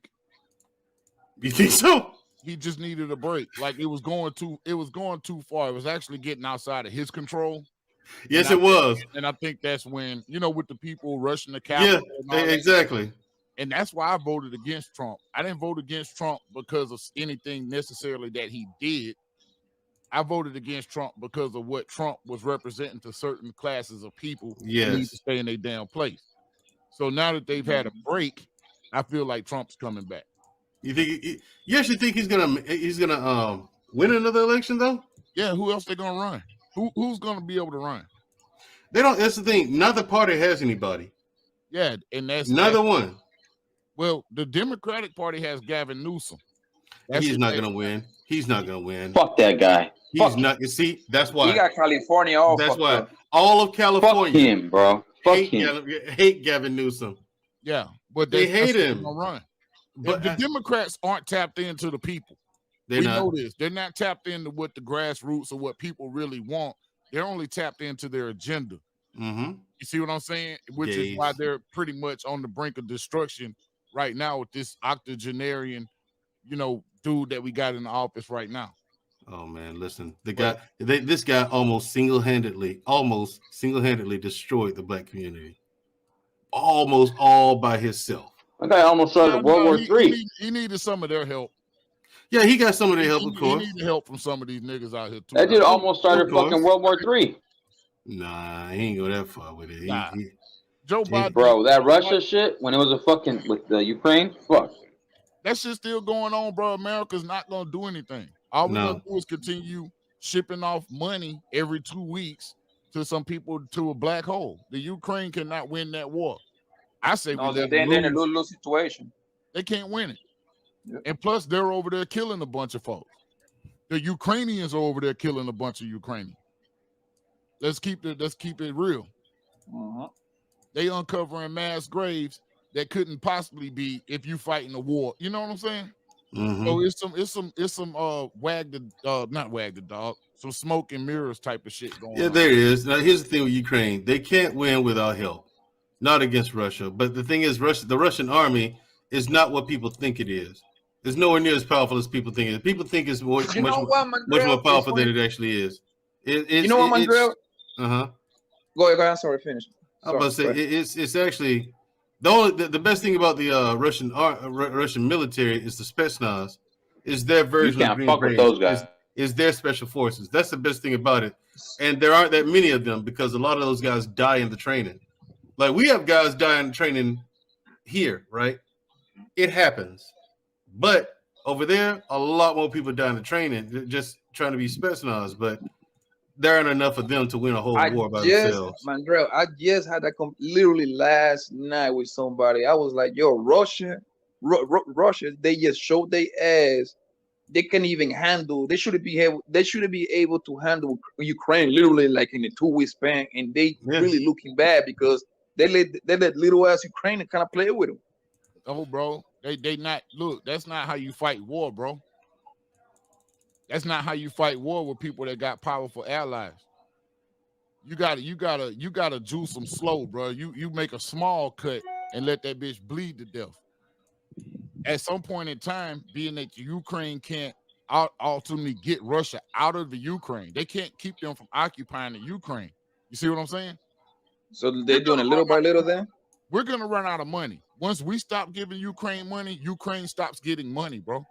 [SPEAKER 10] You think so?
[SPEAKER 11] He just needed a break. Like it was going too far. It was actually getting outside of his control.
[SPEAKER 10] Yes, it was.
[SPEAKER 11] And I think that's when, with the people rushing the Capitol.
[SPEAKER 10] Yeah, exactly.
[SPEAKER 11] And that's why I voted against Trump. I didn't vote against Trump because of anything necessarily that he did. I voted against Trump because of what Trump was representing to certain classes of people who need to stay in their damn place. So now that they've had a break, I feel like Trump's coming back.
[SPEAKER 10] You actually think he's gonna win another election though?
[SPEAKER 11] Yeah, who else they gonna run? Who's gonna be able to run?
[SPEAKER 10] They don't. That's the thing. Neither party has anybody.
[SPEAKER 11] Yeah, and that's
[SPEAKER 10] neither one.
[SPEAKER 11] Well, the Democratic Party has Gavin Newsom.
[SPEAKER 10] He's not gonna win. He's not gonna win.
[SPEAKER 2] Fuck that guy.
[SPEAKER 10] He's not. You see, that's why
[SPEAKER 6] he got California all.
[SPEAKER 10] That's why all of California.
[SPEAKER 2] Fuck him, bro.
[SPEAKER 10] Hate Gavin Newsom.
[SPEAKER 11] Yeah, but
[SPEAKER 10] they hate him.
[SPEAKER 11] Run. But the Democrats aren't tapped into the people. We know this. They're not tapped into what the grassroots or what people really want. They're only tapped into their agenda.
[SPEAKER 10] Mm-hmm.
[SPEAKER 11] You see what I'm saying? Which is why they're pretty much on the brink of destruction right now with this octogenarian, dude that we got in the office right now.
[SPEAKER 10] Oh man, listen, this guy almost single-handedly destroyed the black community, almost all by himself.
[SPEAKER 2] That guy almost started World War III.
[SPEAKER 11] He needed some of their help.
[SPEAKER 10] Yeah, he got some of their help, of course.
[SPEAKER 11] He needed help from some of these niggas out here too.
[SPEAKER 2] That dude almost started fucking World War III.
[SPEAKER 10] Nah, he ain't go that far with it.
[SPEAKER 11] Joe Biden,
[SPEAKER 2] bro, that Russia shit when it was a fucking with the Ukraine, fuck.
[SPEAKER 11] That shit's still going on, bro. America's not gonna do anything. All we're gonna do is continue shipping off money every 2 weeks to some people to a black hole. The Ukraine cannot win that war. I say
[SPEAKER 6] they're in a lose situation.
[SPEAKER 11] They can't win it. Yep. And plus, they're over there killing a bunch of folks. The Ukrainians are over there killing a bunch of Ukrainians. Let's keep it real.
[SPEAKER 6] Uh-huh.
[SPEAKER 11] They uncovering mass graves that couldn't possibly be if you fighting a war. You know what I'm saying?
[SPEAKER 10] Mm-hmm.
[SPEAKER 11] So it's some not wag the dog, some smoke and mirrors type of shit going on.
[SPEAKER 10] Yeah, there it is. Now here's the thing with Ukraine. They can't win without help. Not against Russia. But the thing is, the Russian army is not what people think it is. It's nowhere near as powerful as people think it is. People think it's much more powerful than it actually is.
[SPEAKER 6] You know what, Mandrell? Go ahead. I'm sorry. Finish.
[SPEAKER 10] I was about to say it's actually the best thing about the Russian military is the Spetsnaz. Is their version of Green Berets. Those guys. Is their special forces. That's the best thing about it. And there aren't that many of them because a lot of those guys die in the training. Like we have guys die in the training here, right? It happens. But over there, a lot more people die in the training just trying to be Spetsnaz, but there aren't enough of them to win a whole war by themselves.
[SPEAKER 6] Mandrell, I just had that literally last night with somebody. I was like, yo, Russia, they just showed their ass. They can't even handle. They shouldn't be able to handle Ukraine literally like in a 2-week span, and they really looking bad because they let little ass Ukraine kind of play with them.
[SPEAKER 11] Oh, bro, they not look. That's not how you fight war, bro. That's not how you fight war with people that got powerful allies. You gotta juice them slow, bro. You make a small cut and let that bitch bleed to death. At some point in time, being that Ukraine can't ultimately get Russia out of the Ukraine, they can't keep them from occupying the Ukraine. You see what I'm saying?
[SPEAKER 6] So they're doing it little by little then?
[SPEAKER 11] We're gonna run out of money. Once we stop giving Ukraine money, Ukraine stops getting money, bro.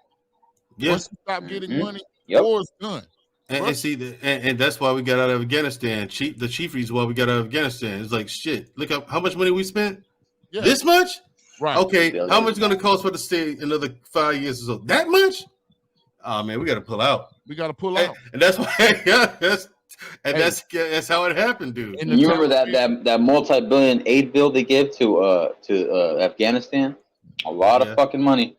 [SPEAKER 10] Yeah.
[SPEAKER 11] Once we stop getting money, war's done.
[SPEAKER 10] And see, and that's why we got out of Afghanistan. The chief reason why we got out of Afghanistan is like, shit, look how much money we spent? Yeah. This much?
[SPEAKER 11] Right.
[SPEAKER 10] Okay, how much is going to cost for the state another 5 years or so? That much? Oh, man, we got to pull out.
[SPEAKER 11] We got to pull out.
[SPEAKER 10] And that's why, that's how it happened, dude.
[SPEAKER 2] And you remember that multi-billion aid bill they gave to Afghanistan? A lot of fucking money.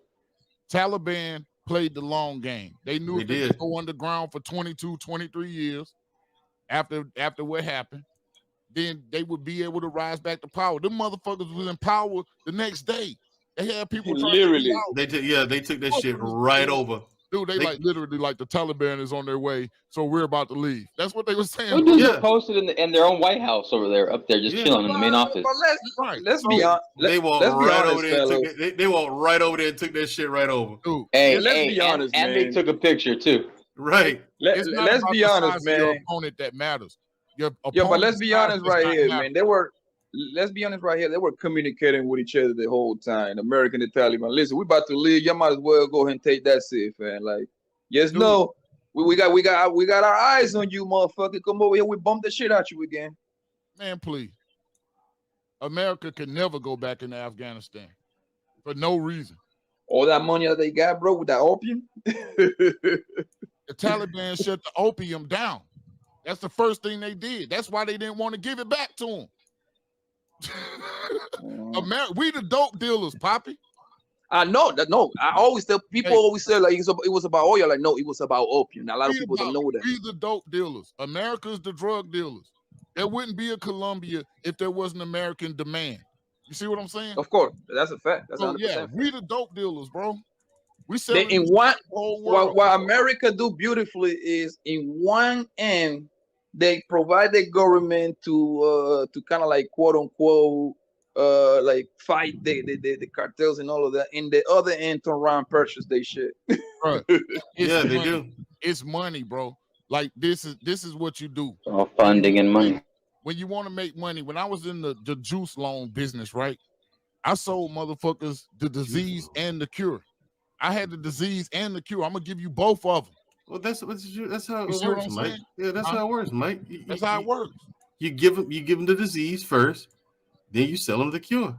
[SPEAKER 11] Taliban played the long game. They knew they could go underground for 22, 23 years after what happened. Then they would be able to rise back to power. Them motherfuckers was in power the next day. They had people
[SPEAKER 6] literally.
[SPEAKER 10] They took that shit right over.
[SPEAKER 11] Dude, they literally like the Taliban is on their way, so we're about to leave. That's what they were saying.
[SPEAKER 2] Those dudes are posted in their own White House over there, up there, just chilling in the main office.
[SPEAKER 6] Let's be honest.
[SPEAKER 10] They walked right over there. They walked right over there and took that shit right over.
[SPEAKER 11] Dude,
[SPEAKER 2] let's
[SPEAKER 6] be honest, man.
[SPEAKER 2] And they took a picture too.
[SPEAKER 10] Right.
[SPEAKER 6] Let's be honest, man.
[SPEAKER 11] Your opponent that matters.
[SPEAKER 6] But let's be honest right here, man. Let's be honest right here. They were communicating with each other the whole time. American and Taliban. Listen, we about to leave. Y'all might as well go ahead and take that safe, man. Like, yes, dude. No. We got our eyes on you, motherfucker. Come over here. We bump the shit out you again.
[SPEAKER 11] Man, please. America can never go back into Afghanistan for no reason.
[SPEAKER 6] All that money that they got, bro, with that opium.
[SPEAKER 11] The Taliban shut the opium down. That's the first thing they did. That's why they didn't want to give it back to them. We the dope dealers, Poppy.
[SPEAKER 6] I know that. No, I always tell people. Always say like it was about oil. Like no, it was about opium. Now, a lot of people don't know that.
[SPEAKER 11] We the dope dealers. America's the drug dealers. There wouldn't be a Colombia if there wasn't American demand. You see what I'm saying?
[SPEAKER 6] Of course, that's a fact. That's 100%.
[SPEAKER 11] Yeah, we the dope dealers, bro. We sell
[SPEAKER 6] in one. What America do beautifully is in one end. They provide the government to kind of like quote unquote like fight the cartels and all of that. In the other end, turn around purchase they shit.
[SPEAKER 11] Right.
[SPEAKER 10] Yeah, they do.
[SPEAKER 11] It's money, bro. Like this is what you do.
[SPEAKER 2] All funding and money.
[SPEAKER 11] When you want to make money, when I was in the juice loan business, right? I sold motherfuckers the disease and the cure. I had the disease and the cure. I'm gonna give you both of them.
[SPEAKER 10] Well, that's how it works, Mike. Yeah, that's how it works, Mike.
[SPEAKER 11] That's how it works.
[SPEAKER 10] You give them the disease first, then you sell them the cure.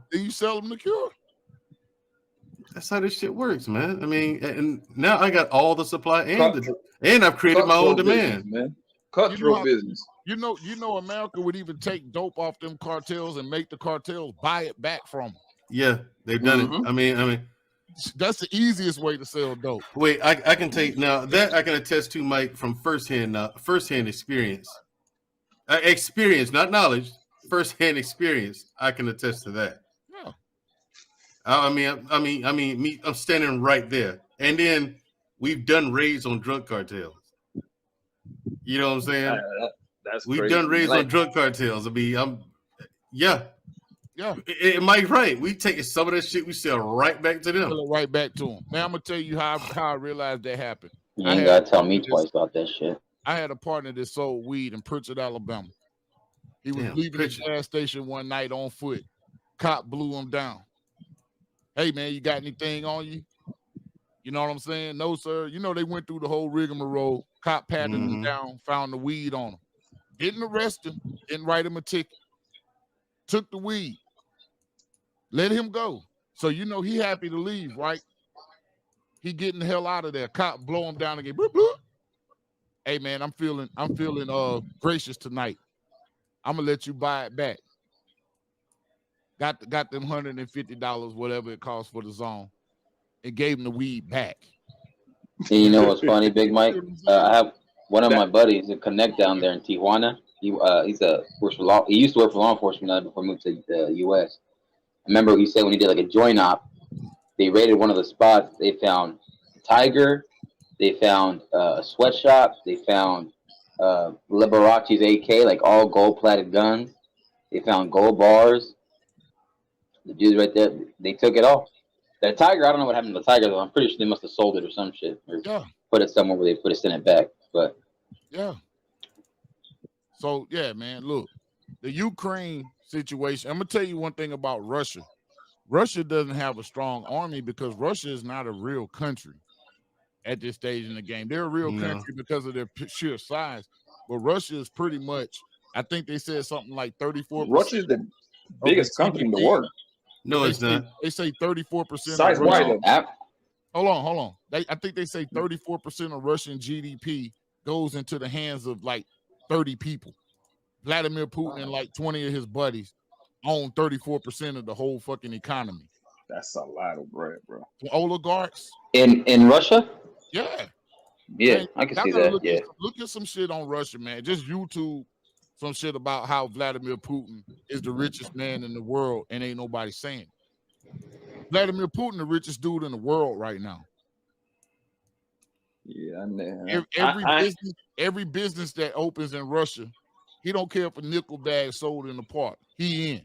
[SPEAKER 10] That's how this shit works, man. I mean, and now I got all the supply and I've created my own demand,
[SPEAKER 6] man. Cutthroat business.
[SPEAKER 11] You know, America would even take dope off them cartels and make the cartels buy it back from them.
[SPEAKER 10] Yeah, they've done it. I mean.
[SPEAKER 11] That's the easiest way to sell dope.
[SPEAKER 10] Wait, I can take now that I can attest to, Mike, from firsthand experience. Experience, not knowledge. Firsthand experience. I can attest to that.
[SPEAKER 11] Yeah.
[SPEAKER 10] I mean, I'm standing right there, and then we've done raids on drug cartels. You know what I'm saying?
[SPEAKER 6] That's
[SPEAKER 10] we've
[SPEAKER 6] crazy.
[SPEAKER 10] done raids on drug cartels. I mean,
[SPEAKER 11] Yeah.
[SPEAKER 10] And Mike's right. We take some of that shit, we sell right back to them.
[SPEAKER 11] Sell it right back to them. Now I'm gonna tell you how I realized that happened.
[SPEAKER 2] You ain't gotta tell me twice about that shit.
[SPEAKER 11] I had a partner that sold weed in Pritchard, Alabama. He was leaving the gas station one night on foot. Cop blew him down. Hey man, you got anything on you? You know what I'm saying? No, sir. You know, they went through the whole rigmarole. Cop patted him down, found the weed on him. Didn't arrest him, didn't write him a ticket. Took the weed. Let him go. So you know he happy to leave, right? He getting the hell out of there. Cop blow him down again. Bloop, bloop. Hey man, I'm feeling gracious tonight. I'm gonna let you buy it back. Got them $150, whatever it costs for the zone, and gave him the weed back.
[SPEAKER 2] And you know what's funny, Big Mike? I have one of my buddies, a connect down there in Tijuana. He's a works for law. He used to work for law enforcement before he moved to the U.S. I remember he said when he did like a joint op, they raided one of the spots. They found a tiger. They found a sweatshop. They found Liberace's AK, like all gold-plated guns. They found gold bars. The dudes right there, they took it all. That tiger, I don't know what happened to the tiger though. I'm pretty sure they must have sold it or some shit, or put it somewhere where they put it, send it back. But
[SPEAKER 11] yeah. So yeah, man. Look, the Ukraine situation. I'm gonna tell you one thing about Russia. Russia doesn't have a strong army because Russia is not a real country at this stage in the game. They're a real country because of their sheer size, but Russia is pretty much. I think they said something like 34%.
[SPEAKER 6] Russia is the biggest country in the world.
[SPEAKER 10] No, it's not.
[SPEAKER 11] They say 34%.
[SPEAKER 6] Size wide.
[SPEAKER 11] Hold on. I think they say 34% of Russian GDP goes into the hands of like 30 people. Vladimir Putin and like 20 of his buddies own 34% of the whole fucking economy.
[SPEAKER 6] That's a lot of bread, bro.
[SPEAKER 11] The oligarchs
[SPEAKER 2] in Russia?
[SPEAKER 11] Yeah.
[SPEAKER 2] Yeah,
[SPEAKER 11] man,
[SPEAKER 2] I can see that.
[SPEAKER 11] Look at some shit on Russia, man. Just YouTube some shit about how Vladimir Putin is the richest man in the world and ain't nobody saying it. Vladimir Putin, the richest dude in the world right now.
[SPEAKER 6] Yeah, man.
[SPEAKER 11] Every business that opens in Russia, he don't care if a nickel bag sold in the park. He in.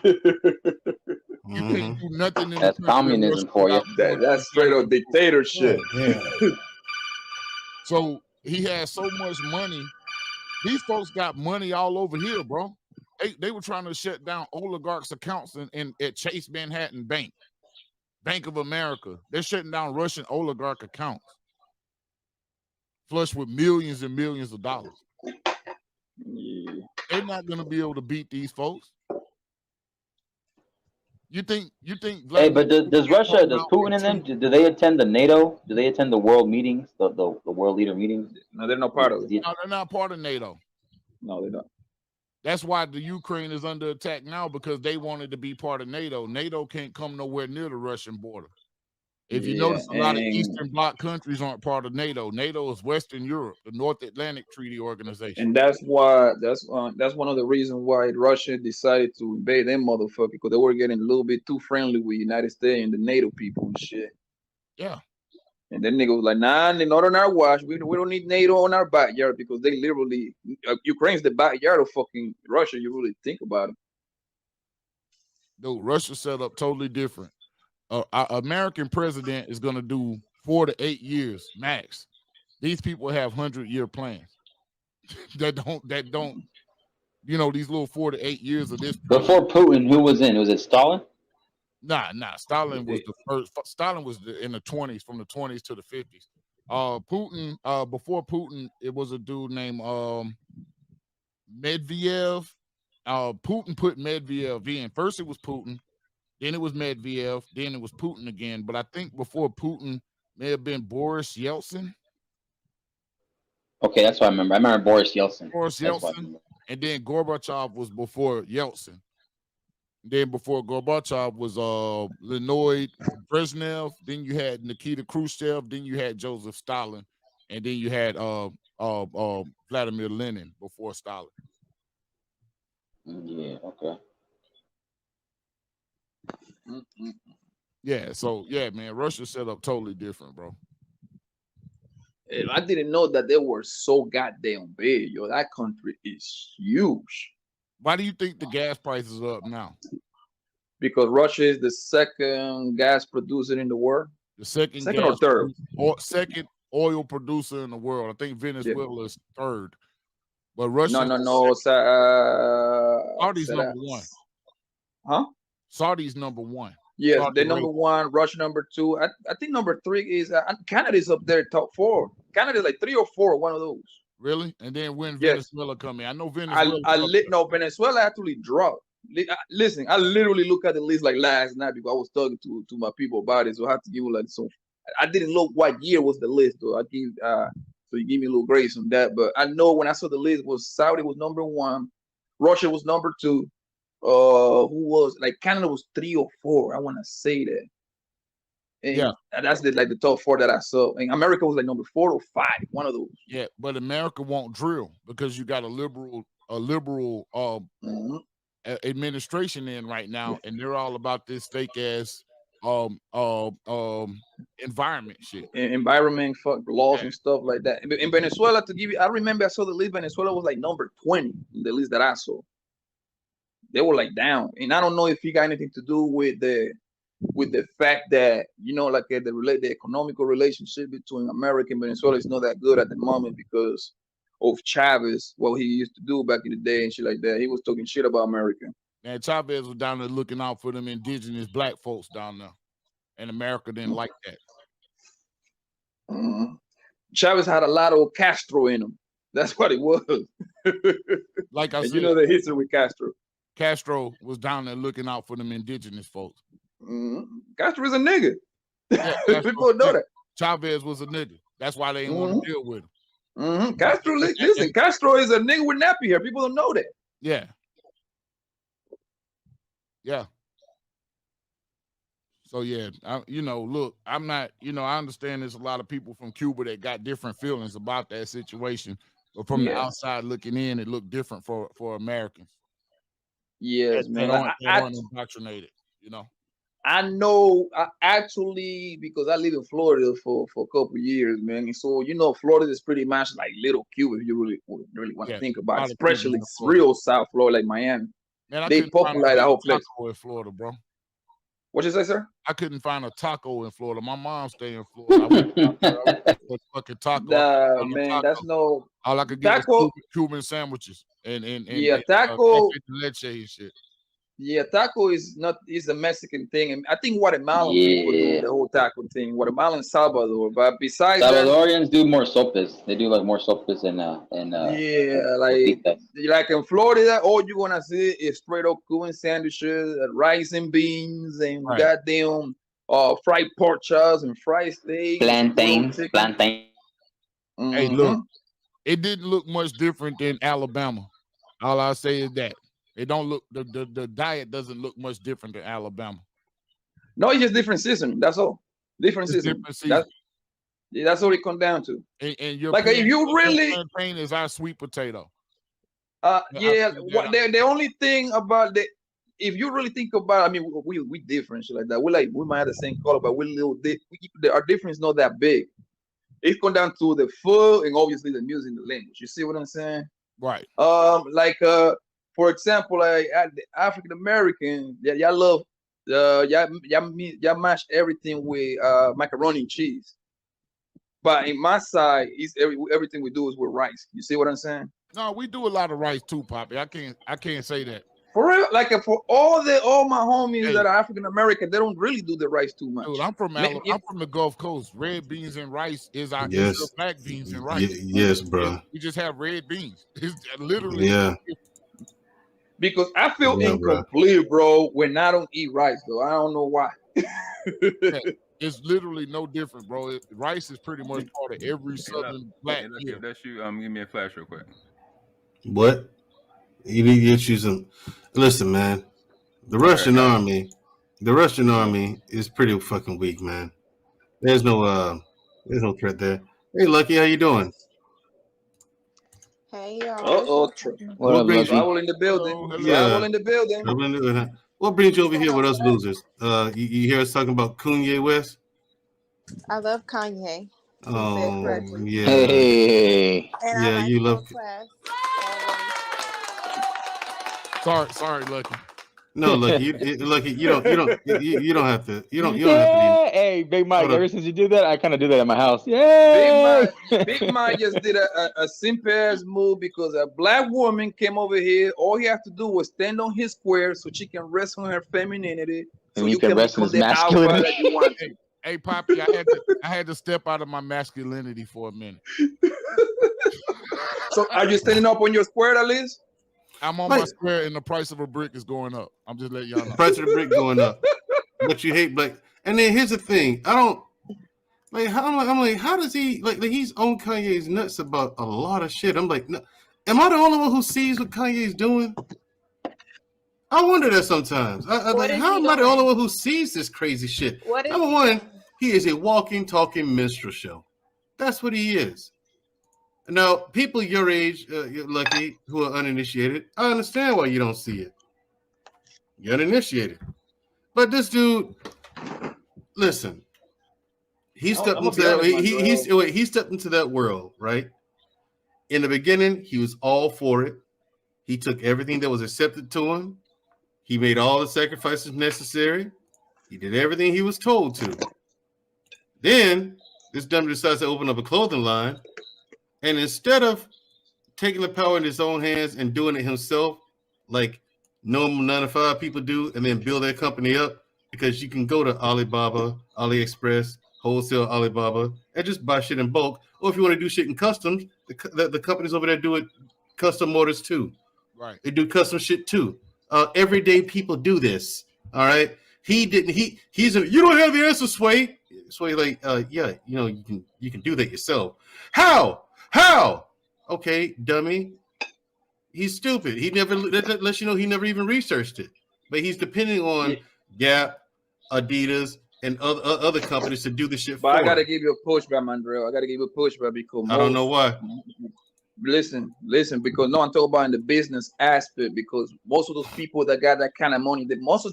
[SPEAKER 11] You can't do nothing in
[SPEAKER 2] That's communism for you.
[SPEAKER 6] That's straight up dictatorship.
[SPEAKER 11] So he has so much money. These folks got money all over here, bro. They were trying to shut down oligarchs' accounts at Chase Manhattan Bank, Bank of America. They're shutting down Russian oligarch accounts, flush with millions and millions of dollars.
[SPEAKER 6] Yeah.
[SPEAKER 11] They're not going to be able to beat these folks. You think?
[SPEAKER 2] Hey, but does Putin and them? Do they attend the NATO? Do they attend the world meetings, the world leader meetings?
[SPEAKER 6] No, they're not part of it.
[SPEAKER 11] No, they're not part of NATO.
[SPEAKER 6] No, they're not.
[SPEAKER 11] That's why the Ukraine is under attack now, because they wanted to be part of NATO. NATO can't come nowhere near the Russian border. If you notice, a lot of Eastern Bloc countries aren't part of NATO. NATO is Western Europe, the North Atlantic Treaty Organization.
[SPEAKER 6] And that's one of the reasons why Russia decided to invade them motherfucker, because they were getting a little bit too friendly with United States and the NATO people and shit.
[SPEAKER 11] Yeah.
[SPEAKER 6] And then nigga was like, nah, not on our watch. We don't need NATO on our backyard, because they literally, Ukraine's the backyard of fucking Russia. You really think about it.
[SPEAKER 11] Dude, Russia set up totally different. Our American president is going to do 4 to 8 years max. These people have 100-year plans that don't, you know, these little 4 to 8 years of this.
[SPEAKER 2] Before Putin, who was in? Was it Stalin?
[SPEAKER 11] Nah. Stalin was the first. Stalin was in the 20s, from the 20s to the 50s. Putin, before Putin, it was a dude named Medvedev. Putin put Medvedev in. First it was Putin, then it was Medvedev, then it was Putin again. But I think before Putin may have been Boris Yeltsin.
[SPEAKER 2] Okay, that's what I remember. I remember Boris Yeltsin.
[SPEAKER 11] And then Gorbachev was before Yeltsin. Then before Gorbachev was Leonid Brezhnev. Then you had Nikita Khrushchev. Then you had Joseph Stalin, and then you had Vladimir Lenin before Stalin.
[SPEAKER 2] Yeah. Okay.
[SPEAKER 11] Yeah. So yeah, man, Russia set up totally different, bro.
[SPEAKER 6] I didn't know that they were so goddamn big, yo. That country is huge.
[SPEAKER 11] Why do you think the gas prices are up now?
[SPEAKER 6] Because Russia is the second gas producer in the world.
[SPEAKER 11] The second
[SPEAKER 6] or third?
[SPEAKER 11] Second oil producer in the world. I think Venezuela is third. But Russia.
[SPEAKER 6] No.
[SPEAKER 11] Saudi's number one.
[SPEAKER 6] Huh?
[SPEAKER 11] Saudi's number one.
[SPEAKER 6] Yes,
[SPEAKER 11] Saudi
[SPEAKER 6] they're number one. Russia number two. I think number three is Canada's up there, top four. Canada's like 3 or 4, one of those.
[SPEAKER 11] Really? And then when Venezuela come in, I know Venezuela.
[SPEAKER 6] Venezuela actually dropped. Listen, I literally looked at the list like last night because I was talking to my people about it. So I have to give you like some. I didn't look what year was the list though. I give so you give me a little grace on that. But I know when I saw the list was Saudi was number one, Russia was number two. Who was like Canada was 3 or 4. I want to say that. And that's the top 4 that I saw. And America was like number 4 or 5, one of those.
[SPEAKER 11] Yeah, but America won't drill because you got a liberal administration in right now, and they're all about this fake ass environment shit.
[SPEAKER 6] Environment, fuck laws and stuff like that. In Venezuela, to give you, I remember I saw the list. Venezuela was like number 20 in the list that I saw. They were like down, and I don't know if it got anything to do with the fact that like the economical relationship between America and Venezuela is not that good at the moment because of Chavez, what he used to do back in the day and shit like that. He was talking shit about America.
[SPEAKER 11] And Chavez was down there looking out for them indigenous black folks down there, and America didn't like that.
[SPEAKER 6] Chavez had a lot of Castro in him. That's what it was.
[SPEAKER 11] Like I said,
[SPEAKER 6] the history with Castro.
[SPEAKER 11] Castro was down there looking out for them indigenous folks.
[SPEAKER 6] Castro is a nigga.
[SPEAKER 11] Yeah,
[SPEAKER 6] people know that.
[SPEAKER 11] Chavez was a nigga. That's why they didn't want to deal with him.
[SPEAKER 6] Castro, listen, Castro is a nigga with nappy hair. People don't know that.
[SPEAKER 11] Yeah. So yeah, look, I'm not, I understand there's a lot of people from Cuba that got different feelings about that situation, but from the outside looking in, it looked different for Americans.
[SPEAKER 6] Yes, man.
[SPEAKER 11] They aren't indoctrinated,
[SPEAKER 6] I know, actually, because I live in Florida for a couple of years, man. And so, Florida is pretty much like little Cuba if you really want to think about it, especially real South Florida, like Miami.
[SPEAKER 11] Man,
[SPEAKER 6] they populate the whole place.
[SPEAKER 11] In Florida, bro.
[SPEAKER 6] What you say, sir?
[SPEAKER 11] I couldn't find a taco in Florida. My mom stayed in Florida. I went out there, I went for a fucking taco.
[SPEAKER 6] Nah, man, taco. That's no.
[SPEAKER 11] All I could get was Cuban sandwiches and
[SPEAKER 6] taco
[SPEAKER 11] leche and shit.
[SPEAKER 6] Yeah, taco is a Mexican thing, and I think Guatemalan people do the whole taco thing. Guatemalan, Salvador, but besides
[SPEAKER 2] Salvadorians do more sopes. They do like more sopes and
[SPEAKER 6] like in Florida, all you're gonna see is straight up Cuban sandwiches, rice and beans, and goddamn fried pork chops and fried steak,
[SPEAKER 2] plantain.
[SPEAKER 11] Hey, look, it didn't look much different than Alabama. All I say is that. It don't look the diet doesn't look much different than Alabama.
[SPEAKER 6] No, it's just different season. That's all. Different season. That's all it comes down to.
[SPEAKER 11] And your
[SPEAKER 6] like if you really
[SPEAKER 11] plantain is our sweet potato.
[SPEAKER 6] The only thing about the if you really think about, I mean, we different shit like that. We might have the same color, but we're a little our difference is not that big. It comes down to the food and obviously the music and the language. You see what I'm saying?
[SPEAKER 11] Right.
[SPEAKER 6] For example, like African American, y'all love y'all mash everything with macaroni and cheese. But in my side, everything we do is with rice. You see what I'm saying?
[SPEAKER 11] No, we do a lot of rice too, Poppy. I can't say that.
[SPEAKER 6] For real, like for all my homies that are African American, they don't really do the rice too much.
[SPEAKER 11] Dude, I'm from the Gulf Coast. Red beans and rice is our black beans and rice.
[SPEAKER 10] Yes, bro.
[SPEAKER 11] We just have red beans. It's literally
[SPEAKER 6] Because I feel incomplete, bro, when I don't eat rice, though. I don't know why.
[SPEAKER 11] It's literally no different, bro. Rice is pretty much part of every Southern black.
[SPEAKER 16] If that's you, give me a flash real quick.
[SPEAKER 10] What? You need to get you some. Listen, man. The Russian army is pretty fucking weak, man. There's no threat there. Hey, Lucky, how you doing?
[SPEAKER 17] Hey, y'all.
[SPEAKER 6] What brings you in the building?
[SPEAKER 10] Yeah, in the building. What brings you over here with us losers? You hear us talking about Kanye West?
[SPEAKER 17] I love Kanye.
[SPEAKER 10] Oh, yeah.
[SPEAKER 2] Hey.
[SPEAKER 17] And
[SPEAKER 10] yeah, you love.
[SPEAKER 17] Class.
[SPEAKER 11] Sorry, Lucky.
[SPEAKER 10] No, Lucky, you don't have to. You don't have to.
[SPEAKER 2] Hey, Big Mike. Ever since you did that, I kind of do that at my house. Yeah.
[SPEAKER 6] Big Mike just did a simple ass move because a black woman came over here. All he had to do was stand on his square so she can rest on her femininity. So you can rest on his masculinity that you want to.
[SPEAKER 11] Hey, Poppy, I had to step out of my masculinity for a minute.
[SPEAKER 6] So are you standing up on your square at least?
[SPEAKER 11] I'm on my square and the price of a brick is going up. I'm just letting y'all know.
[SPEAKER 10] The price of the brick going up. But you hate black. And then here's the thing. I don't like I'm like, how does he like he's on Kanye's nuts about a lot of shit. I'm like, no, am I the only one who sees what Kanye's doing? I wonder that sometimes. How am I the only one who sees this crazy shit? Number one, he is a walking, talking minstrel show. That's what he is. Now, people your age, you're Lucky, who are uninitiated, I understand why you don't see it. You're uninitiated. But this dude, listen, he stepped into that. He stepped into that world, right? In the beginning, he was all for it. He took everything that was accepted to him. He made all the sacrifices necessary. He did everything he was told to. Then this dummy decides to open up a clothing line. And instead of taking the power in his own hands and doing it himself, like normal 9-to-5 people do, and then build their company up, because you can go to Alibaba, AliExpress, wholesale Alibaba, and just buy shit in bulk. Or if you want to do shit in customs, the companies over there do it custom orders too.
[SPEAKER 11] Right.
[SPEAKER 10] They do custom shit too. Everyday people do this. All right. He didn't. You don't have the answer, Sway. Sway, like, yeah, you can do that yourself. How? Okay, dummy. He's stupid. He never lets you know he never even researched it. But he's depending on Gap, Adidas, and other companies to do the shit for him.
[SPEAKER 6] I gotta give you a pushback, Mandrell. I gotta give you a pushback because
[SPEAKER 10] I don't know why.
[SPEAKER 6] Listen, because no, I'm talking about in the business aspect, because most of those people that got that kind of money, most of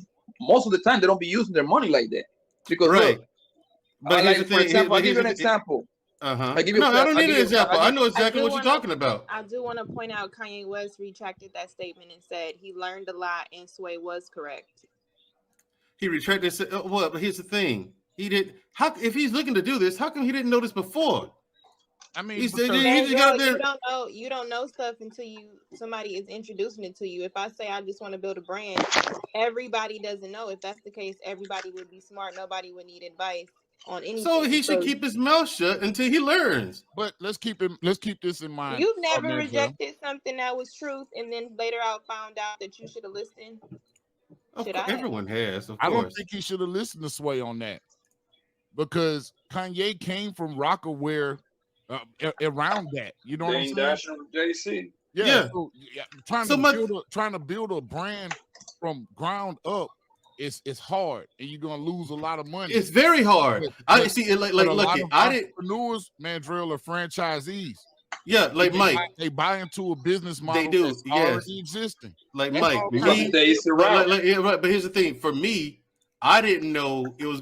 [SPEAKER 6] the time they don't be using their money like that. Because look,
[SPEAKER 10] but
[SPEAKER 6] like, for example, I'll give you an example.
[SPEAKER 10] I don't need an example. I know exactly what you're talking about.
[SPEAKER 17] I do want to point out Kanye West retracted that statement and said he learned a lot and Sway was correct.
[SPEAKER 10] He retracted. Well, but here's the thing. He did. How if he's looking to do this? How come he didn't know this before?
[SPEAKER 11] I mean,
[SPEAKER 17] You don't know stuff until somebody is introducing it to you. If I say I just want to build a brand, everybody doesn't know. If that's the case, everybody would be smart. Nobody would need advice on anything.
[SPEAKER 10] So he should keep his mouth shut until he learns.
[SPEAKER 11] But let's keep this in mind.
[SPEAKER 17] You've never rejected something that was truth, and then later out found out that you should have listened.
[SPEAKER 10] Everyone has. Of course.
[SPEAKER 11] I don't think he should have listened to Sway on that, because Kanye came from Rockaware around that. You know what I'm saying?
[SPEAKER 6] JC.
[SPEAKER 11] Yeah. So, trying to build a brand from ground up. It's hard, and you're gonna lose a lot of money.
[SPEAKER 10] It's very hard. I see it like
[SPEAKER 11] entrepreneurs, Mandrell, are franchisees.
[SPEAKER 10] Yeah, like Mike.
[SPEAKER 11] They buy into a business model.
[SPEAKER 10] They do.
[SPEAKER 11] That's already existing.
[SPEAKER 10] Like Mike. But here's the thing. For me, I didn't know it was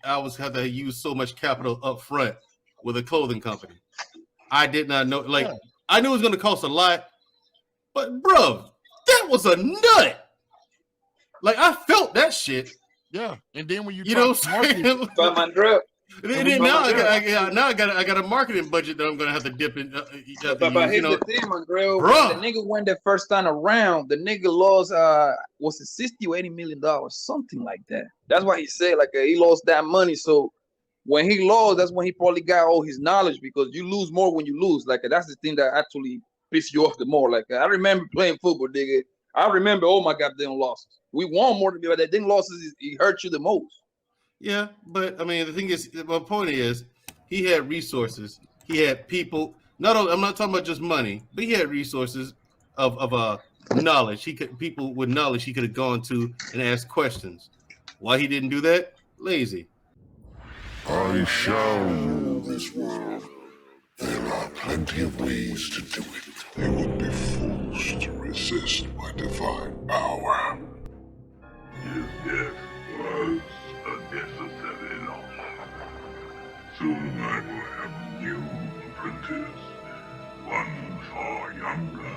[SPEAKER 10] I was have to use so much capital up front with a clothing company. I did not know. I knew it was gonna cost a lot, but bro, that was a nut. Like, I felt that shit.
[SPEAKER 11] Yeah, and then when
[SPEAKER 10] you know what I'm saying? Now I got a marketing budget that I'm gonna have to dip in.
[SPEAKER 6] But here's the thing, Miguel. The nigga went the first time around. The nigga lost was it $60 or $80 million, something like that. That's why he said he lost that money. So when he lost, that's when he probably got all his knowledge, because you lose more when you lose. That's the thing that actually pisses you off the more. I remember playing football, nigga. I remember all my goddamn losses. We won more than that. Them losses, he hurt you the most.
[SPEAKER 10] Yeah, but I mean, the thing is, my point is, he had resources. He had people. I'm not talking about just money, but he had resources of knowledge. People with knowledge he could have gone to and asked questions. Why he didn't do that? Lazy.
[SPEAKER 1] I shall rule this world. There are plenty of ways to do it. They would be fools to resist my divine power.
[SPEAKER 18] His death was a necessary loss. Soon I will have a new apprentice, one far younger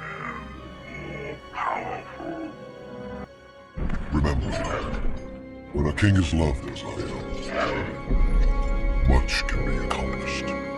[SPEAKER 18] and more powerful.
[SPEAKER 1] When a king is loved as I am, much can be accomplished.